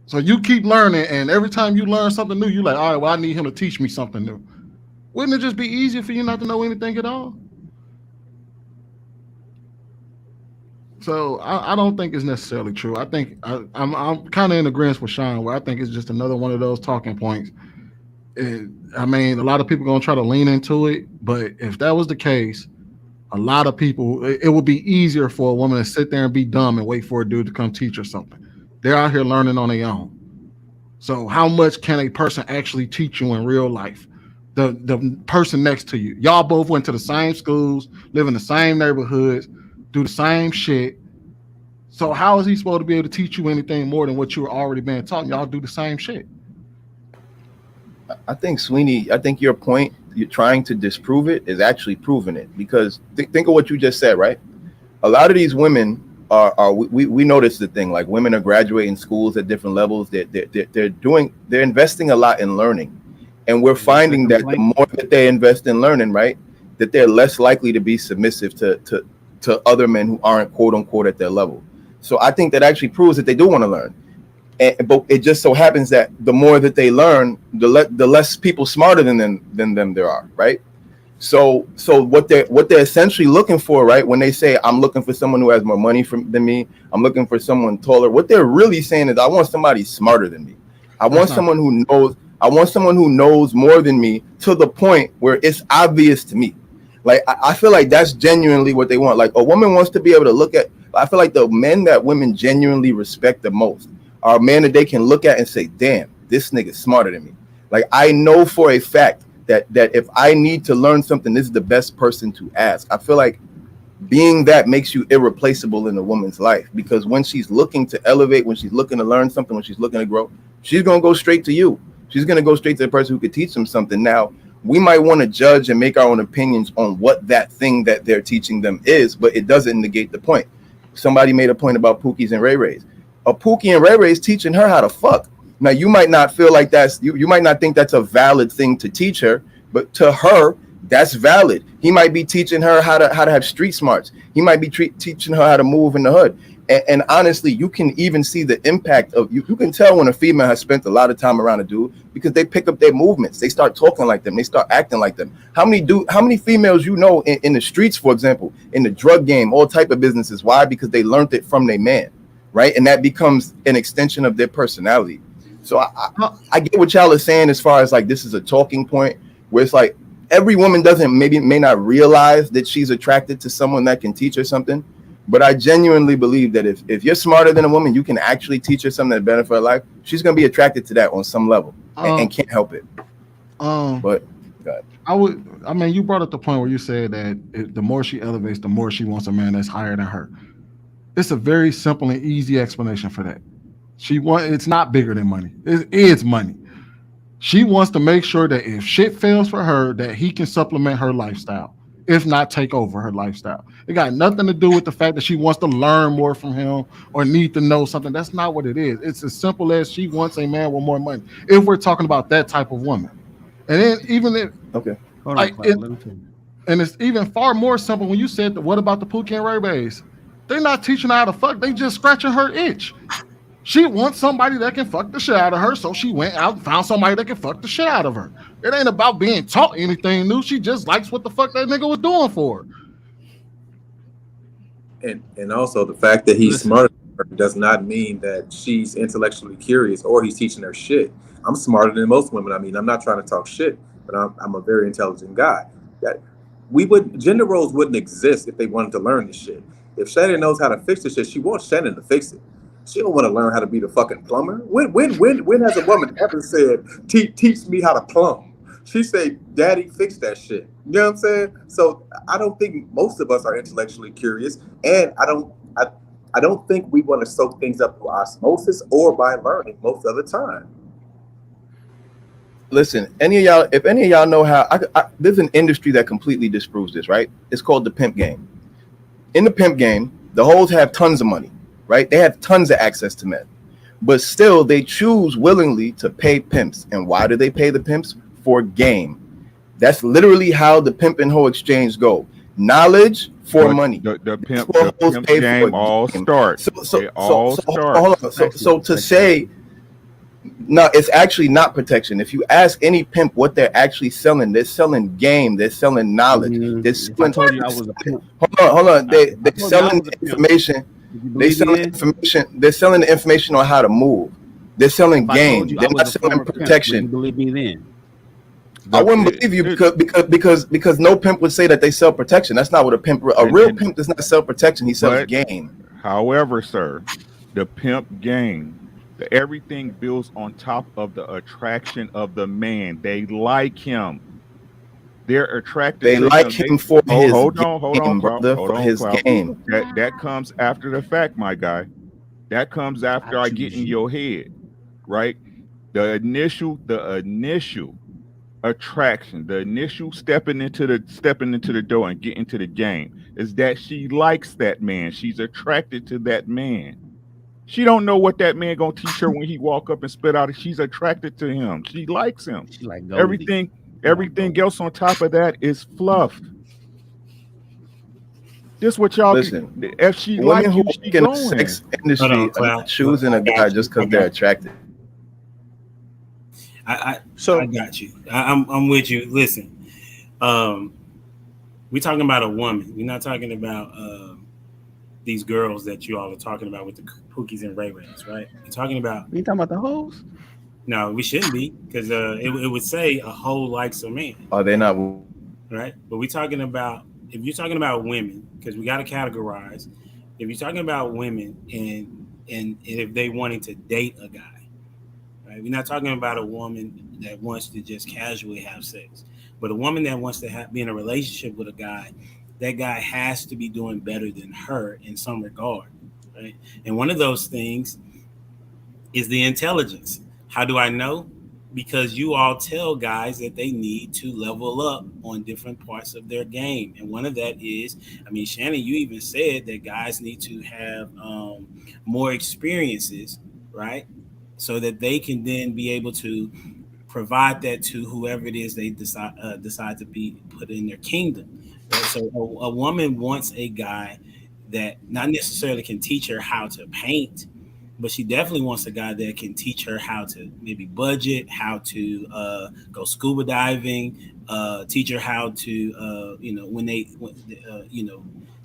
S5: So you keep learning, and every time you learn something new, you're like, all right, well, I need him to teach me something new. Wouldn't it just be easier for you not to know anything at all? So I don't think it's necessarily true. I think I'm kind of in agreement with Sean, where I think it's just another one of those talking points. I mean, a lot of people are going to try to lean into it, but if that was the case, a lot of people, it would be easier for a woman to sit there and be dumb and wait for a dude to come teach her something. They're out here learning on their own. So how much can a person actually teach you in real life? The person next to you. Y'all both went to the same schools, live in the same neighborhoods, do the same shit. So how is he supposed to be able to teach you anything more than what you were already being taught? Y'all do the same shit.
S4: I think, Sweeney, I think your point, you're trying to disprove it, is actually proving it. Because think of what you just said, right? A lot of these women we notice the thing, like women are graduating schools at different levels. They're investing a lot in learning. And we're finding that the more that they invest in learning, right, that they're less likely to be submissive to other men who aren't quote unquote at their level. So I think that actually proves that they do want to learn. But it just so happens that the more that they learn, the less people smarter than them there are, right? So what they're essentially looking for, right, when they say I'm looking for someone who has more money than me, I'm looking for someone taller, what they're really saying is I want somebody smarter than me. I want someone who knows more than me, to the point where it's obvious to me. Like I feel like that's genuinely what they want. Like a woman wants to be able to look at. I feel like the men that women genuinely respect the most are men that they can look at and say, "Damn, this nigga's smarter than me." Like I know for a fact that if I need to learn something, this is the best person to ask. I feel like being that makes you irreplaceable in a woman's life, because when she's looking to elevate, when she's looking to learn something, when she's looking to grow, she's gonna go straight to you. She's gonna go straight to the person who could teach them something. Now, we might want to judge and make our own opinions on what that thing that they're teaching them is, but it doesn't negate the point. Somebody made a point about Pookies and Ray Rays. A Pookie and Ray Ray's teaching her how to fuck. Now, you might not feel like you might not think that's a valid thing to teach her, but to her, that's valid. He might be teaching her how to have street smarts. He might be teaching her how to move in the hood. And honestly, you can even see the impact of you can tell when a female has spent a lot of time around a dude, because they pick up their movements. They start talking like them. They start acting like them. How many females you know in the streets, for example, in the drug game, all type of businesses? Why? Because they learned it from their man, right? And that becomes an extension of their personality. So I get what y'all are saying as far as like this is a talking point where it's like every woman may not realize that she's attracted to someone that can teach her something. But I genuinely believe that if you're smarter than a woman, you can actually teach her something that benefits her life. She's gonna be attracted to that on some level and can't help it. But
S5: I mean, you brought up the point where you said that the more she elevates, the more she wants a man that's higher than her. It's a very simple and easy explanation for that. It's not bigger than money. It is money. She wants to make sure that if shit fails for her, that he can supplement her lifestyle, if not take over her lifestyle. It got nothing to do with the fact that she wants to learn more from him or need to know something. That's not what it is. It's as simple as she wants a man with more money, if we're talking about that type of woman. And then even if and it's even far more simple when you said, what about the Pookie and Ray Bays? They're not teaching her how to fuck. They just scratching her itch. She wants somebody that can fuck the shit out of her, so she went out and found somebody that can fuck the shit out of her. It ain't about being taught anything new. She just likes what the fuck that nigga was doing for
S7: her. And also the fact that he's smarter than her does not mean that she's intellectually curious or he's teaching her shit. I'm smarter than most women. I mean, I'm not trying to talk shit, but I'm a very intelligent guy. That gender roles wouldn't exist if they wanted to learn this shit. If Shannon knows how to fix this shit, she wants Shannon to fix it. She don't want to learn how to be the fucking plumber. When has a woman ever said, teach me how to plumb? She say, Daddy, fix that shit. You know what I'm saying? So I don't think most of us are intellectually curious, and I don't think we want to soak things up through osmosis or by learning most of the time.
S4: Listen, if any of y'all know how, there's an industry that completely disproves this, right? It's called the pimp game. In the pimp game, the hoes have tons of money, right? They have tons of access to men, but still they choose willingly to pay pimps. And why do they pay the pimps? For game. That's literally how the pimp and hoe exchange go. Knowledge for money.
S11: The pimp game all starts.
S4: So to say, no, it's actually not protection. If you ask any pimp what they're actually selling, they're selling game, they're selling knowledge. They're selling, hold on. They're selling information. They're selling the information on how to move. They're selling game. They're not selling protection.
S8: You believe me then?
S4: I wouldn't believe you because no pimp would say that they sell protection. That's not what a real pimp does not sell protection. He sells game.
S11: However, sir, the pimp game, everything builds on top of the attraction of the man. They like him. They're attracted.
S4: They like him for his
S11: game,
S4: brother. For his game.
S11: That comes after the fact, my guy. That comes after I get in your head, right? The initial attraction, the initial stepping into the door and getting to the game is that she likes that man. She's attracted to that man. She don't know what that man gonna teach her when he walk up and spit out. She's attracted to him. She likes him.
S8: She like
S11: everything else on top of that is fluff. This what y'all
S4: listen.
S11: If she likes you, she
S4: in the
S11: going.
S4: sex industry choosing a guy just because they're attracted.
S10: I got you. I'm with you. Listen, we're talking about a woman. We're not talking about these girls that you all are talking about with the Pookies and Ray Rays, right? We're talking about.
S8: You talking about the hoes?
S10: No, we shouldn't be, because it would say a hoe likes a man.
S4: Are they not?
S10: Right, but we're talking about, if you're talking about women, because we got to categorize. If you're talking about women and if they wanting to date a guy, right? We're not talking about a woman that wants to just casually have sex, but a woman that wants to be in a relationship with a guy. That guy has to be doing better than her in some regard, right? And one of those things is the intelligence. How do I know? Because you all tell guys that they need to level up on different parts of their game. And one of that is, I mean, Shannon, you even said that guys need to have more experiences, right? So that they can then be able to provide that to whoever it is they decide to be put in their kingdom. Right? So a woman wants a guy that not necessarily can teach her how to paint, but she definitely wants a guy that can teach her how to maybe budget, how to go scuba diving, teach her how to,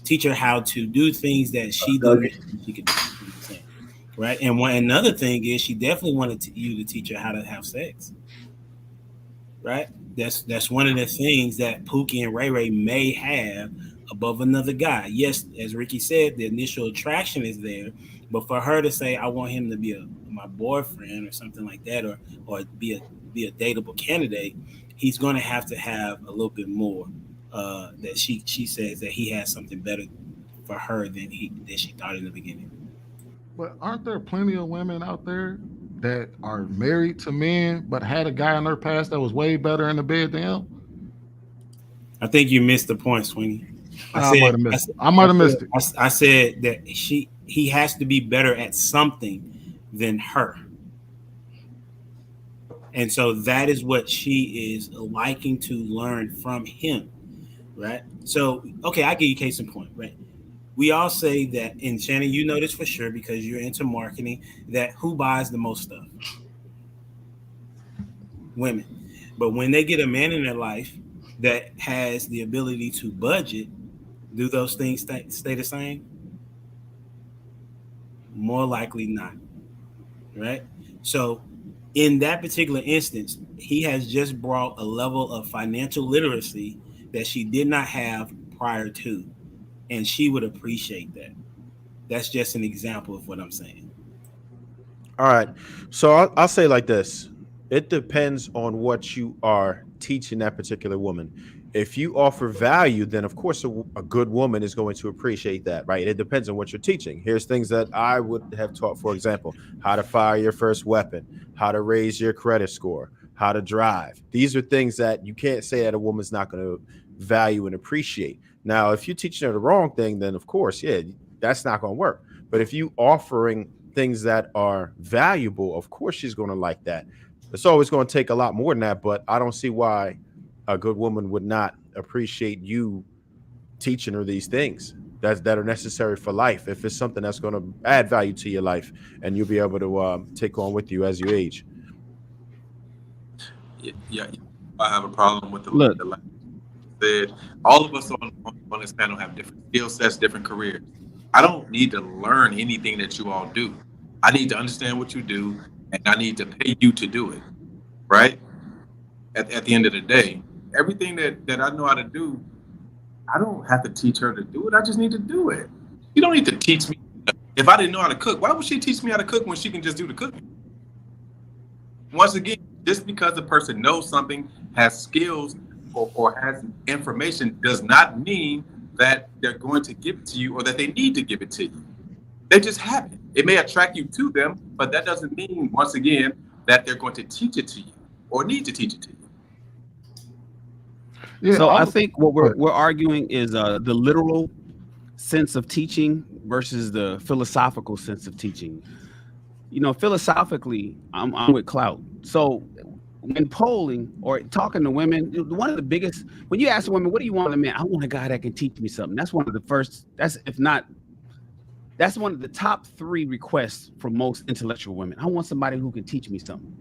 S10: teach her how to do things that she could do. Right. And another thing is she definitely wanted you to teach her how to have sex. Right. That's one of the things that Pookie and Ray Ray may have above another guy. Yes, as Ricky said, the initial attraction is there, but for her to say, I want him to be my boyfriend or something like that, or be a dateable candidate, he's going to have a little bit more. That she says that he has something better for her than she thought in the beginning.
S5: But aren't there plenty of women out there that are married to men but had a guy in their past that was way better in the bed than him?
S10: I think you missed the point, Sweeney.
S5: I might have missed it.
S10: I said that he has to be better at something than her. And so that is what she is liking to learn from him, right? So, okay, I give you case in point, right? We all say that, and Shannon, you know this for sure because you're into marketing, that who buys the most stuff? Women. But when they get a man in their life that has the ability to budget, do those things stay the same? More likely not, right? So in that particular instance, he has just brought a level of financial literacy that she did not have prior to, and she would appreciate that. That's just an example of what I'm saying.
S3: All right. So I'll say like this. It depends on what you are teaching that particular woman. If you offer value, then of course a good woman is going to appreciate that, right? It depends on what you're teaching. Here's things that I would have taught, for example, how to fire your first weapon, how to raise your credit score, how to drive. These are things that you can't say that a woman's not going to value and appreciate. Now, if you're teaching her the wrong thing, then of course, yeah, that's not going to work. But if you offering things that are valuable, of course she's going to like that. It's always going to take a lot more than that, but I don't see why a good woman would not appreciate you teaching her these things that are necessary for life. If it's something that's going to add value to your life and you'll be able to take on with you as you age.
S7: Yeah, I have a problem with
S8: Look.
S7: the said. All of us on this panel have different skill sets, different careers. I don't need to learn anything that you all do. I need to understand what you do, and I need to pay you to do it, right? At the end of the day, everything that I know how to do, I don't have to teach her to do it. I just need to do it. You don't need to teach me. If I didn't know how to cook, why would she teach me how to cook when she can just do the cooking? Once again, just because a person knows something, has skills, or has information does not mean that they're going to give it to you or that they need to give it to you. They just have it. It may attract you to them, but that doesn't mean, once again, that they're going to teach it to you or need to teach it to you.
S8: Yeah, so I think what we're arguing is the literal sense of teaching versus the philosophical sense of teaching. You know, philosophically, I'm with Clout. So when polling or talking to women, one of the biggest, when you ask a woman, what do you want in a man? I want a guy that can teach me something. That's one of the first, that's one of the top 3 requests from most intellectual women. I want somebody who can teach me something.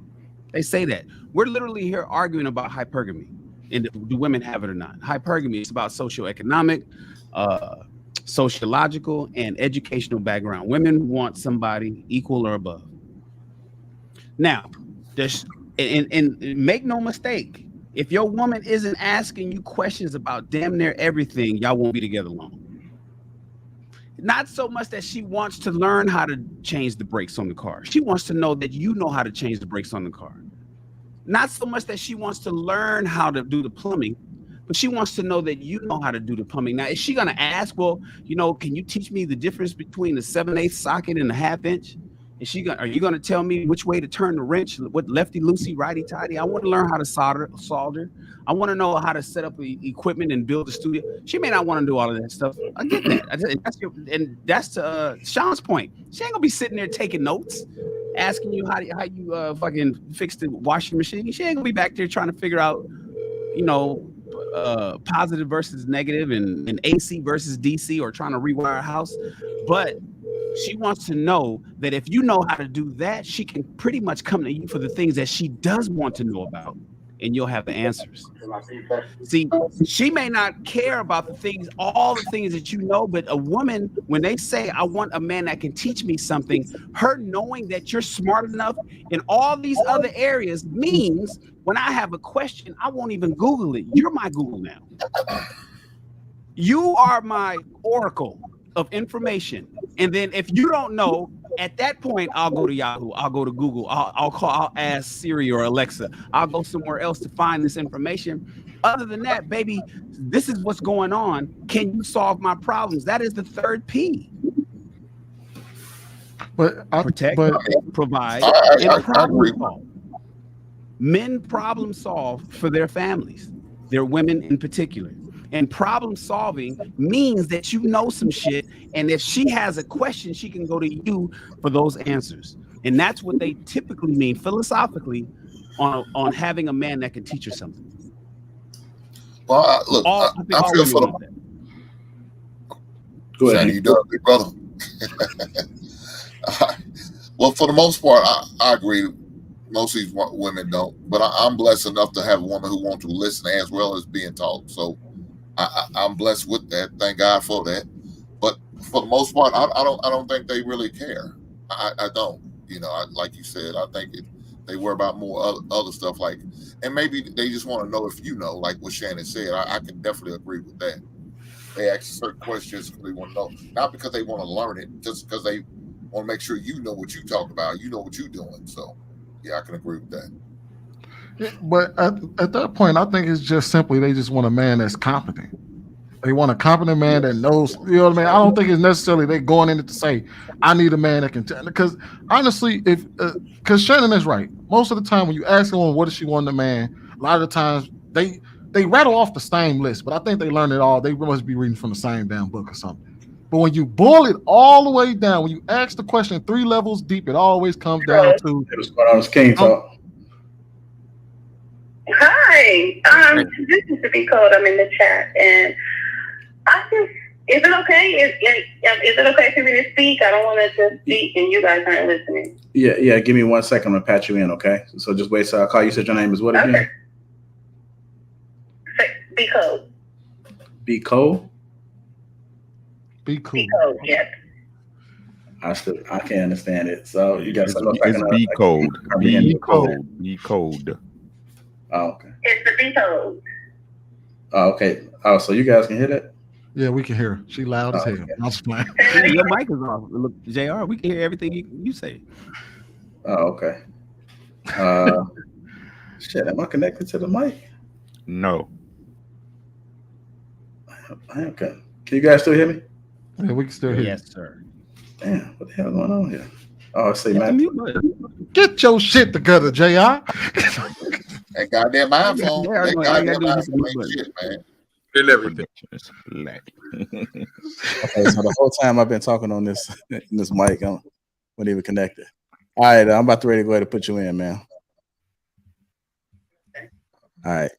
S8: They say that. We're literally here arguing about hypergamy. And do women have it or not? Hypergamy is about socioeconomic, sociological, and educational background. Women want somebody equal or above. Now, and make no mistake, if your woman isn't asking you questions about damn near everything, y'all won't be together long. Not so much that she wants to learn how to change the brakes on the car. She wants to know that you know how to change the brakes on the car. Not so much that she wants to learn how to do the plumbing, but she wants to know that you know how to do the plumbing. Now, is she going to ask, well, you know, can you teach me the difference between the 7/8 socket and the 1/2 inch? Are you going to tell me which way to turn the wrench, what lefty loosey, righty tighty? I want to learn how to solder. I want to know how to set up the equipment and build a studio. She may not want to do all of that stuff. I get that. That's to Sean's point. She ain't gonna be sitting there taking notes, asking you how you fucking fix the washing machine. She ain't gonna be back there trying to figure out, you know, positive versus negative and AC versus DC or trying to rewire a house. But she wants to know that if you know how to do that, she can pretty much come to you for the things that she does want to know about, and you'll have the answers. See, she may not care about all the things that you know, but a woman, when they say, I want a man that can teach me something, her knowing that you're smart enough in all these other areas means when I have a question, I won't even Google it. You're my Google now. You are my oracle of information. And then if you don't know, at that point, I'll go to Yahoo, I'll go to Google, I'll ask Siri or Alexa, I'll go somewhere else to find this information. Other than that, baby, this is what's going on. Can you solve my problems? That is the 3rd P. Protect, provide, and problem solve. Men problem solve for their families, their women in particular. And problem solving means that you know some shit. And if she has a question, she can go to you for those answers. And that's what they typically mean philosophically on having a man that can teach her something.
S9: Well, look, I feel for the.
S2: Go ahead.
S9: Shiny, you done, big brother? Well, for the most part, I agree. Most of these women don't, but I'm blessed enough to have a woman who wants to listen as well as being taught. So I'm blessed with that. Thank God for that. But for the most part, I don't think they really care. I don't. You know, like you said, I think they worry about more other stuff, like, and maybe they just want to know if you know, like what Shannon said. I can definitely agree with that. They ask certain questions because they want to know, not because they want to learn it, just because they want to make sure you know what you talk about, you know what you're doing. So, yeah, I can agree with that.
S5: But at that point, I think it's just simply they just want a man that's competent. They want a competent man that knows, you know what I mean? I don't think it's necessarily they going in it to say, I need a man that can tell. Because honestly, because Shannon is right. Most of the time when you ask someone what does she want in a man, a lot of the times they rattle off the same list, but I think they learn it all. They must be reading from the same damn book or something. But when you boil it all the way down, when you ask the question 3 levels deep, it always comes down to
S2: What's going on? It's King Talk.
S14: Hi, this is the B code. I'm in the chat, and I just, is it okay? Is it okay for me to speak? I don't want to just speak and you guys aren't listening.
S2: Yeah. Give me 1 second. I'm gonna patch you in, okay? So just wait. So I'll call you. Said your name is what again?
S14: Okay. B code.
S2: B code.
S5: Be cool.
S14: B code. Yes.
S2: I can't understand it. So you got something.
S11: It's B code. B code. B code.
S2: Oh, okay.
S14: It's the B code.
S2: Oh, okay. Oh, so you guys can hear that?
S5: Yeah, we can hear her. She loud as hell. I'm just playing.
S8: Your mic is off. Look, JR, we can hear everything you say.
S2: Oh, okay. Shit, am I connected to the mic?
S11: No.
S2: Okay. Can you guys still hear me?
S5: Yeah, we can still hear.
S8: Yes, sir.
S2: Damn, what the hell going on here? Oh, say man.
S5: Get your shit together, JR.
S9: That goddamn iPhone. That goddamn iPhone ain't shit, man.
S11: Everything is black.
S1: Okay, so the whole time I've been talking on this mic, I wasn't even connected. All right, I'm about to ready to go ahead and put you in, man. All right.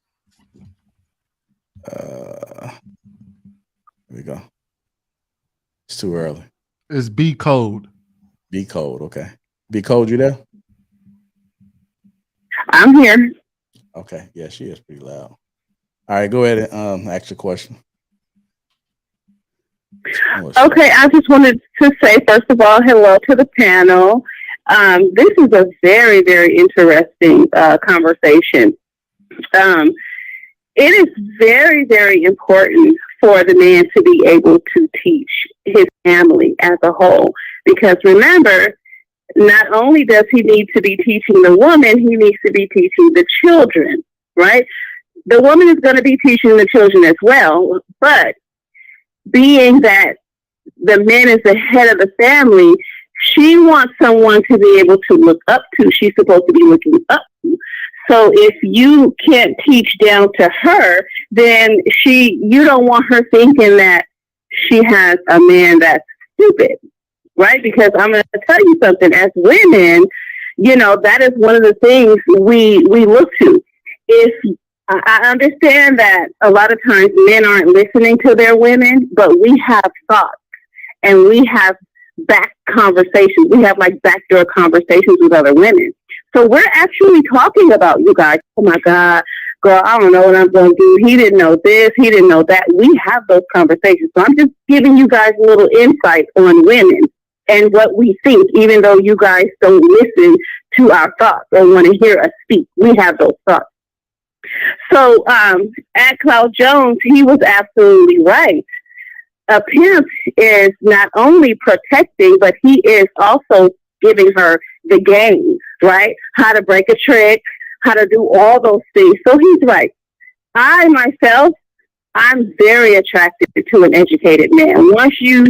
S1: Here we go. It's too early.
S5: It's B code.
S1: B code, okay. B code, you there?
S14: I'm here.
S1: Okay, yeah, she is pretty loud. All right, go ahead and ask your question.
S14: Okay, I just wanted to say, first of all, hello to the panel. This is a very, very interesting conversation. It is very, very important for the man to be able to teach his family as a whole. Because remember, not only does he need to be teaching the woman, he needs to be teaching the children, right? The woman is going to be teaching the children as well, but being that the man is the head of the family, she wants someone to be able to look up to. She's supposed to be looking up to. So if you can't teach down to her, then you don't want her thinking that she has a man that's stupid, right? Because I'm going to tell you something. As women, you know, that is one of the things we look to. If I understand that a lot of times men aren't listening to their women, but we have thoughts and we have back conversations. We have like backdoor conversations with other women. So we're actually talking about you guys. Oh my God, girl, I don't know what I'm going to do. He didn't know this. He didn't know that. We have those conversations. So I'm just giving you guys a little insight on women and what we think, even though you guys don't listen to our thoughts or want to hear us speak. We have those thoughts. So at Cloud Jones, he was absolutely right. A pimp is not only protecting, but he is also giving her the game, right? How to break a trick, how to do all those things. So he's right. I myself, I'm very attracted to an educated man. Once you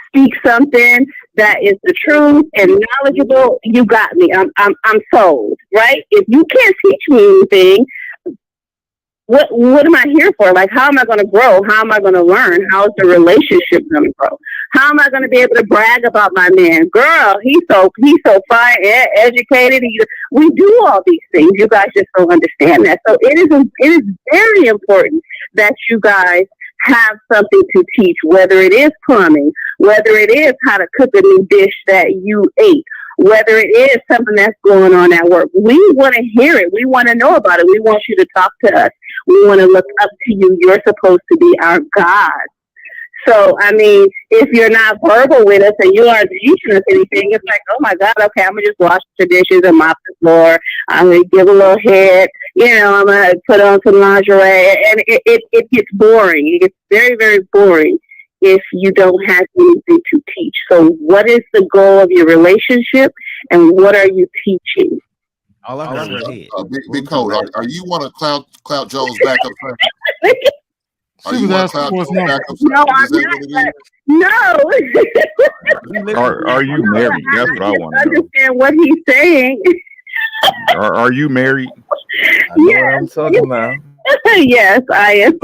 S14: speak something that is the truth and knowledgeable, you got me. I'm sold, right? If you can't teach me anything, what am I here for? Like, how am I going to grow? How am I going to learn? How is the relationship going to grow? How am I going to be able to brag about my man? Girl, he's so fine, educated. We do all these things. You guys just don't understand that. So it is very important that you guys have something to teach, whether it is plumbing, whether it is how to cook a new dish that you ate, whether it is something that's going on at work. We want to hear it. We want to know about it. We want you to talk to us. We want to look up to you. You're supposed to be our God. So, I mean, if you're not verbal with us and you aren't teaching us anything, it's like, oh my God, okay, I'm going to just wash the dishes and mop the floor. I'm going to give a little head. I'm going to put on some lingerie. And it gets boring. It gets very, very boring if you don't have anything to teach. So what is the goal of your relationship and what are you teaching?
S8: All I heard was head.
S9: Big Code, are you one of Cloud Jones' backup friends?
S5: She was asking for his number.
S14: No, I'm not. No.
S11: Are you married? That's what I want to know.
S14: Understand what he's saying.
S11: Are you married?
S4: I know what I'm talking about.
S14: Yes, I am.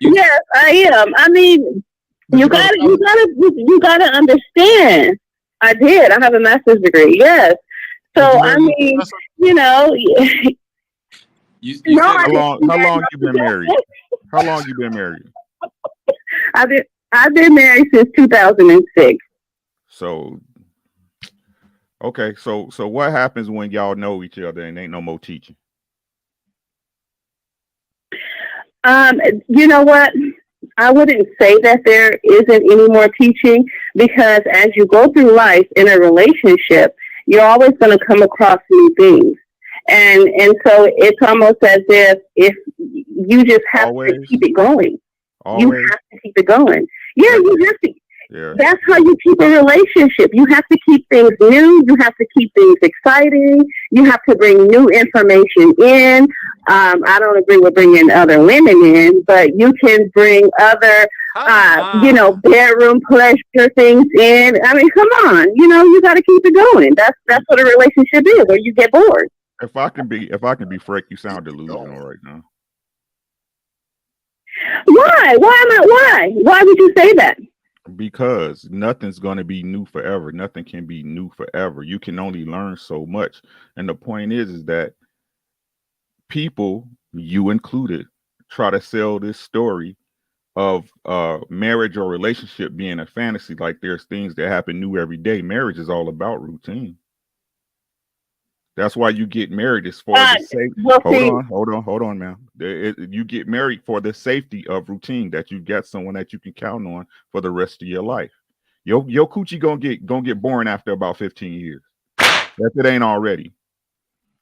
S14: Yes, I am. I mean, you gotta understand. I did. I have a master's degree. Yes. So I mean,
S11: How long you been married? How long you been married?
S14: I've been married since 2006.
S11: So, okay. So what happens when y'all know each other and ain't no more teaching?
S14: You know what? I wouldn't say that there isn't any more teaching, because as you go through life in a relationship, you're always going to come across new things. And so it's almost as if you just have to keep it going. You have to keep it going. Yeah, you have to. Yeah. That's how you keep a relationship. You have to keep things new. You have to keep things exciting. You have to bring new information in. I don't agree with bringing other women in, but you can bring other, bedroom pleasure things in. I mean, come on. You got to keep it going. That's what a relationship is, or you get bored.
S11: If I can be frank, you sound delusional right now.
S14: Why? Why would you say that?
S11: Because nothing's going to be new forever. Nothing can be new forever. You can only learn so much. And the point is that people, you included, try to sell this story of marriage or relationship being a fantasy. Like there's things that happen new every day. Marriage is all about routine. That's why you get married, is for the safety. Hold on, man. You get married for the safety of routine, that you get someone that you can count on for the rest of your life. Your coochie gonna get boring after about 15 years. If it ain't already.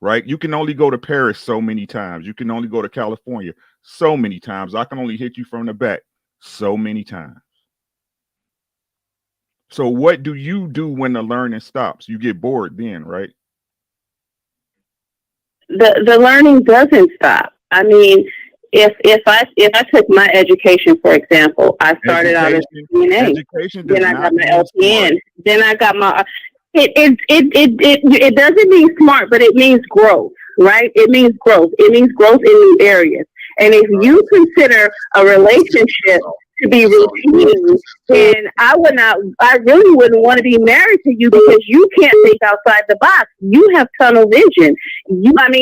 S11: Right? You can only go to Paris so many times. You can only go to California so many times. I can only hit you from the back so many times. So what do you do when the learning stops? You get bored then, right?
S14: The learning doesn't stop. I mean, if I took my education, for example, I started out as DNA, then I got my LPN, then I got my. It doesn't mean smart, but it means growth, right? It means growth. It means growth in new areas. And if you consider a relationship to be routine, then I really wouldn't want to be married to you, because you can't think outside the box. You have tunnel vision.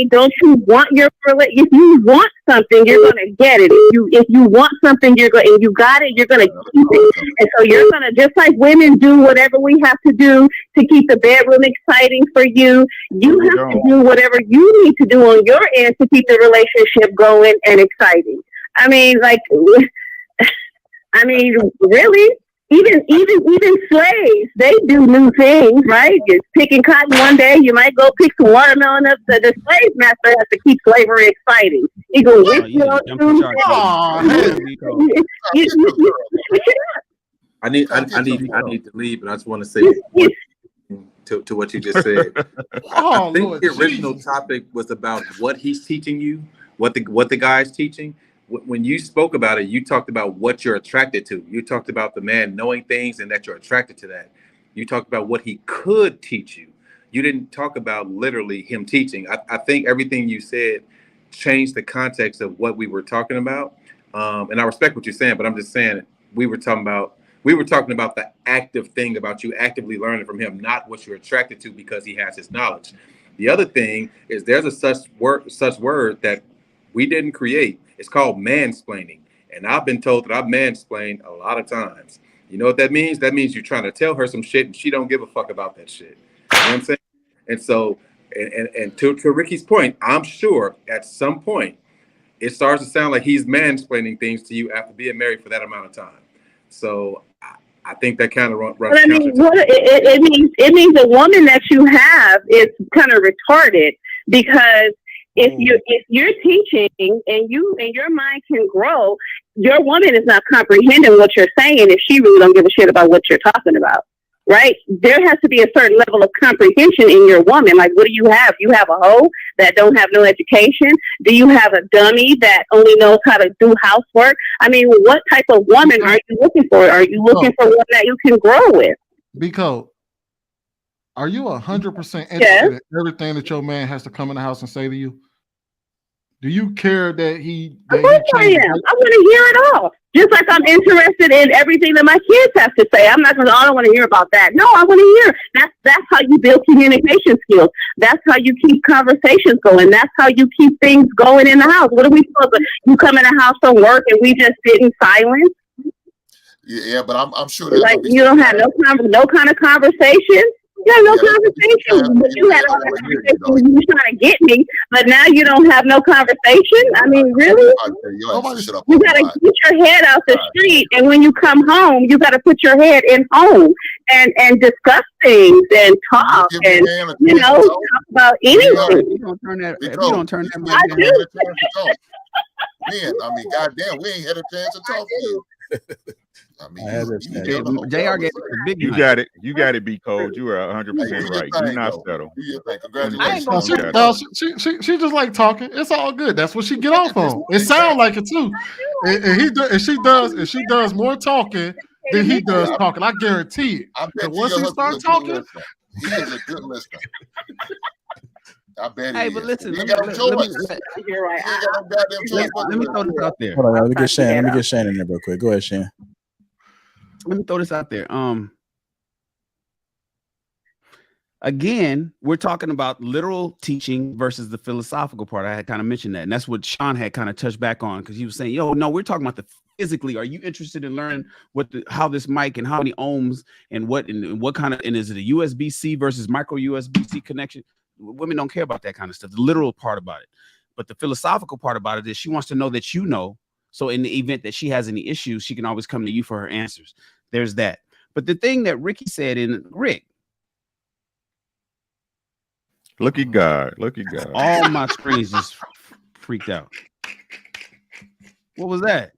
S14: Don't you want if you want something, you're going to get it. If you want something, and you got it, you're going to keep it. And so you're going to, just like women do whatever we have to do to keep the bedroom exciting for you, you have to do whatever you need to do on your end to keep the relationship going and exciting. Really, even slaves, they do new things, right? You're picking cotton one day, you might go pick some watermelon up. The slave master has to keep slavery exciting. He go whip you on
S7: I need to leave, but I just want to say to what you just said. I think the original topic was about what he's teaching you, what the guy's teaching. When you spoke about it, you talked about what you're attracted to. You talked about the man knowing things and that you're attracted to that. You talked about what he could teach you. You didn't talk about literally him teaching. I think everything you said changed the context of what we were talking about. And I respect what you're saying, but I'm just saying we were talking about the active thing about you actively learning from him, not what you're attracted to because he has his knowledge. The other thing is there's a such word that we didn't create. It's called mansplaining. And I've been told that I've mansplained a lot of times. You know what that means? That means you're trying to tell her some shit and she don't give a fuck about that shit. You know what I'm saying? And so, and to Ricky's point, I'm sure at some point it starts to sound like he's mansplaining things to you after being married for that amount of time. So I think that kind of runs.
S14: But I mean, it means the woman that you have is kind of retarded, because if you're teaching and your mind can grow, your woman is not comprehending what you're saying if she really don't give a shit about what you're talking about. Right? There has to be a certain level of comprehension in your woman. Like, what do you have? You have a hoe that don't have no education? Do you have a dummy that only knows how to do housework? I mean, what type of woman are you looking for? Are you looking for one that you can grow with?
S5: Because are you 100% interested in everything that your man has to come in the house and say to you? Do you care that he?
S14: Of course I am. I want to hear it all. Just like I'm interested in everything that my kids have to say. I'm not going to, I don't want to hear about that. No, I want to hear. That's how you build communication skills. That's how you keep conversations going. That's how you keep things going in the house. What are we supposed to? You come in the house from work and we just sit in silence?
S9: Yeah, but I'm sure
S14: that like you don't have no kind of conversation. Yeah, no conversation. But you had all that conversation when you were trying to get me, but now you don't have no conversation. I mean, really? You got to get your head out the street, and when you come home, you got to put your head in home and discuss things and talk and talk about anything.
S8: You don't turn that. You don't turn that.
S14: I do.
S9: Man, I mean, goddamn, we ain't had a chance to talk to you. I mean,
S8: JR gave a big.
S11: You got it. You got it. Be cold. You are 100% right. Do not settle.
S5: Congratulations. She just like talking. It's all good. That's what she get off on. It sounds like it too. And she does more talking than he does talking. I guarantee it. And once he starts talking,
S9: he is a good listener. I bet
S8: hey, but listen, let me throw this out there.
S1: Hold on, let me get Shane in there real quick. Go ahead, Shane.
S8: Let me throw this out there. Again, we're talking about literal teaching versus the philosophical part. I had kind of mentioned that, and that's what Sean had kind of touched back on, because he was saying, "Yo, no, we're talking about the physically. Are you interested in learning how this mic and how many ohms and what kind of, and is it a USB-C versus micro USB-C connection?" Women don't care about that kind of stuff, the literal part about it. But the philosophical part about it is she wants to know that you know. So in the event that she has any issues, she can always come to you for her answers. There's that. But the thing that Ricky said Rick.
S11: Look at God. Look at God.
S8: All my screens just freaked out. What was that?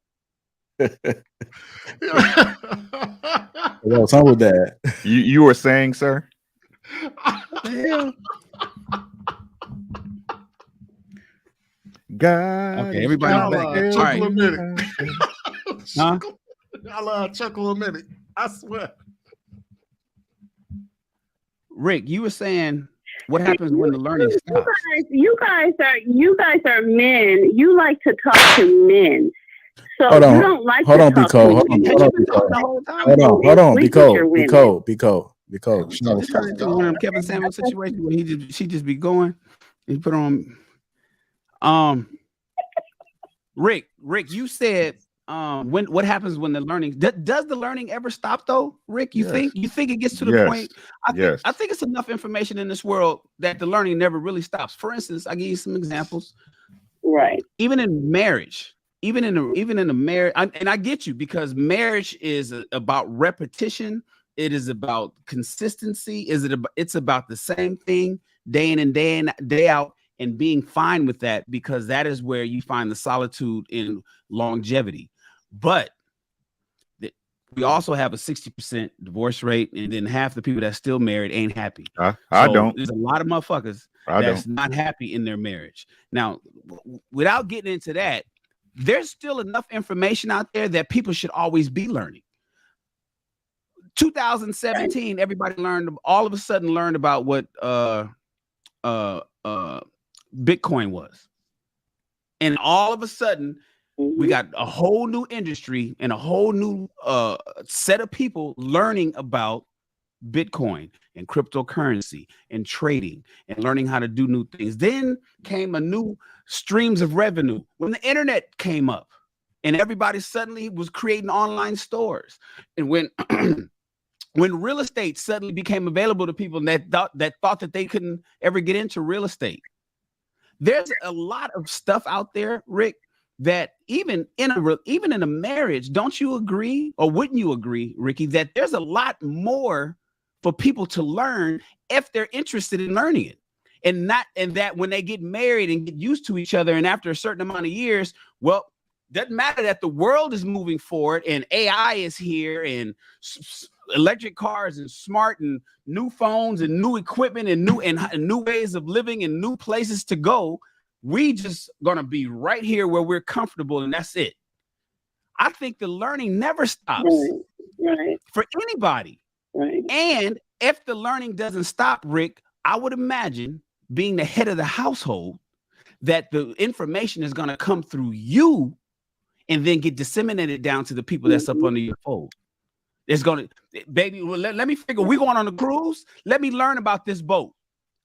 S1: What's wrong with that?
S11: You were saying, sir?
S8: Yeah.
S11: God.
S8: Okay, everybody's back.
S5: Chuckle a minute.
S8: Huh?
S5: I'll chuckle a minute. I swear.
S8: Rick, you were saying what happens when the learning stops?
S14: You guys are men. You like to talk to men. So
S1: hold on,
S14: you don't like
S1: hold
S14: to
S1: on,
S14: talk
S1: be cold.
S14: to men.
S1: Hold on, be cold.
S8: This turns into one of them Kevin Samuels situations where she just be going. He put on. Rick, you said what happens when the learning does the learning ever stop though? Rick, you think it gets to the point? I think it's enough information in this world that the learning never really stops. For instance, I give you some examples.
S14: Right.
S8: Even in marriage, even in a marriage, and I get you, because marriage is about repetition. It is about consistency. It's about the same thing day in and day out, and being fine with that, because that is where you find the solitude in longevity. But we also have a 60% divorce rate, and then half the people that's still married ain't happy.
S11: I don't.
S8: There's a lot of motherfuckers that's not happy in their marriage. Now, without getting into that, there's still enough information out there that people should always be learning. 2017, everybody all of a sudden learned about what Bitcoin was. And all of a sudden, we got a whole new industry and a whole new set of people learning about Bitcoin and cryptocurrency and trading and learning how to do new things. Then came a new streams of revenue when the internet came up. and everybody suddenly was creating online stores. And when when real estate suddenly became available to people that thought that they couldn't ever get into real estate, there's a lot of stuff out there, Rick, that even in a marriage, don't you agree, or wouldn't you agree, Ricky, that there's a lot more for people to learn if they're interested in learning it, and that when they get married and get used to each other, and after a certain amount of years, well, doesn't matter that the world is moving forward and AI is here and electric cars and smart and new phones and new equipment and new ways of living and new places to go. We just gonna be right here where we're comfortable, and that's it. I think the learning never stops for anybody.
S14: Right.
S8: And if the learning doesn't stop, Rick, I would imagine, being the head of the household, that the information is gonna come through you and then get disseminated down to the people that's up under your fold. It's gonna, baby, well, let me figure, we going on a cruise? Let me learn about this boat.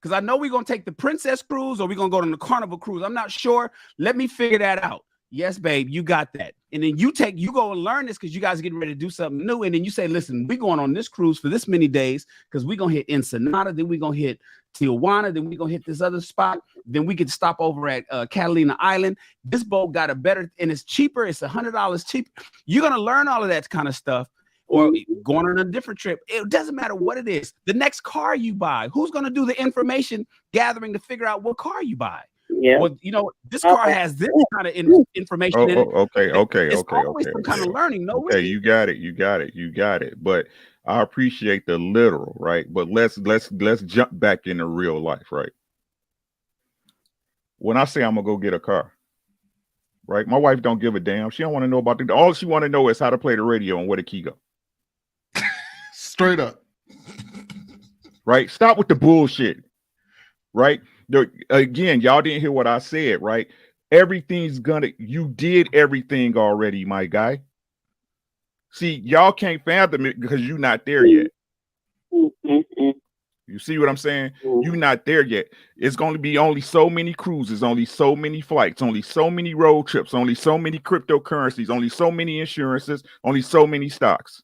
S8: Because I know we're going to take the Princess Cruise or we're going to go on the Carnival Cruise. I'm not sure. Let me figure that out. Yes, babe, you got that. And then you go and learn this because you guys are getting ready to do something new. And then you say, listen, we're going on this cruise for this many days because we're going to hit Ensenada. Then we're going to hit Tijuana. Then we're going to hit this other spot. Then we could stop over at Catalina Island. This boat got a better, and it's cheaper. It's $100 cheaper. You're going to learn all of that kind of stuff. Or going on a different trip. It doesn't matter what it is. The next car you buy, who's going to do the information gathering to figure out what car you buy?
S14: Yeah.
S8: Well, this car has this kind of information in it.
S11: Okay.
S8: Some kind of learning. No
S11: way. You got it. But I appreciate the literal, right? But let's jump back into real life, right? When I say I'm gonna go get a car, right? My wife don't give a damn. She don't want to know about all she want to know is how to play the radio and where the key go.
S5: Straight up.
S11: Right? Stop with the bullshit. Right? Again, y'all didn't hear what I said, right? You did everything already, my guy. See, y'all can't fathom it because you're not there yet. You see what I'm saying? You're not there yet. It's going to be only so many cruises, only so many flights, only so many road trips, only so many cryptocurrencies, only so many insurances, only so many stocks.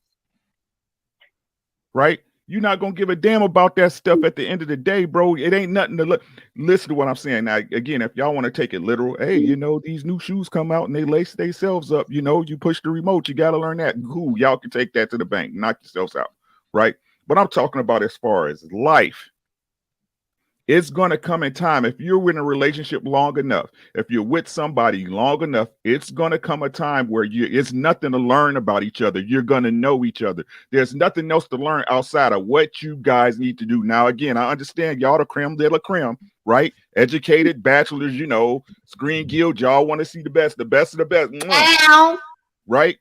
S11: Right? You're not going to give a damn about that stuff at the end of the day, bro. It ain't nothing to look. Listen to what I'm saying. Now, again, if y'all want to take it literal, hey, these new shoes come out and they lace themselves up. You push the remote. You got to learn that. Cool. Y'all can take that to the bank. Knock yourselves out. Right? But I'm talking about as far as life. It's going to come in time. If you're in a relationship long enough, if you're with somebody long enough, it's going to come a time where it's nothing to learn about each other. You're going to know each other. There's nothing else to learn outside of what you guys need to do. Now, again, I understand y'all the creme de la creme, right? Educated bachelors, Screen Guild, y'all want to see the best of the best. Right?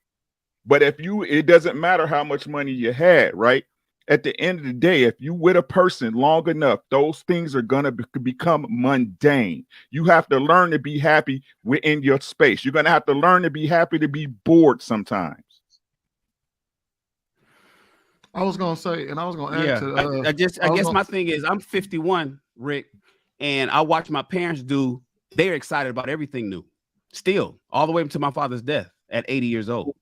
S11: But it doesn't matter how much money you had, right? At the end of the day, if you with a person long enough, those things are going to become mundane. You have to learn to be happy within your space. You're going to have to learn to be happy to be bored sometimes.
S5: I was going to say, and I was going to add to...
S8: I guess my thing is I'm 51, Rick, and I watch my parents do. They're excited about everything new. Still, all the way to my father's death at 80 years old.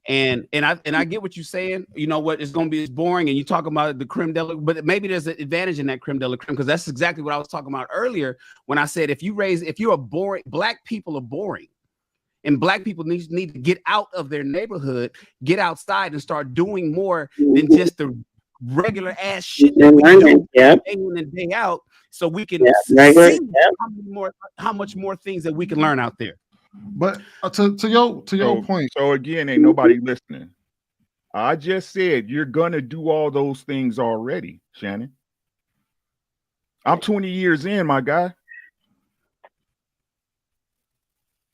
S8: And I get what you're saying. You know what? It's going to be boring. And you talk about the creme de la, but maybe there's an advantage in that creme de la creme, because that's exactly what I was talking about earlier when I said if you're a boring, black people are boring, and black people need to get out of their neighborhood, get outside, and start doing more than just the regular ass shit that we do day in and day out, so we can see how much more things that we can learn out there.
S5: But to your point.
S11: So again, ain't nobody listening. I just said you're gonna do all those things already, Shannon. I'm 20 years in, my guy.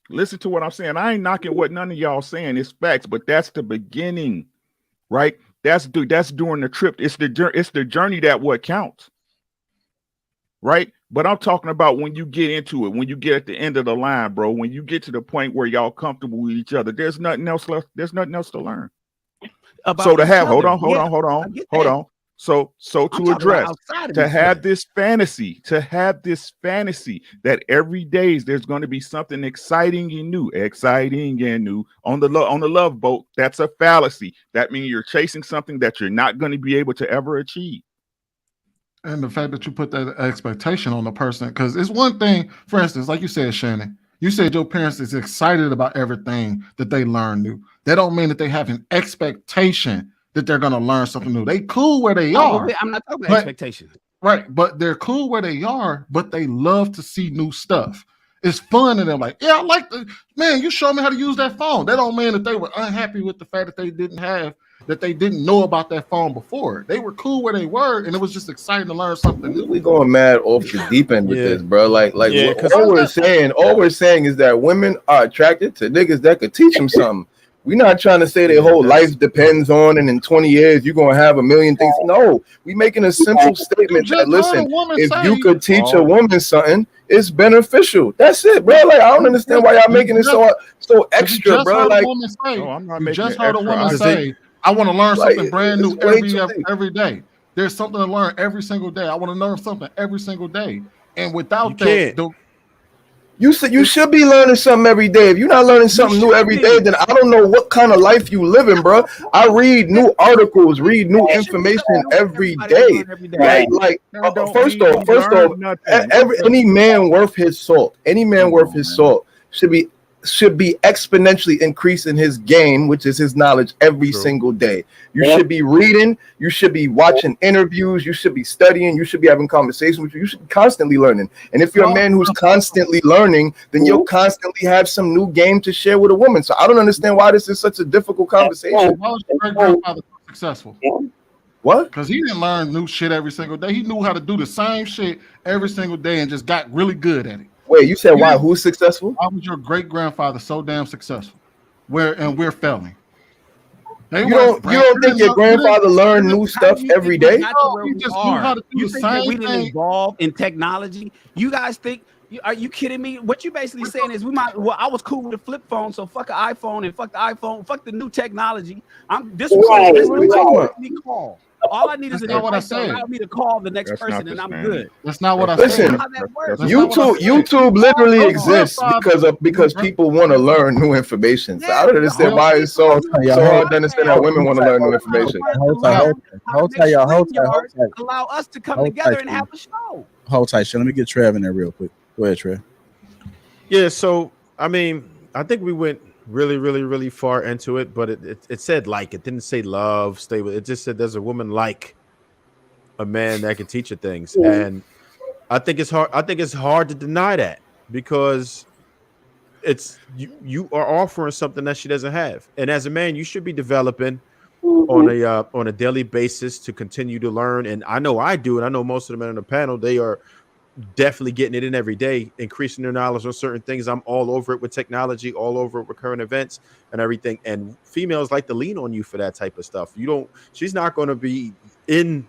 S11: Listen to what I'm saying. I ain't knocking what none of y'all saying. It's facts, but that's the beginning, right? That's during the trip. It's the journey that what counts, right? But I'm talking about when you get into it, when you get at the end of the line, bro, when you get to the point where y'all comfortable with each other, there's nothing else left. There's nothing else to learn. Hold on. So
S8: I'm
S11: to
S8: talking about
S11: address,
S8: outside of
S11: to
S8: these
S11: have
S8: threads.
S11: this fantasy that every day there's going to be something exciting and new on the love boat. That's a fallacy. That means you're chasing something that you're not going to be able to ever achieve.
S5: And the fact that you put that expectation on the person, because it's one thing, for instance, like you said, Shannon, you said your parents is excited about everything that they learn new. That don't mean that they have an expectation that they're going to learn something new. They cool where they are.
S8: I'm not talking about expectation.
S5: Right, but they're cool where they are, but they love to see new stuff. It's fun, and they're like, yeah, I like the man. You show me how to use that phone. That don't mean that they were unhappy with the fact that they didn't know about that phone before. They were cool where they were, and it was just exciting to learn something new.
S4: We going mad off the deep end with this, bro. Like
S3: Yeah,
S4: all we're saying is that women are attracted to niggas that could teach them something. We're not trying to say their whole life depends on, and in 20 years you're gonna have a million things. No, we making a simple statement that listen, if you could teach a woman something, it's beneficial. That's it, bro. Like, I don't understand why y'all making it so extra, bro. Like,
S5: You just heard a woman say, I want to learn something brand new every day. There's something to learn every single day. I want to learn something every single day. And without that,
S4: you should be learning something every day. If you're not learning something new every day, then I don't know what kind of life you living, bro. I read new articles, read new information every day. First off, any man worth his salt, should be exponentially increasing his game, which is his knowledge every single day. You should be reading, you should be watching interviews, you should be studying, you should be having conversations with you should be constantly learning. And if you're a man who's constantly learning, then you'll constantly have some new game to share with a woman. So I don't understand why this is such a difficult conversation.
S5: Why was your great-grandfather so successful?
S4: What?
S5: Because he didn't learn new shit every single day. He knew how to do the same shit every single day and just got really good at it.
S4: Wait, you said why? Who's successful?
S5: Why was your great-grandfather so damn successful? We're failing.
S4: You don't think your grandfather learned new stuff every day?
S5: He just knew how to do
S8: You
S5: the
S8: think that
S5: same
S8: we didn't
S5: thing.
S8: evolve in technology? You guys think? Are you kidding me? What you basically saying is I was cool with the flip phone, so fuck an iPhone and fuck the iPhone, fuck the new technology. This was me call. All I need is allow me to call the next person, and I'm good.
S5: That's not what I
S4: said. Listen, YouTube literally exists because people want to learn new information. So I don't understand why it's so hard to understand that women want to learn new information.
S8: Allow us to come together and have a show.
S15: Hold tight, shit. Let me get Trev in there real quick. Go ahead, Trev.
S3: Yeah, so I mean, I think we went really far into it, but it said like, it didn't say love, stay with it. Just said there's a woman like a man that can teach her things. And I think it's hard to deny that, because it's you are offering something that she doesn't have. And as a man, you should be developing on a daily basis to continue to learn. And I know I do, and I know most of the men on the panel, they are definitely getting it in every day, increasing their knowledge on certain things. I'm all over it with technology, all over it with current events and everything. And females like to lean on you for that type of stuff. She's not going to be in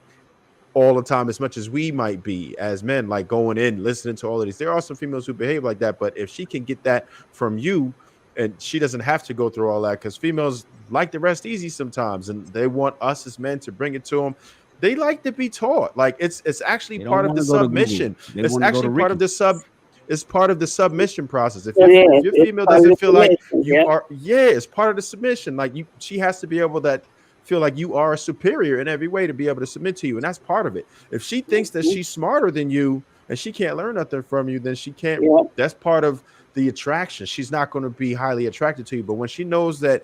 S3: all the time as much as we might be as men, like going in, listening to all of these. There are some females who behave like that, but if she can get that from you, and she doesn't have to go through all that, because females like to rest easy sometimes, and they want us as men to bring it to them. They like to be taught. Like it's actually part of the submission. It's actually part of the it's part of the submission process. If your female doesn't feel like you are, it's part of the submission. Like she has to be able to feel like you are a superior in every way to be able to submit to you, and that's part of it. If she thinks that she's smarter than you and she can't learn nothing from you, then she can't. That's part of the attraction. She's not going to be highly attracted to you. But when she knows that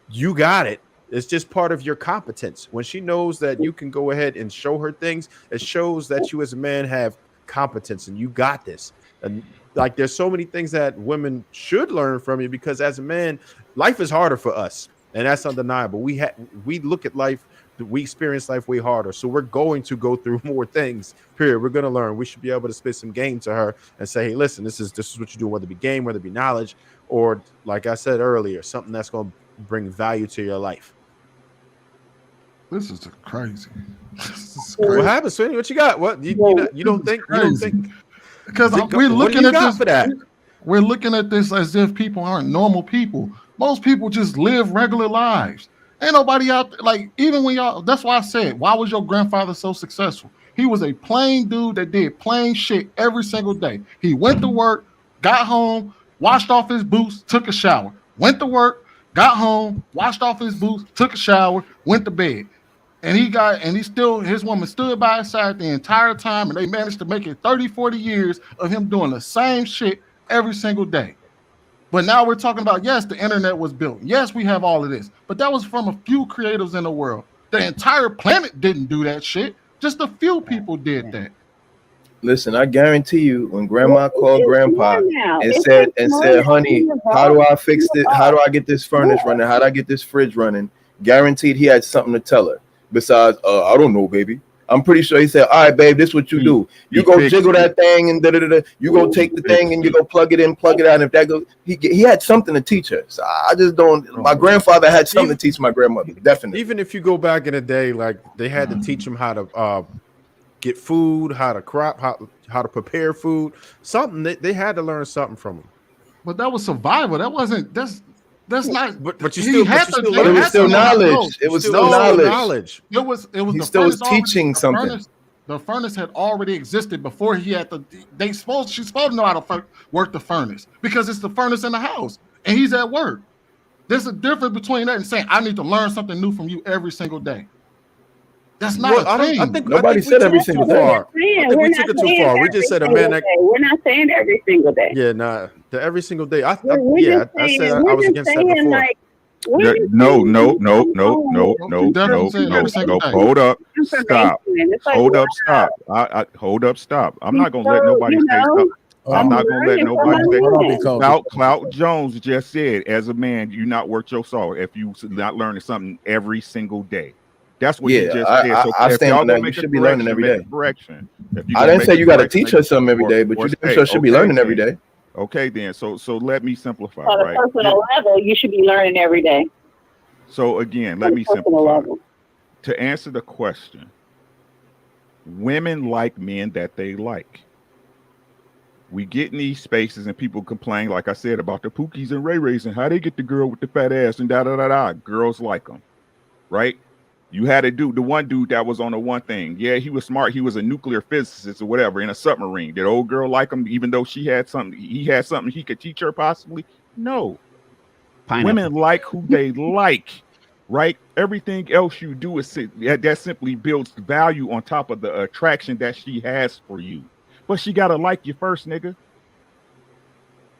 S3: you got it, it's just part of your competence. When she knows that you can go ahead and show her things, it shows that you as a man have competence and you got this. And like, there's so many things that women should learn from you, because as a man, life is harder for us, and that's undeniable. We look at life, we experience life way harder. So we're going to go through more things, period. We're going to learn. We should be able to spit some game to her and say, hey, listen, this is what you do, whether it be game, whether it be knowledge, or like I said earlier, something that's going to bring value to your life.
S5: This is crazy.
S3: What happened, Sweeney? What you got? What you don't think?
S5: Because we're looking at this for that. We're looking at this as if people aren't normal people. Most people just live regular lives, Ain't nobody out there, like, even when y'all, that's why I said, why was your grandfather so successful? He was a plain dude that did plain shit every single day. He went to work, got home, washed off his boots, took a shower, went to work, got home, washed off his boots, took a shower, went to bed. And his woman stood by his side the entire time, and they managed to make it 30, 40 years of him doing the same shit every single day. But now we're talking about, yes, the internet was built. Yes, we have all of this. But that was from a few creatives in the world. The entire planet didn't do that shit. Just a few people did that.
S4: Listen, I guarantee you, when Grandma called Grandpa and said, "Honey, how do I fix it? How do I get this furnace running? How do I get this fridge running?" Guaranteed, he had something to tell her. Besides, I don't know, baby. I'm pretty sure he said, "All right, babe, this is what you do. You go jiggle that thing and da-da-da-da. You go take the thing and you go plug it in, plug it out. And if that goes, he had something to teach her. So I just don't. My grandfather had something to teach my grandmother. Definitely.
S3: Even if you go back in the day, like they had to teach them how to get food, how to crop, how to prepare food. Something they had to learn something from them.
S5: But that was survival. That wasn't. That's not.
S3: But you still.
S4: It was still knowledge. It was still knowledge.
S5: It was.
S4: He still was teaching something.
S5: The furnace had already existed before he had to. She's supposed to know how to work the furnace because it's the furnace in the house and he's at work. There's a difference between that and saying I need to learn something new from you every single day. That's not a thing.
S4: I think nobody said every single day.
S3: I think we took it too far. We just said a man that.
S14: We're not saying every single day.
S3: Yeah, nah, every single day. I said I was against that before.
S14: Like,
S11: No. Hold up, stop. Hold up, stop. I'm not gonna let nobody say something. I'm not gonna let nobody say. Clout Jones just said, as a man, you not worth your salt if you not learning something every single day. That's what you just said. So
S4: I stand on that. You should be learning every day.
S11: Correction.
S4: I didn't say you got to teach her something every day, but you should be learning every day.
S11: Okay, then. So let me simplify.
S14: On a personal level, you should be learning every day.
S11: So again, let me simplify. To answer the question, women like men that they like. We get in these spaces and people complain, like I said, about the Pookies and Ray Rays and how they get the girl with the fat ass and da-da-da-da. Girls like them, right? You had a dude, the one dude that was on the one thing. Yeah, he was smart. He was a nuclear physicist or whatever in a submarine. Did old girl like him, even though he had something he could teach her possibly? No. Pineapple. Women like who they like, right? Everything else you do is that simply builds value on top of the attraction that she has for you. But she gotta like you first, nigga.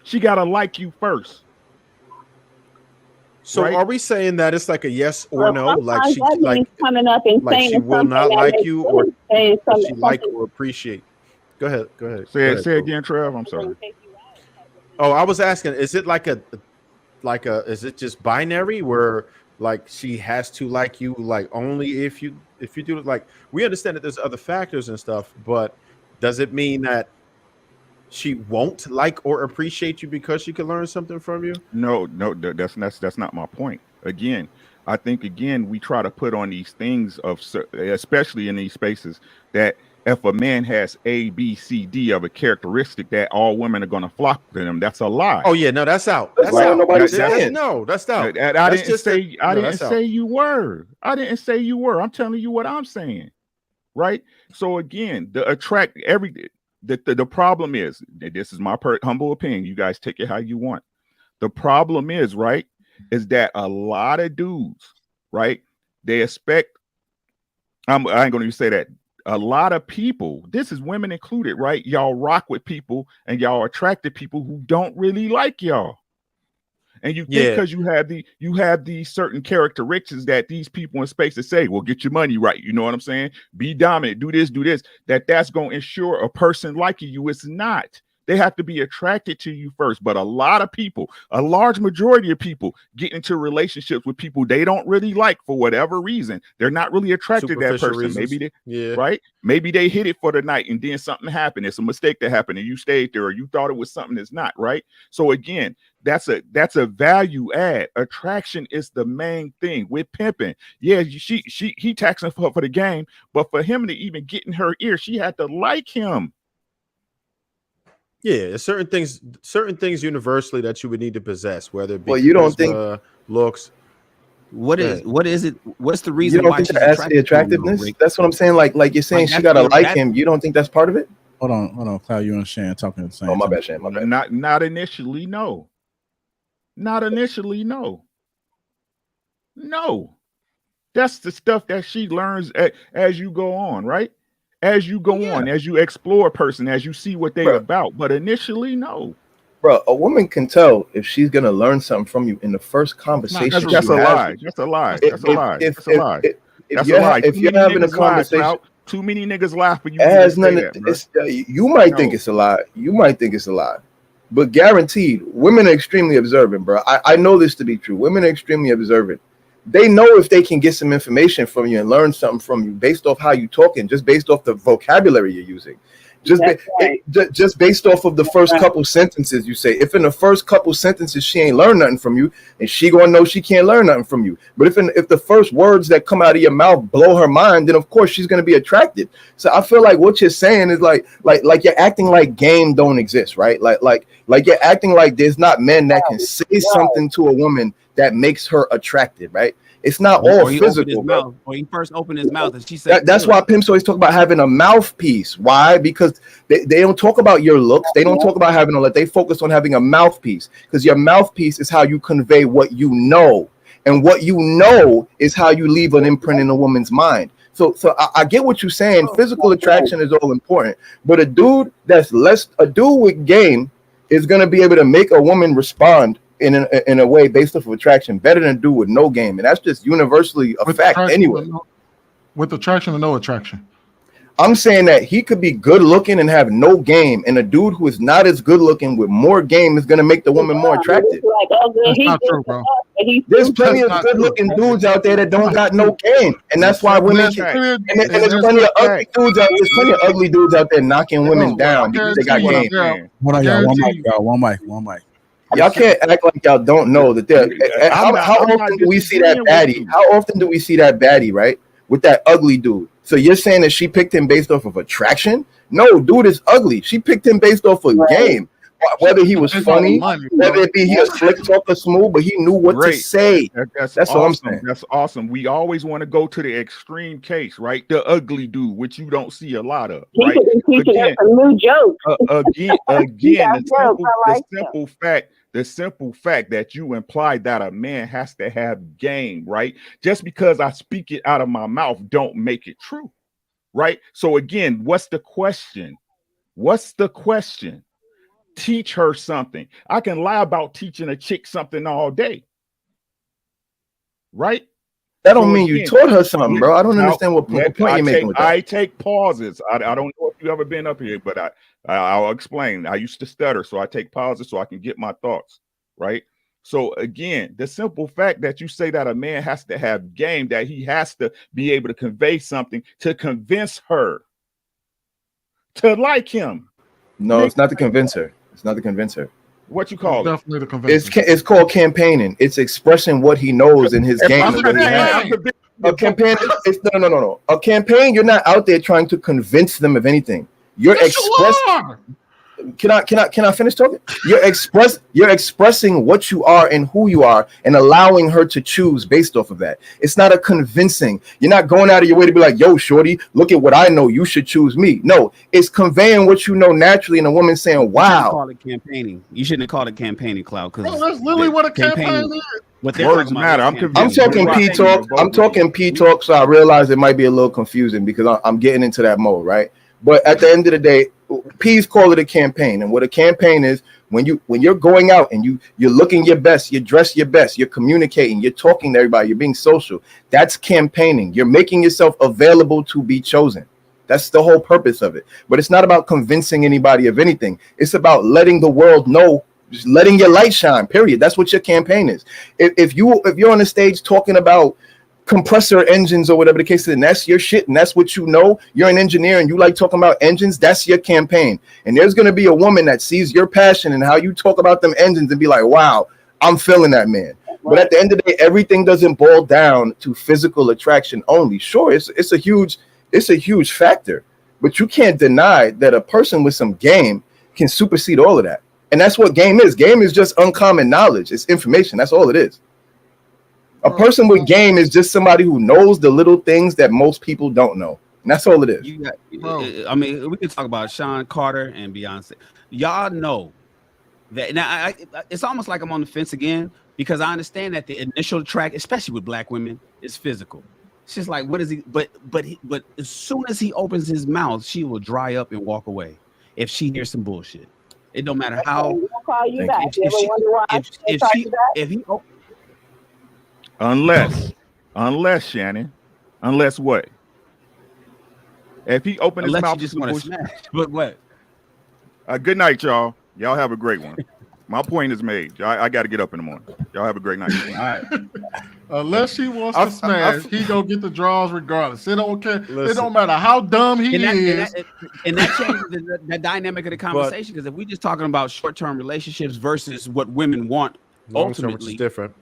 S11: She gotta like you first.
S3: So right? Are we saying that it's like a yes or no? Like she
S14: coming up and
S3: like
S14: saying
S3: she will not like you, or she like or appreciate. Go ahead.
S11: Say again, Trev. I'm sorry.
S3: Oh, I was asking, is it like a is it just binary where like she has to like you like only if you do it? Like we understand that there's other factors and stuff, but does it mean that she won't like or appreciate you because she can learn something from you?
S11: No, that's not my point. Again, I think we try to put on these things of, especially in these spaces, that if a man has A, B, C, D of a characteristic that all women are going to flock to them, that's a lie.
S3: Oh yeah, no, that's out. That's out.
S4: Nobody's saying.
S3: No, that's out.
S11: I didn't say you were. I didn't say you were. I'm telling you what I'm saying. Right. So again, the problem is, this is my humble opinion. You guys take it how you want. The problem is, right, is that a lot of dudes, right, they expect, I ain't going to even say that. A lot of people, this is women included, right? Y'all rock with people and y'all attracted people who don't really like y'all. And you think because you have these certain characteristics that these people in spaces say, well, get your money right. You know what I'm saying? Be dominant, do this, that's going to ensure a person liking you. It's not. They have to be attracted to you first. But a lot of people, a large majority of people get into relationships with people they don't really like for whatever reason. They're not really attracted to that person.
S3: Reasons.
S11: Maybe right? Maybe they hit it for the night and then something happened. It's a mistake that happened and you stayed there or you thought it was something that's not, right? So again, that's a value add. Attraction is the main thing with pimping. Yeah, he taxing for the game, but for him to even get in her ear, she had to like him.
S3: Yeah, certain things universally that you would need to possess, whether it be
S4: you don't think
S3: looks.
S8: What is it? What's the
S4: You
S8: reason
S4: don't
S8: why
S4: think
S8: she's
S4: that adds to the
S8: attracted to him, though,
S4: attractiveness?
S8: Rick?
S4: That's what I'm saying. Like you're saying she gotta like him. You don't think that's part of it?
S15: Hold on, Cloud. You and Shan talking at the same
S4: Oh, my
S15: time.
S4: bad, Shan. My bad.
S11: Not initially, no. Not initially, no. No. That's the stuff that she learns as you go on, right? As you go on, as you explore a person, as you see what they're about. But initially, no.
S4: Bro, a woman can tell if she's gonna learn something from you in the first conversation.
S11: That's a lie. That's a lie. That's a lie. That's a lie. That's a lie.
S4: If you're having a conversation,
S11: too many niggas laugh, but you
S4: it has nothing.
S11: that,
S4: you might think it's a lie. You might think it's a lie, but guaranteed, women are extremely observant, bro. I know this to be true. Women are extremely observant. They know if they can get some information from you and learn something from you based off how you talking, just based off the vocabulary you're using. Just based off of the first couple sentences you say. If in the first couple sentences she ain't learned nothing from you, and she gonna know she can't learn nothing from you. But if the first words that come out of your mouth blow her mind, then of course she's gonna be attracted. So I feel like what you're saying is like you're acting like game don't exist, right? Like you're acting like there's not men that can say something to a woman that makes her attracted, right? It's not all physical, bro.
S8: Or he first opened his mouth and she said,
S4: that's why pimps always talk about having a mouthpiece. Why? Because they don't talk about your looks. They don't talk about having a look. They focus on having a mouthpiece, because your mouthpiece is how you convey what you know. And what you know is how you leave an imprint in a woman's mind. So I get what you're saying. Physical attraction is all important. But a dude with game is going to be able to make a woman respond in a way based off of attraction better than a dude with no game, and that's just universally a fact anyway.
S5: With attraction or no attraction?
S4: I'm saying that he could be good looking and have no game, and a dude who is not as good looking with more game is going to make the woman more attractive.
S5: That's not true, bro.
S4: There's plenty of good looking dudes out there that don't got no game, and that's why women and there's plenty of ugly dudes out. There's plenty of ugly dudes out there knocking women down because they got game.
S15: Hold on, y'all. One mic.
S4: Y'all can't act like y'all don't know that there. How often do we see that baddie? How often do we see that baddie, right? With that ugly dude. So you're saying that she picked him based off of attraction? No, dude is ugly. She picked him based off of game. Whether he was funny, whether it be he was slick talker smooth, but he knew what to say. That's
S11: awesome.
S4: what I'm saying.
S11: That's awesome. We always want to go to the extreme case, right? The ugly dude, which you don't see a lot of.
S14: He
S11: right?
S14: could be teaching us some new jokes.
S11: The simple fact that you implied that a man has to have game, right? Just because I speak it out of my mouth don't make it true, right? So again, what's the question? Teach her something. I can lie about teaching a chick something all day, right?
S4: That don't mean you taught her something, bro. I don't understand what point you're making with that.
S11: I take pauses. I don't know if you ever been up here, but I'll explain. I used to stutter, so I take pauses so I can get my thoughts, right? So again, the simple fact that you say that a man has to have game, that he has to be able to convey something to convince her to like him.
S4: No, it's not to convince her. It's not to convince her.
S11: What you call it?
S5: Definitely to convince her.
S4: It's called campaigning. It's expressing what he knows in his game. A campaign is no. A campaign, you're not out there trying to convince them of anything. You're expressing. Can I finish talking? You're expressing what you are and who you are, and allowing her to choose based off of that. It's not a convincing. You're not going out of your way to be like, yo, shorty, look at what I know. You should choose me. No, it's conveying what you know naturally, and a woman saying, wow.
S8: Call it campaigning. You shouldn't have called it campaigning, Cloud. Because
S5: that's literally what a campaign is.
S11: Words matter. I'm
S4: talking P talk. I'm talking P talk, so I realize it might be a little confusing because I'm getting into that mode, right? But at the end of the day, P's call it a campaign, and what a campaign is, when you're going out and you're looking your best, you dress your best, you're communicating, you're talking to everybody, you're being social. That's campaigning. You're making yourself available to be chosen. That's the whole purpose of it. But it's not about convincing anybody of anything. It's about letting the world know. Just letting your light shine, period. That's what your campaign is. If you're on the stage talking about compressor engines or whatever the case is, and that's your shit, and that's what you know, you're an engineer and you like talking about engines, that's your campaign. And there's going to be a woman that sees your passion and how you talk about them engines and be like, wow, I'm feeling that man. But at the end of the day, everything doesn't boil down to physical attraction only. Sure, it's a huge factor, but you can't deny that a person with some game can supersede all of that. And that's what game is. Game is just uncommon knowledge. It's information. That's all it is. A person with game is just somebody who knows the little things that most people don't know. And that's all it is.
S8: You got, I mean, we can talk about Sean Carter and Beyonce. Y'all know that now. It's almost like I'm on the fence again because I understand that the initial attract, especially with black women, is physical. It's just like, what is he? But as soon as he opens his mouth, she will dry up and walk away if she hears some bullshit. It don't matter how.
S11: Unless Shannon, unless what? If he opened his mouth,
S8: you just want to smash. But what?
S11: Good night, y'all. Y'all have a great one. My point is made. I got to get up in the morning. Y'all have a great night.
S8: All right.
S5: Unless she wants to smash, he gonna get the draws regardless. It don't care. It don't matter how dumb he is.
S8: And that changes the dynamic of the conversation because if we just talking about short-term relationships versus what women want, ultimately,
S3: different.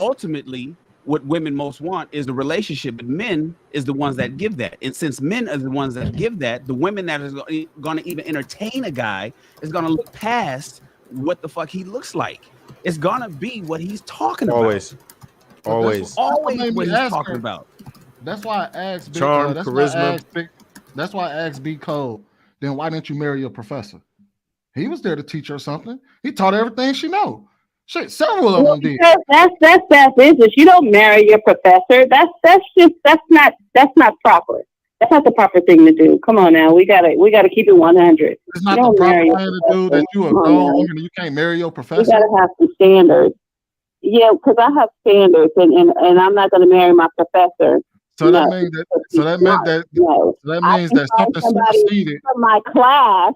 S8: Ultimately, what women most want is the relationship, but men is the ones that give that. And since men are the ones that give that, the women that is going to even entertain a guy is going to look past what the fuck he looks like. It's going to be what he's talking about.
S3: Always
S8: what he's talking about.
S5: That's why I asked Big
S3: Charm,
S5: Cole.
S3: charisma.
S5: That's why I asked Big Cole. Then why didn't you marry your professor? He was there to teach her something. He taught her everything she know. Shit, several of them did.
S14: That's bad business. You don't marry your professor. That's not proper. That's not the proper thing to do. Come on now, we gotta keep it 100.
S5: It's not the proper thing to do that you a grown woman and you can't marry your professor.
S14: You gotta have some standards. Yeah, because I have standards, and I'm not gonna marry my professor.
S5: So that means that something superseded
S14: from my class.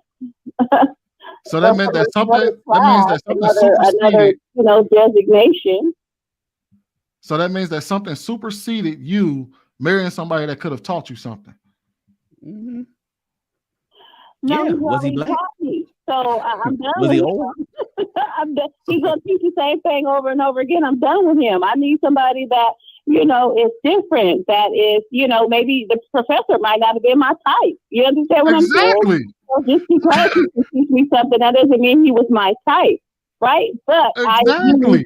S5: So that meant that something. That means that something superseded.
S14: Another, designation.
S5: So that means that something superseded you marrying somebody that could have taught you something.
S8: Mm-hmm.
S14: No,
S8: yeah, was he black?
S14: So I'm done.
S8: Was he old?
S14: I'm done. He's gonna teach the same thing over and over again. I'm done with him. I need somebody that is different. That is, maybe the professor might not have been my type. You understand what I'm saying? So just because he can teach me something, that doesn't mean he was my type, right? But I do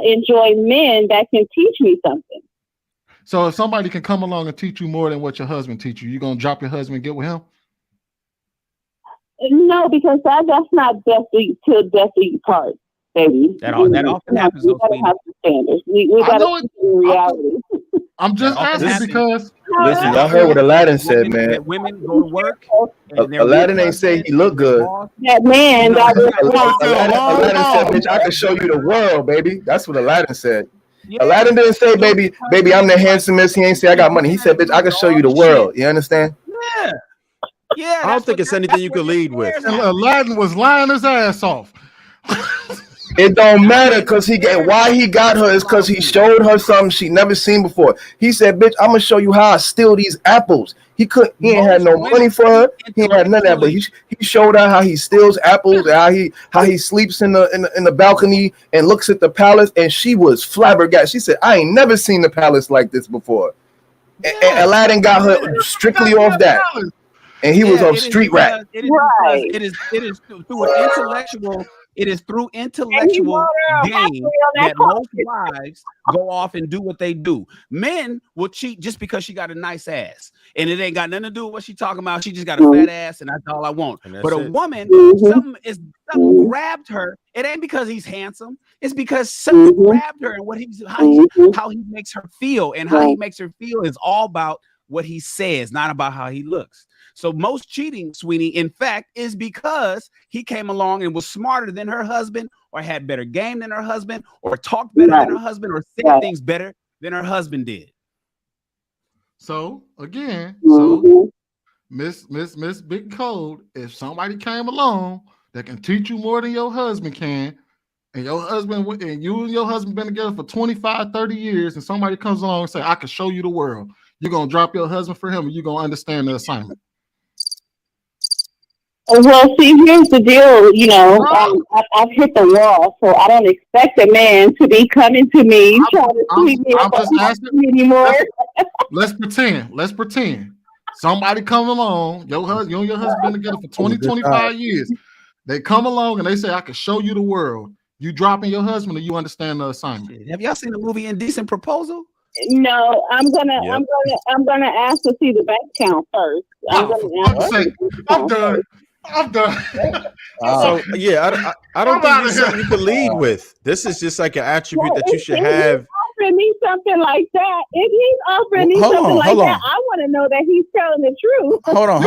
S14: enjoy men that can teach me something.
S5: So if somebody can come along and teach you more than what your husband teach you gonna drop your husband and get with him?
S14: No, because that's not death to death part, baby.
S8: That often happens.
S14: We gotta have the standards. We gotta see reality.
S5: I'm just asking because.
S4: Listen, y'all heard what Aladdin said, man.
S8: Women go to work.
S4: Aladdin ain't say he looked good.
S14: That man.
S4: Aladdin said, "Bitch, I can show you the world, baby." That's what Aladdin said. Yeah. Aladdin didn't say, baby, I'm the handsomest. He ain't say I got money. He said, bitch, I can show you the world. You understand?
S8: Yeah. Yeah.
S3: I don't think it's anything you could lead with.
S5: Aladdin was lying his ass off.
S4: It don't matter because why he got her is because he showed her something she never seen before. He said, bitch, I'm gonna show you how I steal these apples. He ain't had no money for her. He ain't had none of that, but he showed her how he steals apples and how he sleeps in the balcony and looks at the palace, and she was flabbergasted. She said, I ain't never seen the palace like this before. Yeah. And Aladdin got her strictly off that. And he was on street rat.
S8: It is through an intellectual. It is through intellectual game that most wives go off and do what they do. Men will cheat just because she got a nice ass, and it ain't got nothing to do with what she talking about. She just got a fat ass, and that's all I want. But a woman, something grabbed her. It ain't because he's handsome. It's because something grabbed her, and how he makes her feel, and how he makes her feel is all about what he says, not about how he looks. So most cheating, Sweeney, in fact, is because he came along and was smarter than her husband, or had better game than her husband, or talked better than her husband, or said things better than her husband did.
S5: So again, Miss Big Code, if somebody came along that can teach you more than your husband can, and your husband and your husband been together for 25, 30 years, and somebody comes along and say, I can show you the world, you're gonna drop your husband for him, and you're gonna understand the assignment.
S14: Well, see, here's the deal. I've hit the wall, so I don't expect a man to be coming to me trying to sweep me up anymore.
S5: Let's pretend. Somebody come along, you and your husband been together for 20, 25 years. They come along and they say, I can show you the world. You dropping your husband, or you understand the assignment?
S8: Have y'all seen the movie Indecent Proposal?
S14: No, I'm gonna ask to see the bank account first.
S5: I'm done. I'm done.
S3: So yeah, I don't think this is something you can lead with. This is just like an attribute that you should have.
S14: If he's offering me something like that, if he's offering me something like that, I want to know that he's telling the truth.
S5: Hold on.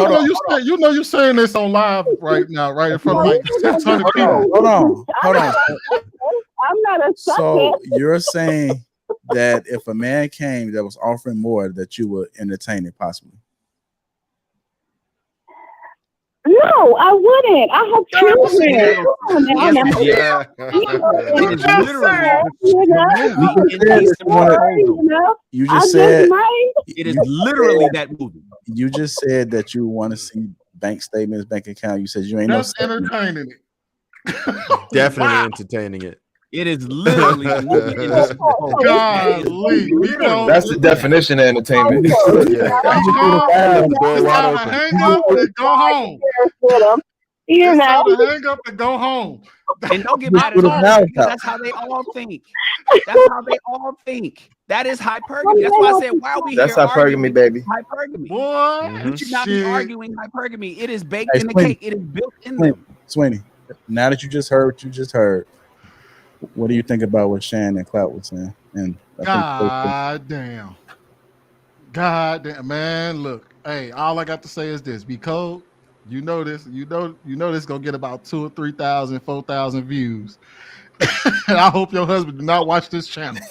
S5: You know you're saying this on live right now, right in front of like 600 people.
S15: Hold on.
S14: I'm not a sucker.
S15: So you're saying that if a man came that was offering more, that you would entertain it possibly?
S14: No, I wouldn't. I have children.
S15: You just said
S8: it is literally that movie.
S15: You just said that you want to see bank statements, bank account. You said you ain't
S5: That's entertaining it.
S3: Definitely entertaining it.
S8: It is literally a movie.
S4: That's the definition of entertainment.
S5: Hang up and go home.
S14: You know,
S5: hang up and go home.
S8: And don't get mad at us, because that's how they all think. That's how they all think. That is hypergamy. That's why I said, why are we
S4: That's
S8: here
S4: hypergamy, baby.
S8: Hypergamy.
S5: Boy,
S8: We should not be arguing hypergamy. It is baked in the cake. It is built in them.
S15: Sweeney, now that you just heard what you just heard, what do you think about what Shan and Clout was saying? And
S5: God damn, man! Look, hey, all I got to say is this: be cold. You know this. You know this gonna get about 2,000 or 3,000, 4,000 views. And I hope your husband do not watch this channel.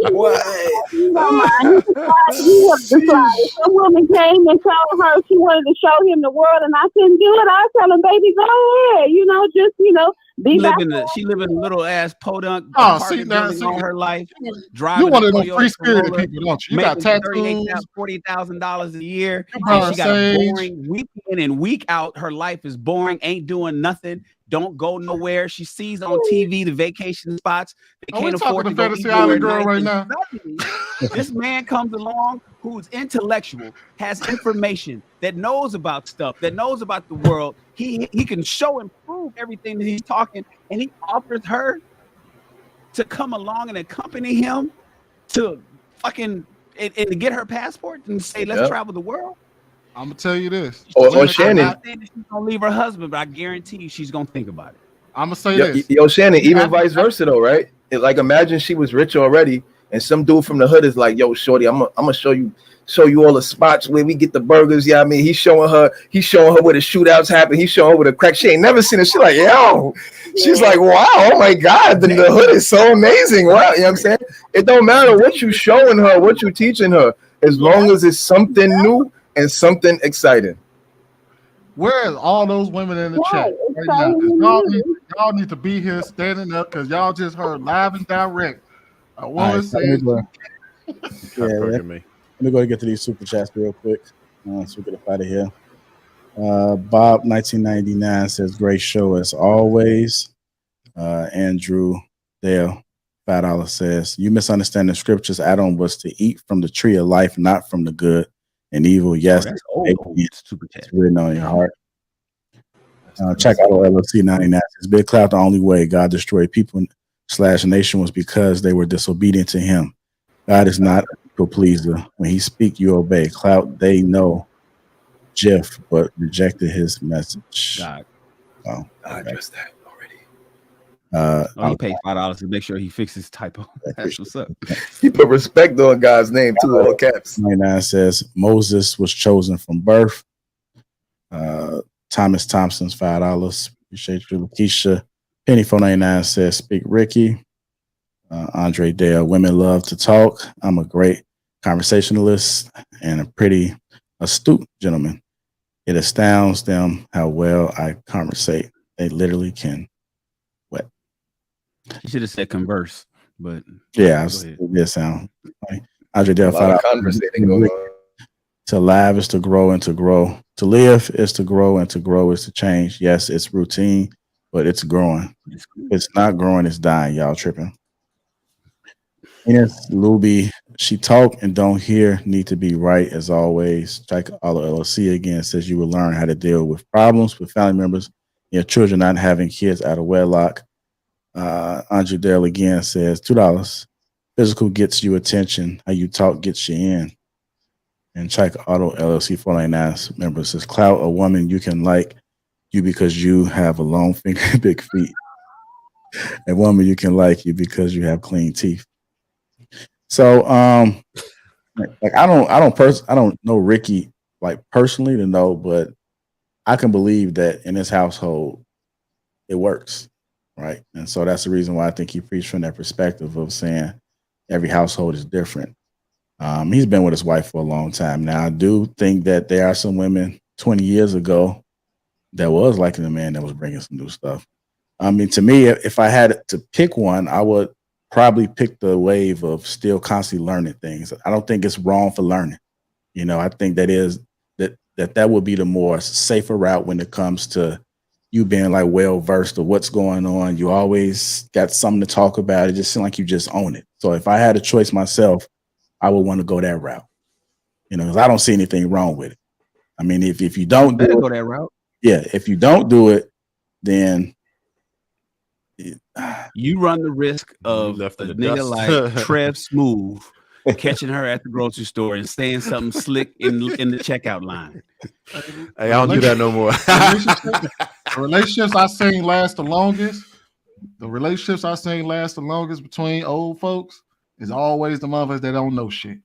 S14: What? Some woman came and told her she wanted to show him the world, and I couldn't do it. I tell him, baby, go ahead.
S8: She living a little ass podunk apartment building all her life. Driving
S5: you one of those free spirited people, don't you? You got tattoos,
S8: $40,000 a year.
S5: And
S8: she got a boring week in and week out. Her life is boring. Ain't doing nothing. Don't go nowhere. She sees on TV the vacation spots. They can't afford to go
S5: Fantasy Island girl right now.
S8: This man comes along who's intellectual, has information, that knows about stuff, that knows about the world. He can show and prove everything that he's talking, and he offers her to come along and accompany him to fucking and to get her passport and say, let's travel the world.
S5: I'm gonna tell you this.
S4: Or Shannon,
S8: I'm not saying that she's gonna leave her husband, but I guarantee you she's gonna think about it.
S5: I'm gonna say this.
S4: Yo, Shannon, even vice versa though, right? Like imagine she was rich already, and some dude from the hood is like, "Yo, shorty, I'm gonna show you all the spots where we get the burgers." Yeah, I mean, he's showing her where the shootouts happen. He's showing her where the crack. She ain't never seen it. She's like, "Yo," she's like, "Wow, oh my God, the hood is so amazing." Wow, you know what I'm saying? It don't matter what you showing her, what you teaching her, as long as it's something new and something exciting.
S5: Where is all those women in the chat right now? Y'all need to be here standing up because y'all just heard live and direct. I want to say,
S15: let me go and get to these super chats real quick. So we get up out of here. Bob 1999 says, "Great show as always." Andrew Dale $5 says, "You misunderstand the scriptures. Adam was to eat from the tree of life, not from the good and evil." Yes, it's written on your heart. Check out LLC 99 says, "Big Clout, the only way God destroyed people / nation was because they were disobedient to him. God is not a people pleaser. When he speak, you obey. Clout, they know Jeff, but rejected his message."
S8: God.
S15: Oh,
S4: I addressed that already.
S8: He paid $5 to make sure he fixes typo. That's what's up.
S4: He put respect on God's name too, all caps.
S15: 99 says, "Moses was chosen from birth." Thomas Thompson's $5. Appreciate you. Lakeisha Penny 499 says, "Speak Ricky." Andre Dale, "Women love to talk. I'm a great conversationalist and a pretty astute gentleman. It astounds them how well I conversate. They literally can." What?
S8: You should have said converse, but
S15: yeah, it did sound funny. Andre Dale,
S4: conversating going on.
S15: To live is to grow and to grow. To live is to grow and to grow is to change. Yes, it's routine, but it's growing. If it's not growing, it's dying. Y'all tripping. Yes, Luby, "She talk and don't hear. Need to be right as always." Strike all LLC again says, "You will learn how to deal with problems with family members children not having kids out of wedlock. Andre Dale again says $2. Physical gets you attention. How you talk gets you in. And Chika Auto LLC 499 member says, clout a woman you can like you because you have a long finger and big feet. A woman you can like you because you have clean teeth. So like I don't know Ricky like personally to know, but I can believe that in his household it works, right? And so that's the reason why I think he preached from that perspective of saying every household is different. He's been with his wife for a long time now. I do think that there are some women 20 years ago that was liking a man that was bringing some new stuff. I mean, to me, if I had to pick one, I would probably pick the wave of still constantly learning things. I don't think it's wrong for learning. You know, I think that would be the more safer route when it comes to you being like well versed of what's going on. You always got something to talk about. It just seems like you just own it. So if I had a choice myself, I would want to go that route. You know, because I don't see anything wrong with it. I mean, if you don't
S8: go that route.
S15: Yeah, if you don't do it, then
S8: you run the risk of a nigga like Trev Smooth catching her at the grocery store and saying something slick in the checkout line.
S3: Hey, I don't do that no more.
S5: The relationships I seen last the longest between old folks is always the motherfuckers that don't know shit.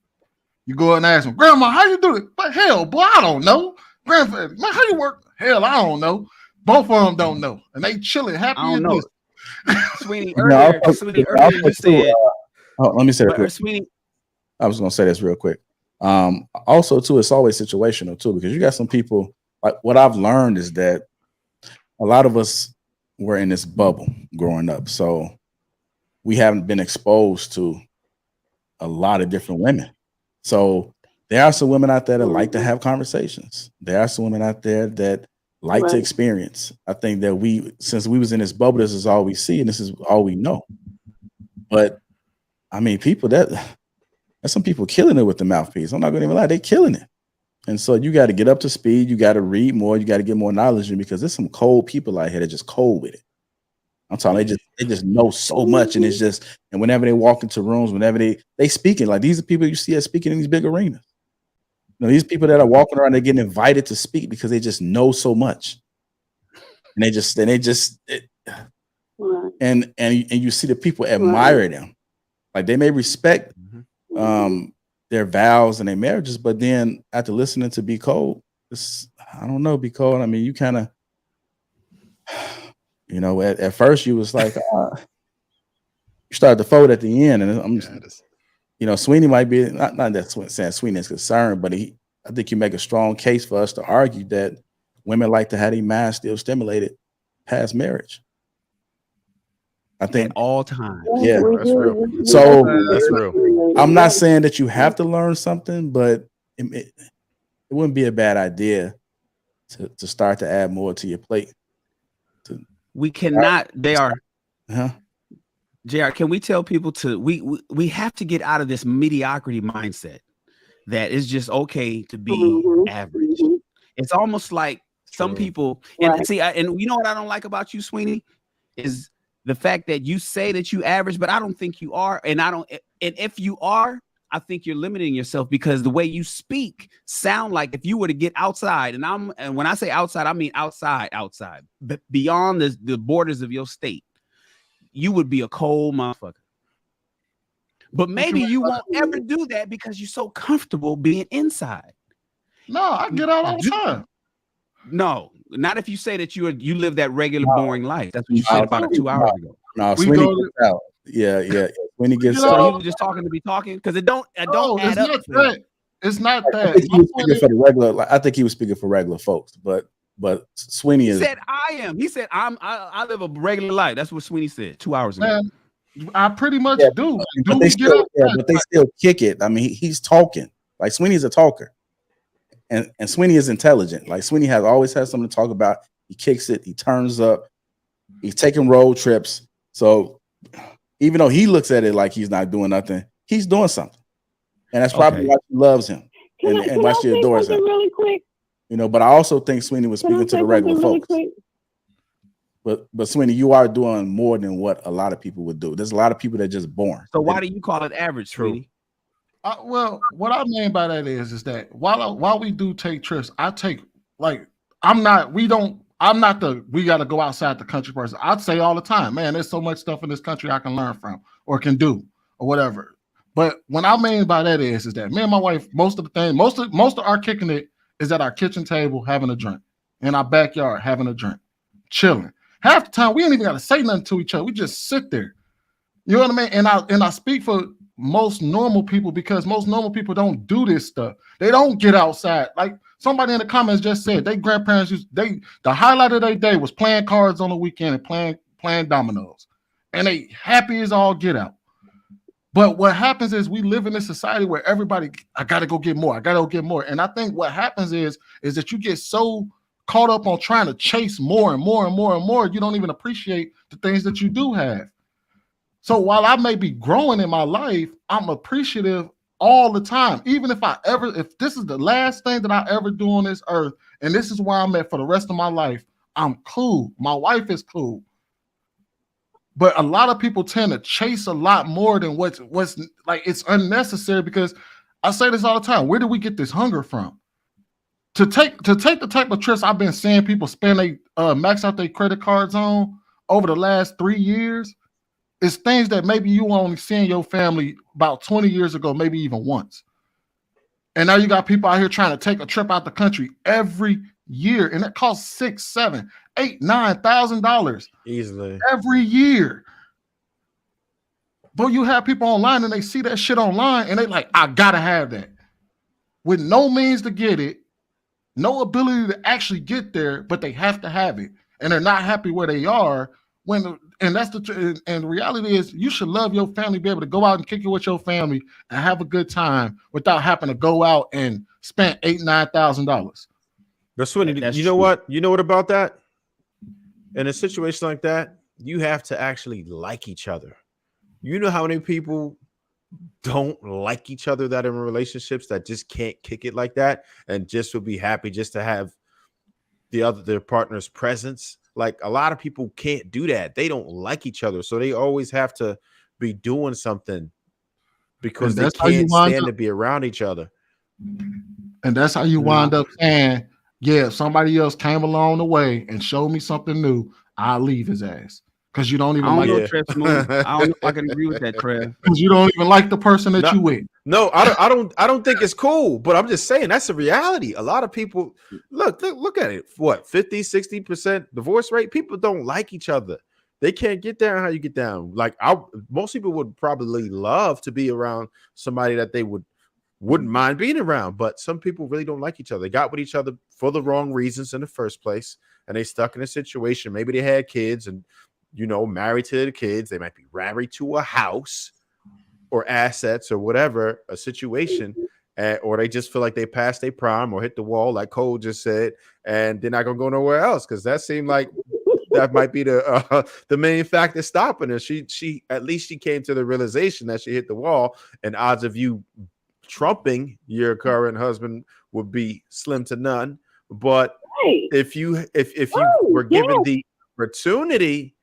S5: You go and ask them, Grandma, how you do it? But hell, boy, I don't know. Grandpa, man, how you work? Hell, I don't know. Both of them don't know, and they chilling happy.
S8: I don't know. Sweeney,
S15: earlier
S8: you said.
S15: Let me say that quick.
S8: Sweeney,
S15: I was going to say this real quick. Also, too, it's always situational too, because you got some people. Like what I've learned is that a lot of us were in this bubble growing up, so we haven't been exposed to a lot of different women. So there are some women out there that like to have conversations. There are some women out there that like to experience. I think that since we was in this bubble, this is all we see and this is all we know. But I mean, there's some people killing it with the mouthpiece. I'm not going to even lie, they're killing it. And so you got to get up to speed. You got to read more. You got to get more knowledge in, because there's some cold people out here that just cold with it. I'm talking, they just know so much, and it's just, and whenever they walk into rooms, whenever they speaking, like these are people you see as speaking in these big arenas. You know, these people that are walking around, they're getting invited to speak because they just know so much, and you see the people admire them, like they may respect their vows and their marriages, but then after listening to Be Cold, I don't know, Be Cold. I mean, you kind of. You know, at first you was like, you started to fold at the end, and Sweeney might be not that saying Sweeney is concerned, but I think you make a strong case for us to argue that women like to have their mind still stimulated past marriage. I think
S8: at all times.
S15: Yeah,
S3: that's real.
S15: So
S3: That's real.
S15: I'm not saying that you have to learn something, but it wouldn't be a bad idea to start to add more to your plate.
S8: We cannot. JR, can we tell people we have to get out of this mediocrity mindset that it's just okay to be average. It's almost like some people, and see, and you know what I don't like about you, Sweeney, is the fact that you say that you average, but I don't think you are, and if you are, I think you're limiting yourself, because the way you speak sound like if you were to get outside, and when I say outside, I mean outside, but beyond the borders of your state, you would be a cold motherfucker. But maybe you won't ever do that because you're so comfortable being inside.
S5: No, I get out all the time.
S8: No, not if you say that you live that regular boring life. That's what you said about 2 hours ago.
S15: No, Sweeney gets out. Yeah. When he gets
S8: so he was just talking to be talking, because it don't add up.
S5: It's not that.
S15: I think he was speaking for regular folks, but Sweeney is.
S8: He said I am. He said I live a regular life. That's what Sweeney said 2 hours ago.
S5: Man, I pretty much do.
S15: But they still kick it. I mean, he's talking. Like Sweeney's a talker, and Sweeney is intelligent. Like Sweeney always has something to talk about. He kicks it. He turns up. He's taking road trips. So even though he looks at it like he's not doing nothing, he's doing something, and that's probably why she loves him and why she adores him.
S14: Really quick.
S15: You know, but I also think Sweeney was speaking to the regular folks. But Sweeney, you are doing more than what a lot of people would do. There's a lot of people that just born.
S8: So why do you call it average, Sweeney?
S5: Well, what I mean by that is that while we do take trips, I take I'm not the we got to go outside the country person. I'd say all the time, man, there's so much stuff in this country I can learn from or can do or whatever. But what I mean by that is that me and my wife, most of our kicking it is at our kitchen table having a drink, in our backyard having a drink, chilling. Half the time we ain't even got to say nothing to each other. We just sit there. You know what I mean? And I speak for most normal people because most normal people don't do this stuff. They don't get outside. Like somebody in the comments just said, they grandparents the highlight of their day was playing cards on the weekend and playing dominoes, and they happy as all get out. But what happens is we live in a society where everybody, I got to go get more. I got to go get more. And I think what happens is that you get so caught up on trying to chase more and more and more and more, you don't even appreciate the things that you do have. So while I may be growing in my life, I'm appreciative all the time. Even if this is the last thing that I ever do on this earth, and this is where I'm at for the rest of my life, I'm cool. My wife is cool. But a lot of people tend to chase a lot more than what's like, it's unnecessary, because I say this all the time. Where do we get this hunger from? To take the type of trips I've been seeing people spend, they max out their credit cards on over the last 3 years, is things that maybe you only seen your family about 20 years ago, maybe even once. And now you got people out here trying to take a trip out the country every year, and it costs $6,000, $7,000, $8,000, $9,000
S3: easily
S5: every year. But you have people online and they see that shit online and they like, I gotta have that, with no means to get it, no ability to actually get there, but they have to have it, and they're not happy where they are. And the reality is, you should love your family, be able to go out and kick it with your family and have a good time without having to go out and spend $8,000, $9,000.
S3: But Sweeney, you know what? You know what about that? In a situation like that, you have to actually like each other. You know how many people don't like each other that are in relationships that just can't kick it like that and just would be happy just to have their partner's presence? Like, a lot of people can't do that. They don't like each other, so they always have to be doing something because they can't stand to be around each other.
S5: And that's how you wind up saying, yeah, if somebody else came along the way and showed me something new, I'll leave his ass. Because you don't even like it.
S8: I don't know if I can agree with that, Trev.
S5: Because you don't even like the person that you with.
S3: No, I don't think it's cool, but I'm just saying that's a reality. A lot of people look at it. What, 50-60% divorce rate? People don't like each other. They can't get down how you get down. Like, most people would probably love to be around somebody that they wouldn't mind being around, but some people really don't like each other. They got with each other for the wrong reasons in the first place, and they stuck in a situation. Maybe they had kids and, married to the kids. They might be married to a house or assets or whatever, a situation, or they just feel like they passed their prime or hit the wall, like Cole just said, and they're not gonna go nowhere else, because that seemed like that might be the main factor stopping her. She at least she came to the realization that she hit the wall, and odds of you trumping your current husband would be slim to none. But if you were given the opportunity,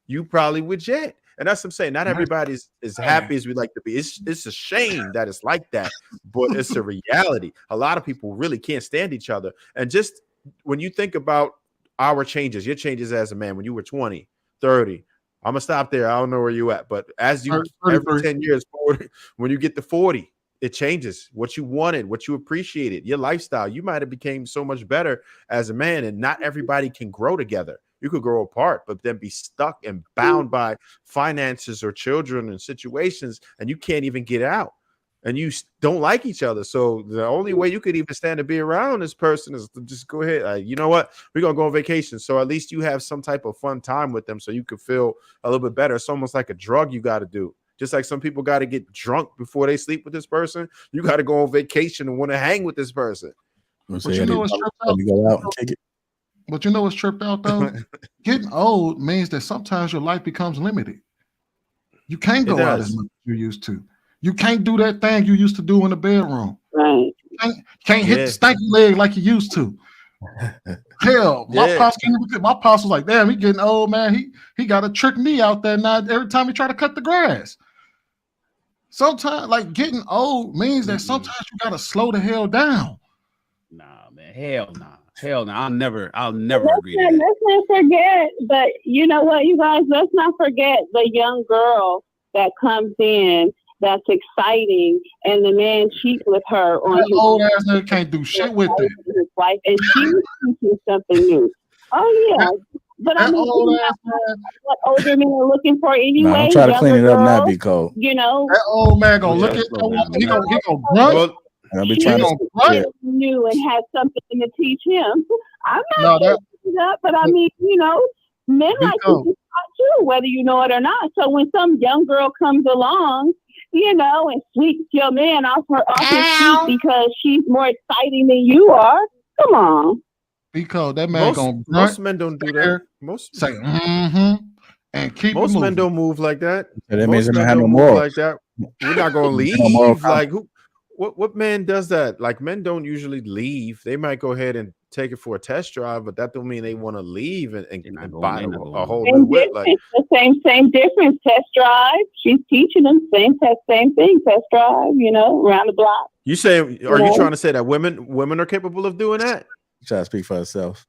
S3: you probably would jet. And that's what I'm saying. Not everybody's as happy as we like to be. It's a shame that it's like that, but it's a reality. A lot of people really can't stand each other. And just when you think about our changes, your changes as a man, when you were 20, 30, I'm gonna stop there. I don't know where you at, but as you every 10 years forward, when you get to 40, it changes what you wanted, what you appreciated, your lifestyle. You might have became so much better as a man, and not everybody can grow together. You could grow apart, but then be stuck and bound by finances or children and situations, and you can't even get out, and you don't like each other. So the only way you could even stand to be around this person is to just go ahead. You know what? We're going to go on vacation. So at least you have some type of fun time with them so you could feel a little bit better. It's almost like a drug you got to do. Just like some people got to get drunk before they sleep with this person, you got to go on vacation and want to hang with this person.
S5: But you know what's tripped out?
S15: Go out and kick it.
S5: But you know what's tripped out though? Getting old means that sometimes your life becomes limited. You can't go out as much as you used to. You can't do that thing you used to do in the bedroom.
S14: Right.
S5: You can't hit the stanky leg like you used to. Hell, my pops was like, damn, he getting old, man. He got to trick me out there now every time he try to cut the grass. Sometimes, like, getting old means that sometimes you got to slow the hell down.
S8: Nah, man. Hell nah. Hell no. I'll never agree to that.
S14: Let's not forget, but you know what, you guys, let's not forget the young girl that comes in that's exciting, and the man cheats with her on
S5: that
S14: his
S5: old ass nigga can't do shit with it.
S14: His wife, and she's teaching something new. Oh yeah, but I mean,
S5: old ass man.
S14: What older men are looking for anyway.
S15: Don't try to clean it up now, be cold.
S14: You know,
S5: that old man gonna look at that woman. He gonna grunt.
S15: I'll be trying to
S14: new and have something to teach him. I'm not that, but I mean, you know, men like to be taught too, whether you know it or not. So when some young girl comes along, you know, and sweeps your man off his feet because she's more exciting than you are, come on.
S5: Because that man
S3: most men don't do that. Most
S5: say and keep
S3: most men don't move like that.
S15: Yeah, that
S3: most
S15: means
S3: men
S15: have no
S3: don't
S15: morals.
S3: move like that. We're not gonna leave. Like who? What man does that? Like men don't usually leave. They might go ahead and take it for a test drive, but that don't mean they want to leave and buy a whole new whip. Like
S14: it's the same difference. Test drive. She's teaching them same thing. Test drive. You know, around the block.
S3: You say? Are you trying to say that women are capable of doing that?
S15: Try to speak for herself.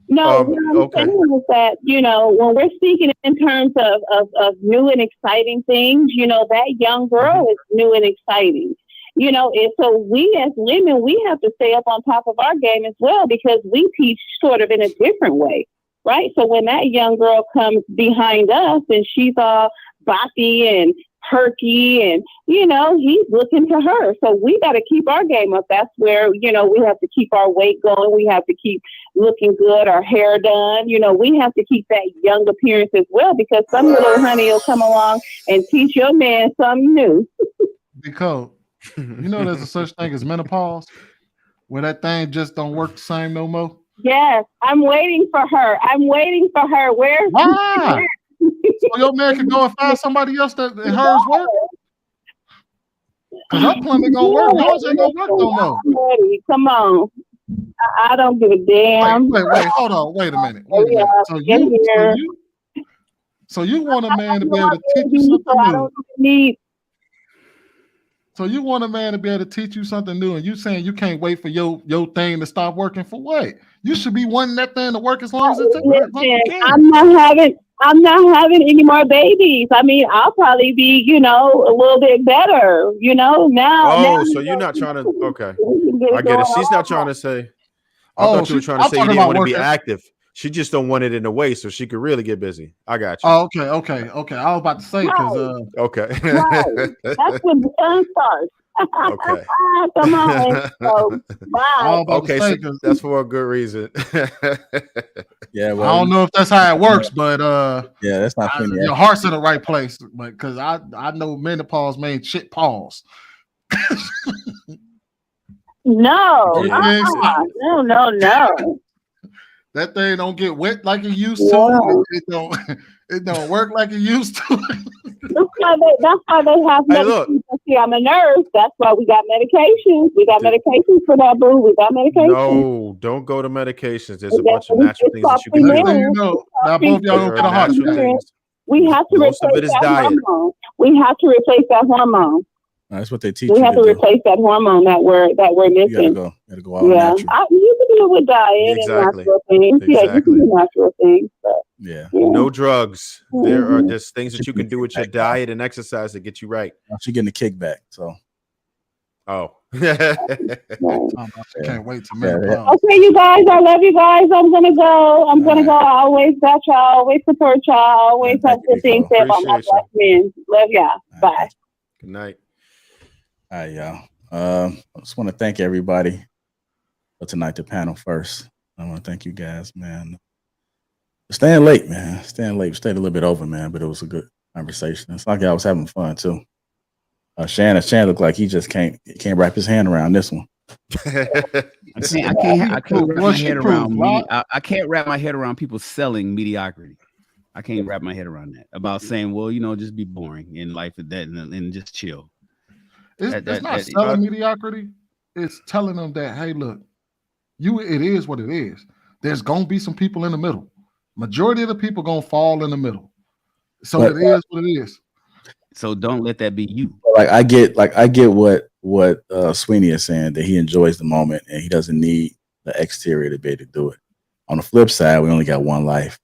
S14: No, what I'm saying is that, you know, when we're speaking in terms of new and exciting things, you know, that young girl is new and exciting. You know, and so we as women, we have to stay up on top of our game as well, because we teach sort of in a different way, right? So when that young girl comes behind us and she's all boppy and perky and, you know, he's looking to her. So we got to keep our game up. That's where, you know, we have to keep our weight going. We have to keep looking good, our hair done. You know, we have to keep that young appearance as well, because some little honey will come along and teach your man something new.
S5: Because you know there's a such thing as menopause, where that thing just don't work the same no more.
S14: Yes, I'm waiting for her. Where's
S5: why? So your man can go and find somebody else that hers work. Because her plumbing gonna work. Yours ain't gonna work no more.
S14: Come on. I don't give a damn.
S5: Wait, hold on. Wait a minute. So you want a man to be able to teach you something new. So you want a man to be able to teach you something new, and you saying you can't wait for your thing to stop working for what? You should be wanting that thing to work as long as it takes.
S14: I'm not having any more babies. I mean, I'll probably be, you know, a little bit better, you know, now.
S3: So you're not trying to, okay. I get it. She's not trying to say, I thought you were trying to say you didn't want to be active. She just don't want it in a way so she could really get busy. I got you.
S5: Oh, okay. I was about to say, because
S3: okay.
S14: Right. That's when the sun starts.
S3: Okay.
S14: Come on. So, wow.
S3: Okay, so that's for a good reason.
S15: Yeah, well,
S5: I don't know if that's how it works, but
S15: yeah, that's not funny.
S5: Your heart's in the right place, but because I know menopause means shit pause.
S14: No.
S5: Yeah.
S14: No.
S5: That thing don't get wet like it used to. It don't work like it used to.
S14: That's why they have medications. See, I'm a nurse. That's why we got medications. We got medications for that, boo. We got medications.
S3: No, don't go to medications. There's a bunch of natural things that you can do.
S5: You know, now both y'all don't get a heart attack.
S14: We have to replace that hormone. We have to replace that hormone.
S15: That's what they teach.
S14: We have to replace that hormone that we're missing.
S15: You gotta go all natural.
S14: You can do it with diet and natural things.
S3: Exactly.
S14: Yeah, you can do natural things. But,
S15: yeah.
S3: No drugs. There's things that you can do with your diet and exercise to get you right.
S15: She's getting a kickback. So.
S3: Oh.
S5: I can't wait to menopause.
S14: Okay, you guys. I love you guys. I'm gonna go. I always got y'all. Always support y'all. Always have good things said about my black men. Love y'all. Bye.
S3: Good night.
S15: All right, y'all. I just want to thank everybody for tonight, the panel first. I want to thank you guys, man. Staying late, man. Stayed a little bit over, man, but it was a good conversation. It's like I was having fun too. Shannon looked like he just can't wrap his hand around this one.
S8: I can't wrap my head around I can't wrap my head around people selling mediocrity. I can't wrap my head around that. About saying, well, you know, just be boring in life and that and just chill.
S5: It's not selling mediocrity. It's telling them that, hey, look, it is what it is. there's gonna be some people in the middle. Majority of the people gonna fall in the middle. So
S1: But-
S5: it is what it is.
S8: So don't let that be you.
S1: I get what Sweeney is saying, that he enjoys the moment and he doesn't need the exterior to be able to do it. On the flip side, we only got one life.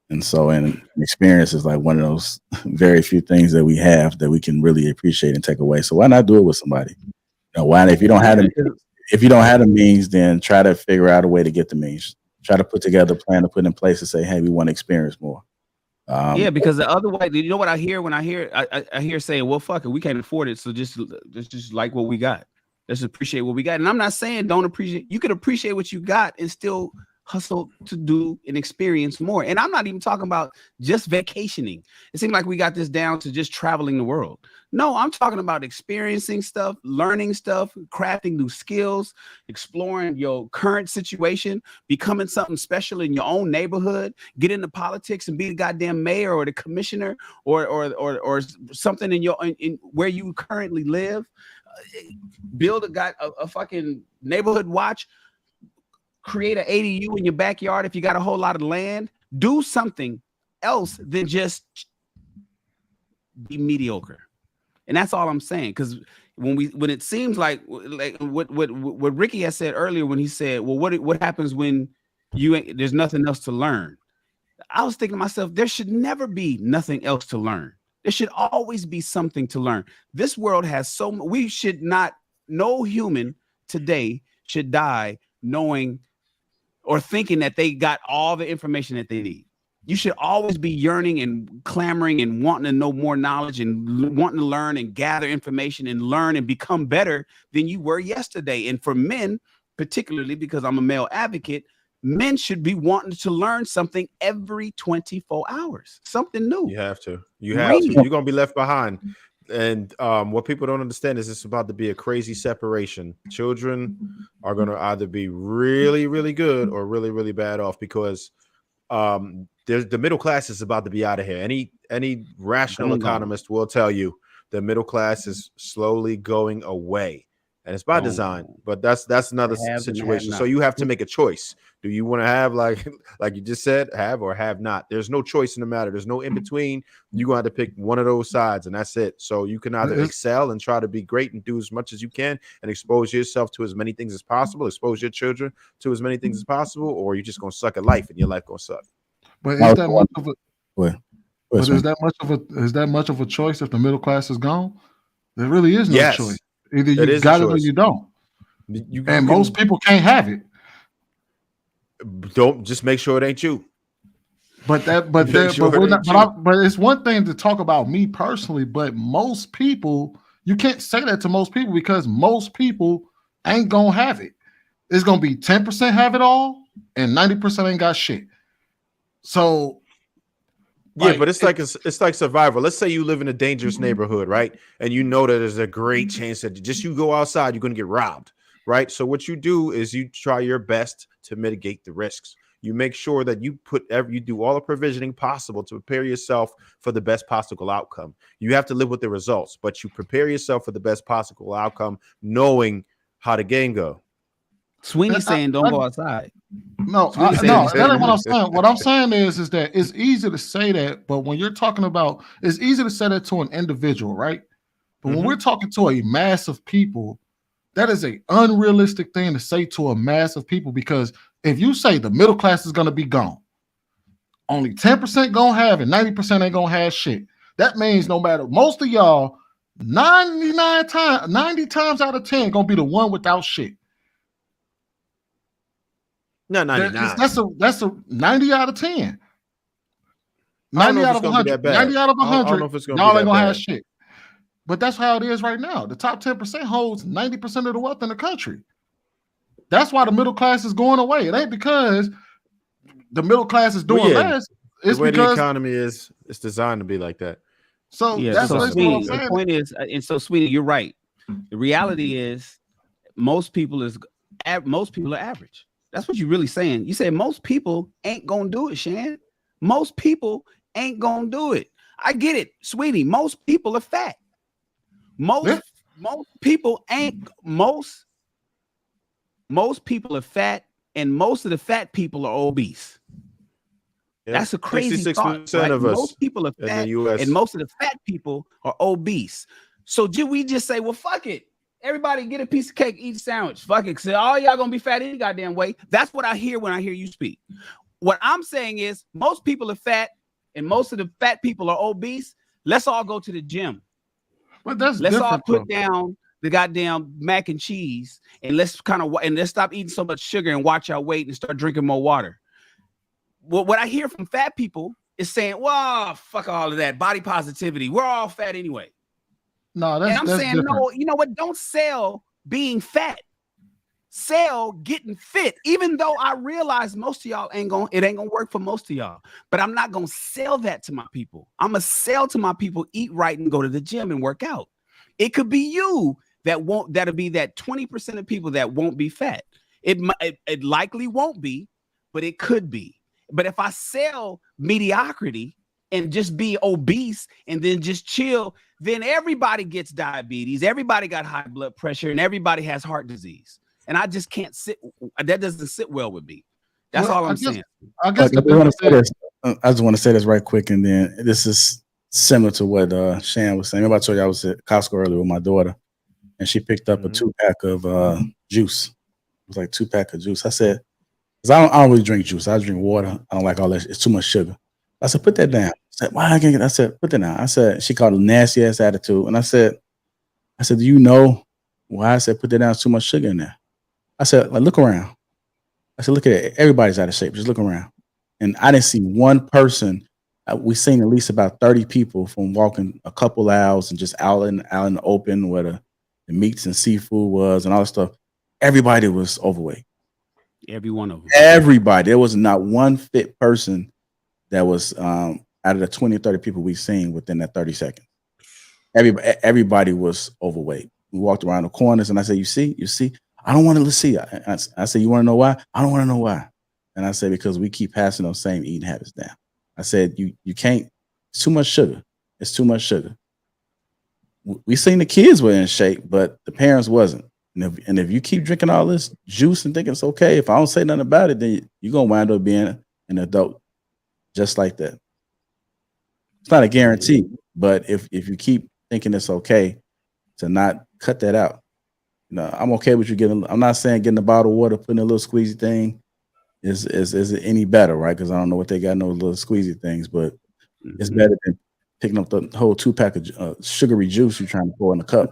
S1: And so an experience is like one of those very few things that we have that we can really appreciate and take away. So why not do it with somebody? You know, why, if you don't have the means, then try to figure out a way to get the means. Try to put together a plan to put in place to say, hey, we want to experience more.
S8: Yeah, because the other way, you know what I hear when I hear saying, well, fuck it, we can't afford it, so just like what we got. Let's appreciate what we got. And I'm not saying don't appreciate. You can appreciate what you got and still hustle to do and experience more. And I'm not even talking about just vacationing. It seems like we got this down to just traveling the world. No, I'm talking about experiencing stuff, learning stuff, crafting new skills, exploring your current situation, becoming something special in your own neighborhood, get into politics and be the goddamn mayor or the commissioner or something in where you currently live. Build a fucking neighborhood watch. Create an ADU in your backyard if you got a whole lot of land. Do something else than just be mediocre. And that's all I'm saying. Because when it seems like what Ricky has said earlier, when he said, well, what happens when there's nothing else to learn? I was thinking to myself, there should never be nothing else to learn. There should always be something to learn. This world has we should not, no human today should die knowing or thinking that they got all the information that they need. You should always be yearning and clamoring and wanting to know more knowledge and wanting to learn and gather information and learn and become better than you were yesterday. And for men, particularly because I'm a male advocate, men should be wanting to learn something every 24 hours, something new.
S3: You have to. You're going to be left behind. And what people don't understand is it's about to be a crazy separation. Children are going to either be really, really good or really, really bad off because the middle class is about to be out of here. Any rational economist will tell you the middle class is slowly going away. And it's by design, but that's another situation. So you have to make a choice. Do you want to have like you just said, have or have not? There's no choice in the matter. There's no in between. You're going to have to pick one of those sides, and that's it. So you can either excel and try to be great and do as much as you can and expose yourself to as many things as possible, expose your children to as many things as possible, or you're just going to suck at life and your life going to suck.
S5: But is that much of a is that much of a choice if the middle class is gone? There really is no choice. Either you got it or you don't. Most people can't have it.
S3: Don't just make sure it ain't you.
S5: But it's one thing to talk about me personally, but most people, you can't say that to most people because most people ain't gonna have it. It's gonna be 10% have it all and 90% ain't got shit. So
S3: yeah, but it's like survival. Let's say you live in a dangerous neighborhood, right? And you know that there's a great chance that just you go outside, you're going to get robbed, right? So what you do is you try your best to mitigate the risks. You make sure that you do all the provisioning possible to prepare yourself for the best possible outcome. You have to live with the results, but you prepare yourself for the best possible outcome, knowing how the game go.
S8: Sweeney's saying don't go outside.
S5: No, that ain't what I'm saying. What I'm saying is that it's easy to say that, but when you're talking about, it's easy to say that to an individual, right? But when we're talking to a mass of people, that is an unrealistic thing to say to a mass of people because if you say the middle class is going to be gone, only 10% going to have it, 90% ain't going to have shit. That means no matter, most of y'all, 90 times out of 10 going to be the one without shit.
S3: No, 99.
S5: That's a 90 out of 10. 90 out of 100. 90 out of 100. Y'all ain't gonna have shit. But that's how it is right now. The top 10% holds 90% of the wealth in the country. That's why the middle class is going away. It ain't because the middle class is doing less. It's
S3: the way
S5: because
S3: the economy is, it's designed to be like that.
S5: So that's what I'm saying.
S8: The point is, and so Sweetie, you're right. The reality is most people are average. That's what you're really saying. You said most people ain't gonna do it, Shan. Most people ain't gonna do it. I get it, Sweetie. Most people are fat. Most people ain't most people are fat and most of the fat people are obese.
S3: Yeah.
S8: That's a crazy thought,
S3: 66%
S8: right?
S3: of us
S8: Most people are
S3: in
S8: fat,
S3: the US.
S8: and most of the fat people are obese. So we just say, well, fuck it. Everybody get a piece of cake, eat a sandwich. Fuck it. So all y'all gonna be fat any goddamn way. That's what I hear when I hear you speak. What I'm saying is most people are fat, and most of the fat people are obese. Let's all go to the gym.
S5: But that's
S8: let's all
S5: different,
S8: put
S5: though.
S8: down the goddamn mac and cheese, and let's stop eating so much sugar and watch our weight and start drinking more water. What I hear from fat people is saying, well, fuck all of that. Body positivity. We're all fat anyway.
S5: No,
S8: and I'm saying, different. No, you know what? Don't sell being fat. Sell getting fit. Even though I realize most of y'all it ain't gonna work for most of y'all. But I'm not gonna sell that to my people. I'm gonna sell to my people, eat right and go to the gym and work out. It could be you that'll be that 20% of people that won't be fat. It likely won't be, but it could be. But if I sell mediocrity and just be obese and then just chill, then everybody gets diabetes, everybody got high blood pressure, and everybody has heart disease. And I just can't that doesn't sit well with me. That's all I'm saying.
S15: I just want to say this right quick, and then this is similar to what Shan was saying. Remember I told you I was at Costco earlier with my daughter, and she picked up a 2-pack of juice. It was like 2-pack of juice. I said, because I don't really drink juice. I drink water. I don't like all that. It's too much sugar. I said, put that down. I said, why I can't get? I said, put that down. I said, she called it a nasty ass attitude. And I said, do you know why I said put that down? It's too much sugar in there. I said, like, look around. I said, look at it. Everybody's out of shape. Just look around. And I didn't see one person. We seen at least about 30 people from walking a couple hours and just out in the open where the meats and seafood was and all that stuff. Everybody was overweight.
S8: Every one of them.
S15: Everybody. There was not one fit person that was out of the 20 or 30 people we seen within that 30 seconds. Everybody was overweight. We walked around the corners and I said, you see, I don't want to see. I said, you want to know why? I don't want to know why. And I said, because we keep passing those same eating habits down. I said, you can't, it's too much sugar. It's too much sugar. We seen the kids were in shape, but the parents wasn't. And if you keep drinking all this juice and thinking it's okay, if I don't say nothing about it, then you're going to wind up being an adult just like that. It's not a guarantee, but if you keep thinking it's okay to not cut that out, I'm okay with you getting, I'm not saying getting a bottle of water, putting a little squeezy thing is it any better, right? Because I don't know what they got in those little squeezy things, but it's better than picking up the whole 2-pack of sugary juice you're trying to pour in a cup.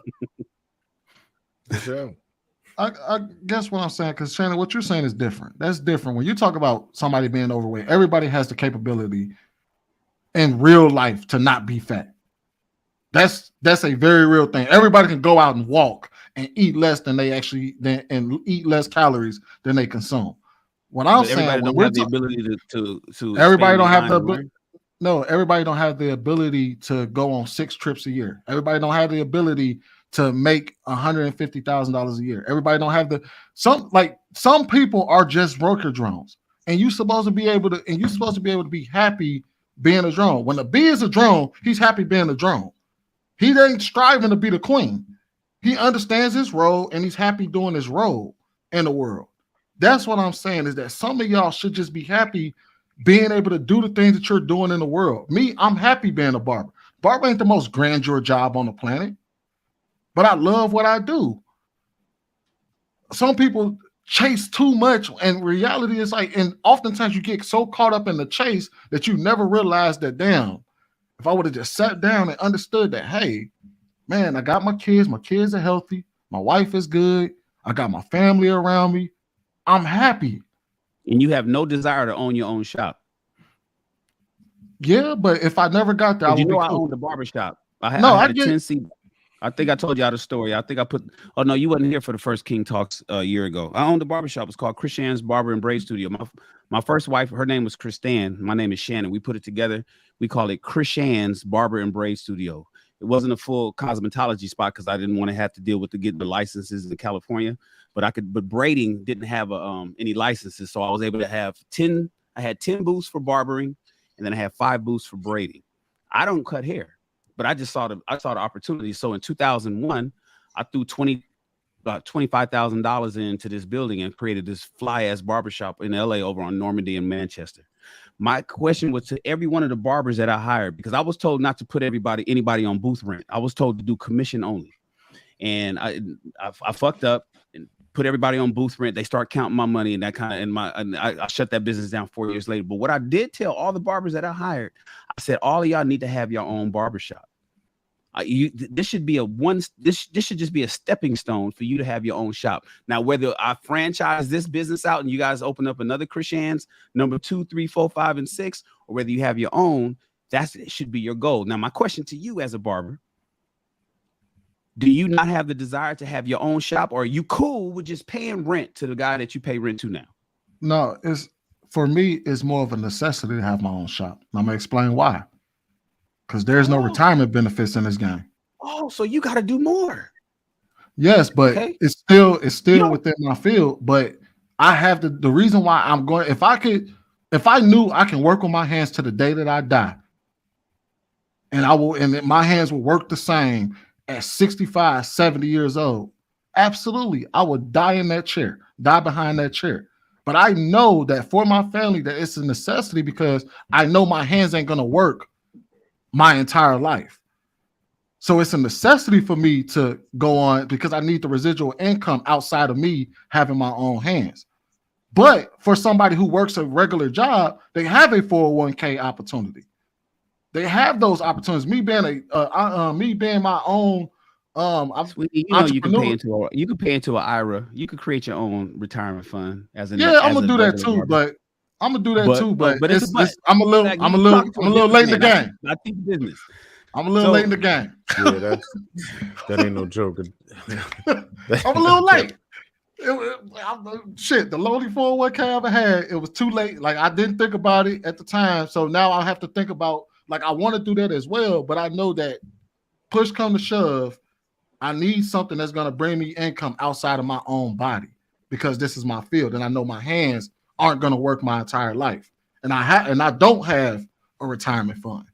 S5: Sure. I guess what I'm saying, because Shannon, what you're saying is different. That's different. When you talk about somebody being overweight, everybody has the capability in real life to not be fat. That's a very real thing. Everybody can go out and walk and eat less than they actually and eat less calories than they consume. What I'm saying,
S8: everybody don't have the ability to
S5: everybody don't have the ability. No, everybody don't have the ability to go on 6 trips a year. Everybody don't have the ability to make $150,000 a year. Everybody don't have some people are just broker drones, and you're supposed to be able to be happy being a drone. When a bee is a drone, he's happy being a drone. He ain't striving to be the queen. He understands his role and he's happy doing his role in the world. That's what I'm saying, is that some of y'all should just be happy being able to do the things that you're doing in the world. Me, I'm happy being a barber. Barber ain't the most grandeur job on the planet, but I love what I do. Some people chase too much, and reality is and oftentimes you get so caught up in the chase that you never realize that, damn, if I would have just sat down and understood that, hey, man, I got my kids are healthy, my wife is good, I got my family around me, I'm happy.
S8: And you have no desire to own your own shop.
S5: Yeah, but if I never got there,
S8: I owned a barbershop. I had a 10-seat. I think I told y'all the story. I think I put. Oh no, you wasn't here for the first King Talks a year ago. I owned a barbershop. It's called Christian's Barber and Braid Studio. My first wife, her name was Christine. My name is Shannon. We put it together. We call it Christian's Barber and Braid Studio. It wasn't a full cosmetology spot because I didn't want to have to deal with getting the licenses in California. But braiding didn't have any licenses, so I was able to have 10. I had 10 booths for barbering, and then I had 5 booths for braiding. I don't cut hair, but I saw the opportunity. So in 2001, I threw about $25,000 into this building and created this fly ass barbershop in LA over on Normandy and Manchester. My question was to every one of the barbers that I hired, because I was told not to put anybody on booth rent. I was told to do commission only. And I fucked up and put everybody on booth rent. They start counting my money and that kind of, and I shut that business down 4 years later. But what I did tell all the barbers that I hired, I said, all of y'all need to have your own barbershop. This should be this should just be a stepping stone for you to have your own shop. Now, whether I franchise this business out and you guys open up another Christian's number 2, 3, 4, 5, and 6, or whether you have your own, it should be your goal. Now, my question to you as a barber, do you not have the desire to have your own shop, or are you cool with just paying rent to the guy that you pay rent to now?
S5: No, for me, it's more of a necessity to have my own shop. And I'm gonna explain why. Because there's no retirement benefits in this game.
S8: Oh, so you got to do more.
S5: Yes, but it's still within my field. But I have the reason why I'm going. If I knew I can work with my hands to the day that I die, and my hands will work the same at 65, 70 years old, absolutely, I would die in that chair, die behind that chair. But I know that for my family, that it's a necessity because I know my hands ain't gonna work my entire life. So it's a necessity for me to go on because I need the residual income outside of me having my own hands. But for somebody who works a regular job, they have a 401k opportunity. They have those opportunities. Me being my own
S8: you can pay into an IRA. You could create your own retirement fund
S5: I'm gonna do that too, but I'm gonna do that too, but I'm a little late in the game.
S8: I think business.
S5: I'm a little late in the game.
S3: Yeah, that ain't no joke.
S5: I'm a little late. The lonely 401k I ever had, it was too late. Like I didn't think about it at the time, so now I have to think about. Like I want to do that as well, but I know that push come to shove, I need something that's gonna bring me income outside of my own body because this is my field, and I know my hands aren't going to work my entire life, and I don't have a retirement fund.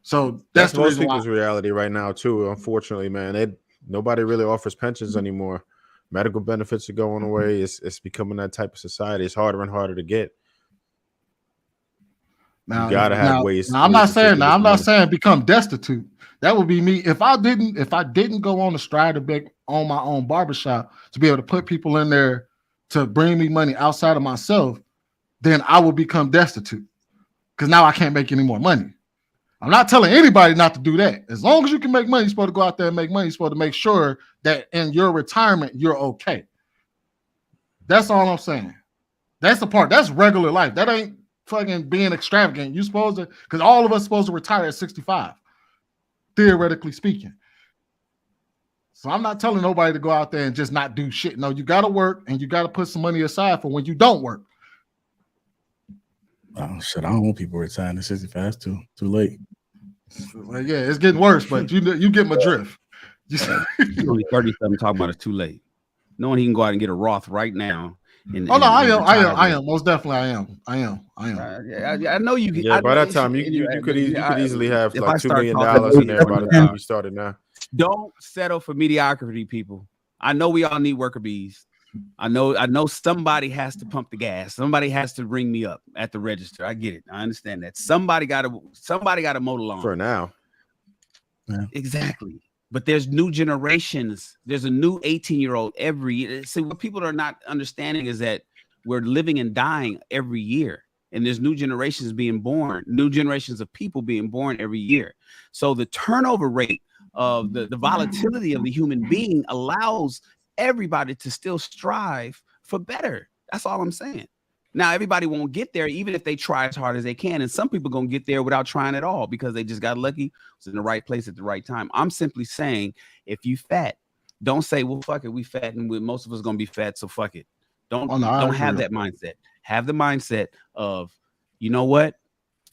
S5: So that's the
S3: most people's reality right now too. Unfortunately, man, nobody really offers pensions anymore. Medical benefits are going away. It's becoming that type of society. It's harder and harder to get.
S5: Now,
S3: you gotta have ways.
S5: Now, I'm not saying become destitute. That would be me if I didn't go on the stride to own my own barbershop to be able to put people in there to bring me money outside of myself, then I will become destitute because now I can't make any more money. I'm not telling anybody not to do that. As long as you can make money, you're supposed to go out there and make money. You're supposed to make sure that in your retirement, you're okay. That's all I'm saying. That's the part. That's regular life. That ain't fucking being extravagant. You're supposed to, because all of us supposed to retire at 65, theoretically speaking. So I'm not telling nobody to go out there and just not do shit. No, you got to work and you got to put some money aside for when you don't work.
S15: Oh shit! I don't want people retiring at 65. It's too late.
S5: Well, yeah, it's getting worse, but you get my drift.
S8: Only 37 talking about it's too late. Knowing he can go out and get a Roth right now.
S5: I am. Most definitely, I am.
S8: I know you.
S3: Yeah, by that time you could easily have like $2 million in there by the time you started now.
S8: Don't settle for mediocrity, people. I know we all need worker bees. I know somebody has to pump the gas. Somebody has to ring me up at the register. I get it. I understand that. Somebody got to mow the lawn.
S3: For now.
S15: Yeah.
S8: Exactly. But there's new generations. There's a new 18-year-old every year. See, what people are not understanding is that we're living and dying every year. And there's new generations being born, new generations of people being born every year. So the turnover rate of the volatility of the human being allows everybody to still strive for better. That's all I'm saying. Now, everybody won't get there, even if they try as hard as they can. And some people going to get there without trying at all because they just got lucky. It's in the right place at the right time. I'm simply saying, if you fat, don't say, well, fuck it, we fat and most of us going to be fat, so fuck it. Don't have that mindset. Have the mindset of, you know what?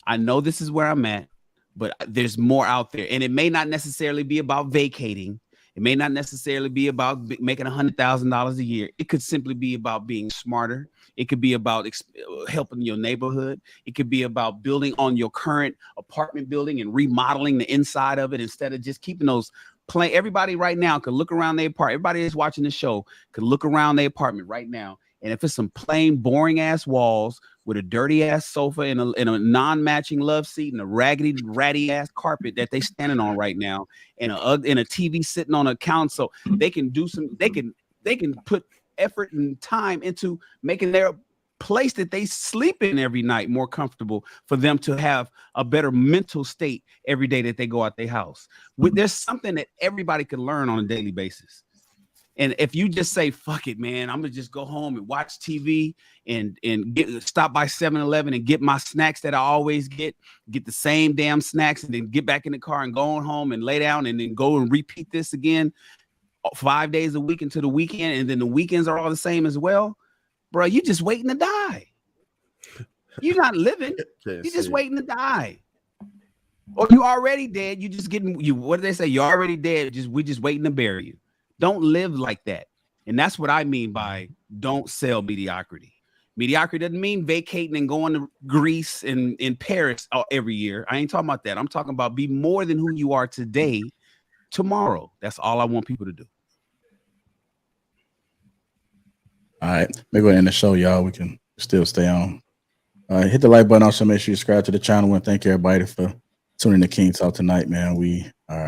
S8: I know this is where I'm at, but there's more out there. And it may not necessarily be about vacating. It may not necessarily be about making $100,000 a year. It could simply be about being smarter. It could be about helping your neighborhood. It could be about building on your current apartment building and remodeling the inside of it instead of just keeping those everybody right now could look around their apartment. Everybody that's watching the show could look around their apartment right now. And if it's some plain, boring ass walls with a dirty ass sofa and a non-matching love seat and a raggedy, ratty ass carpet that they standing on right now, and a TV sitting on a console, they can do some. They can put effort and time into making their place that they sleep in every night more comfortable for them to have a better mental state every day that they go out their house. There's something that everybody can learn on a daily basis. And if you just say, fuck it, man, I'm gonna just go home and watch TV and stop by 7-Eleven and get my snacks that I always get the same damn snacks, and then get back in the car and go home and lay down and then go and repeat this again 5 days a week into the weekend, and then the weekends are all the same as well, bro, you just waiting to die. You're not living. You're just waiting to die. Or you already dead. You just getting you. What do they say? You're already dead. We just waiting to bury you. Don't live like that. And that's what I mean by don't sell mediocrity. Mediocrity doesn't mean vacating and going to Greece and in Paris every year. I ain't talking about that. I'm talking about be more than who you are today, tomorrow. That's all I want people to do.
S15: All right, maybe we'll end the show, y'all. We can still stay on. Hit the like button. Also, make sure you subscribe to the channel. And thank everybody for tuning in to King Talk tonight, man. We are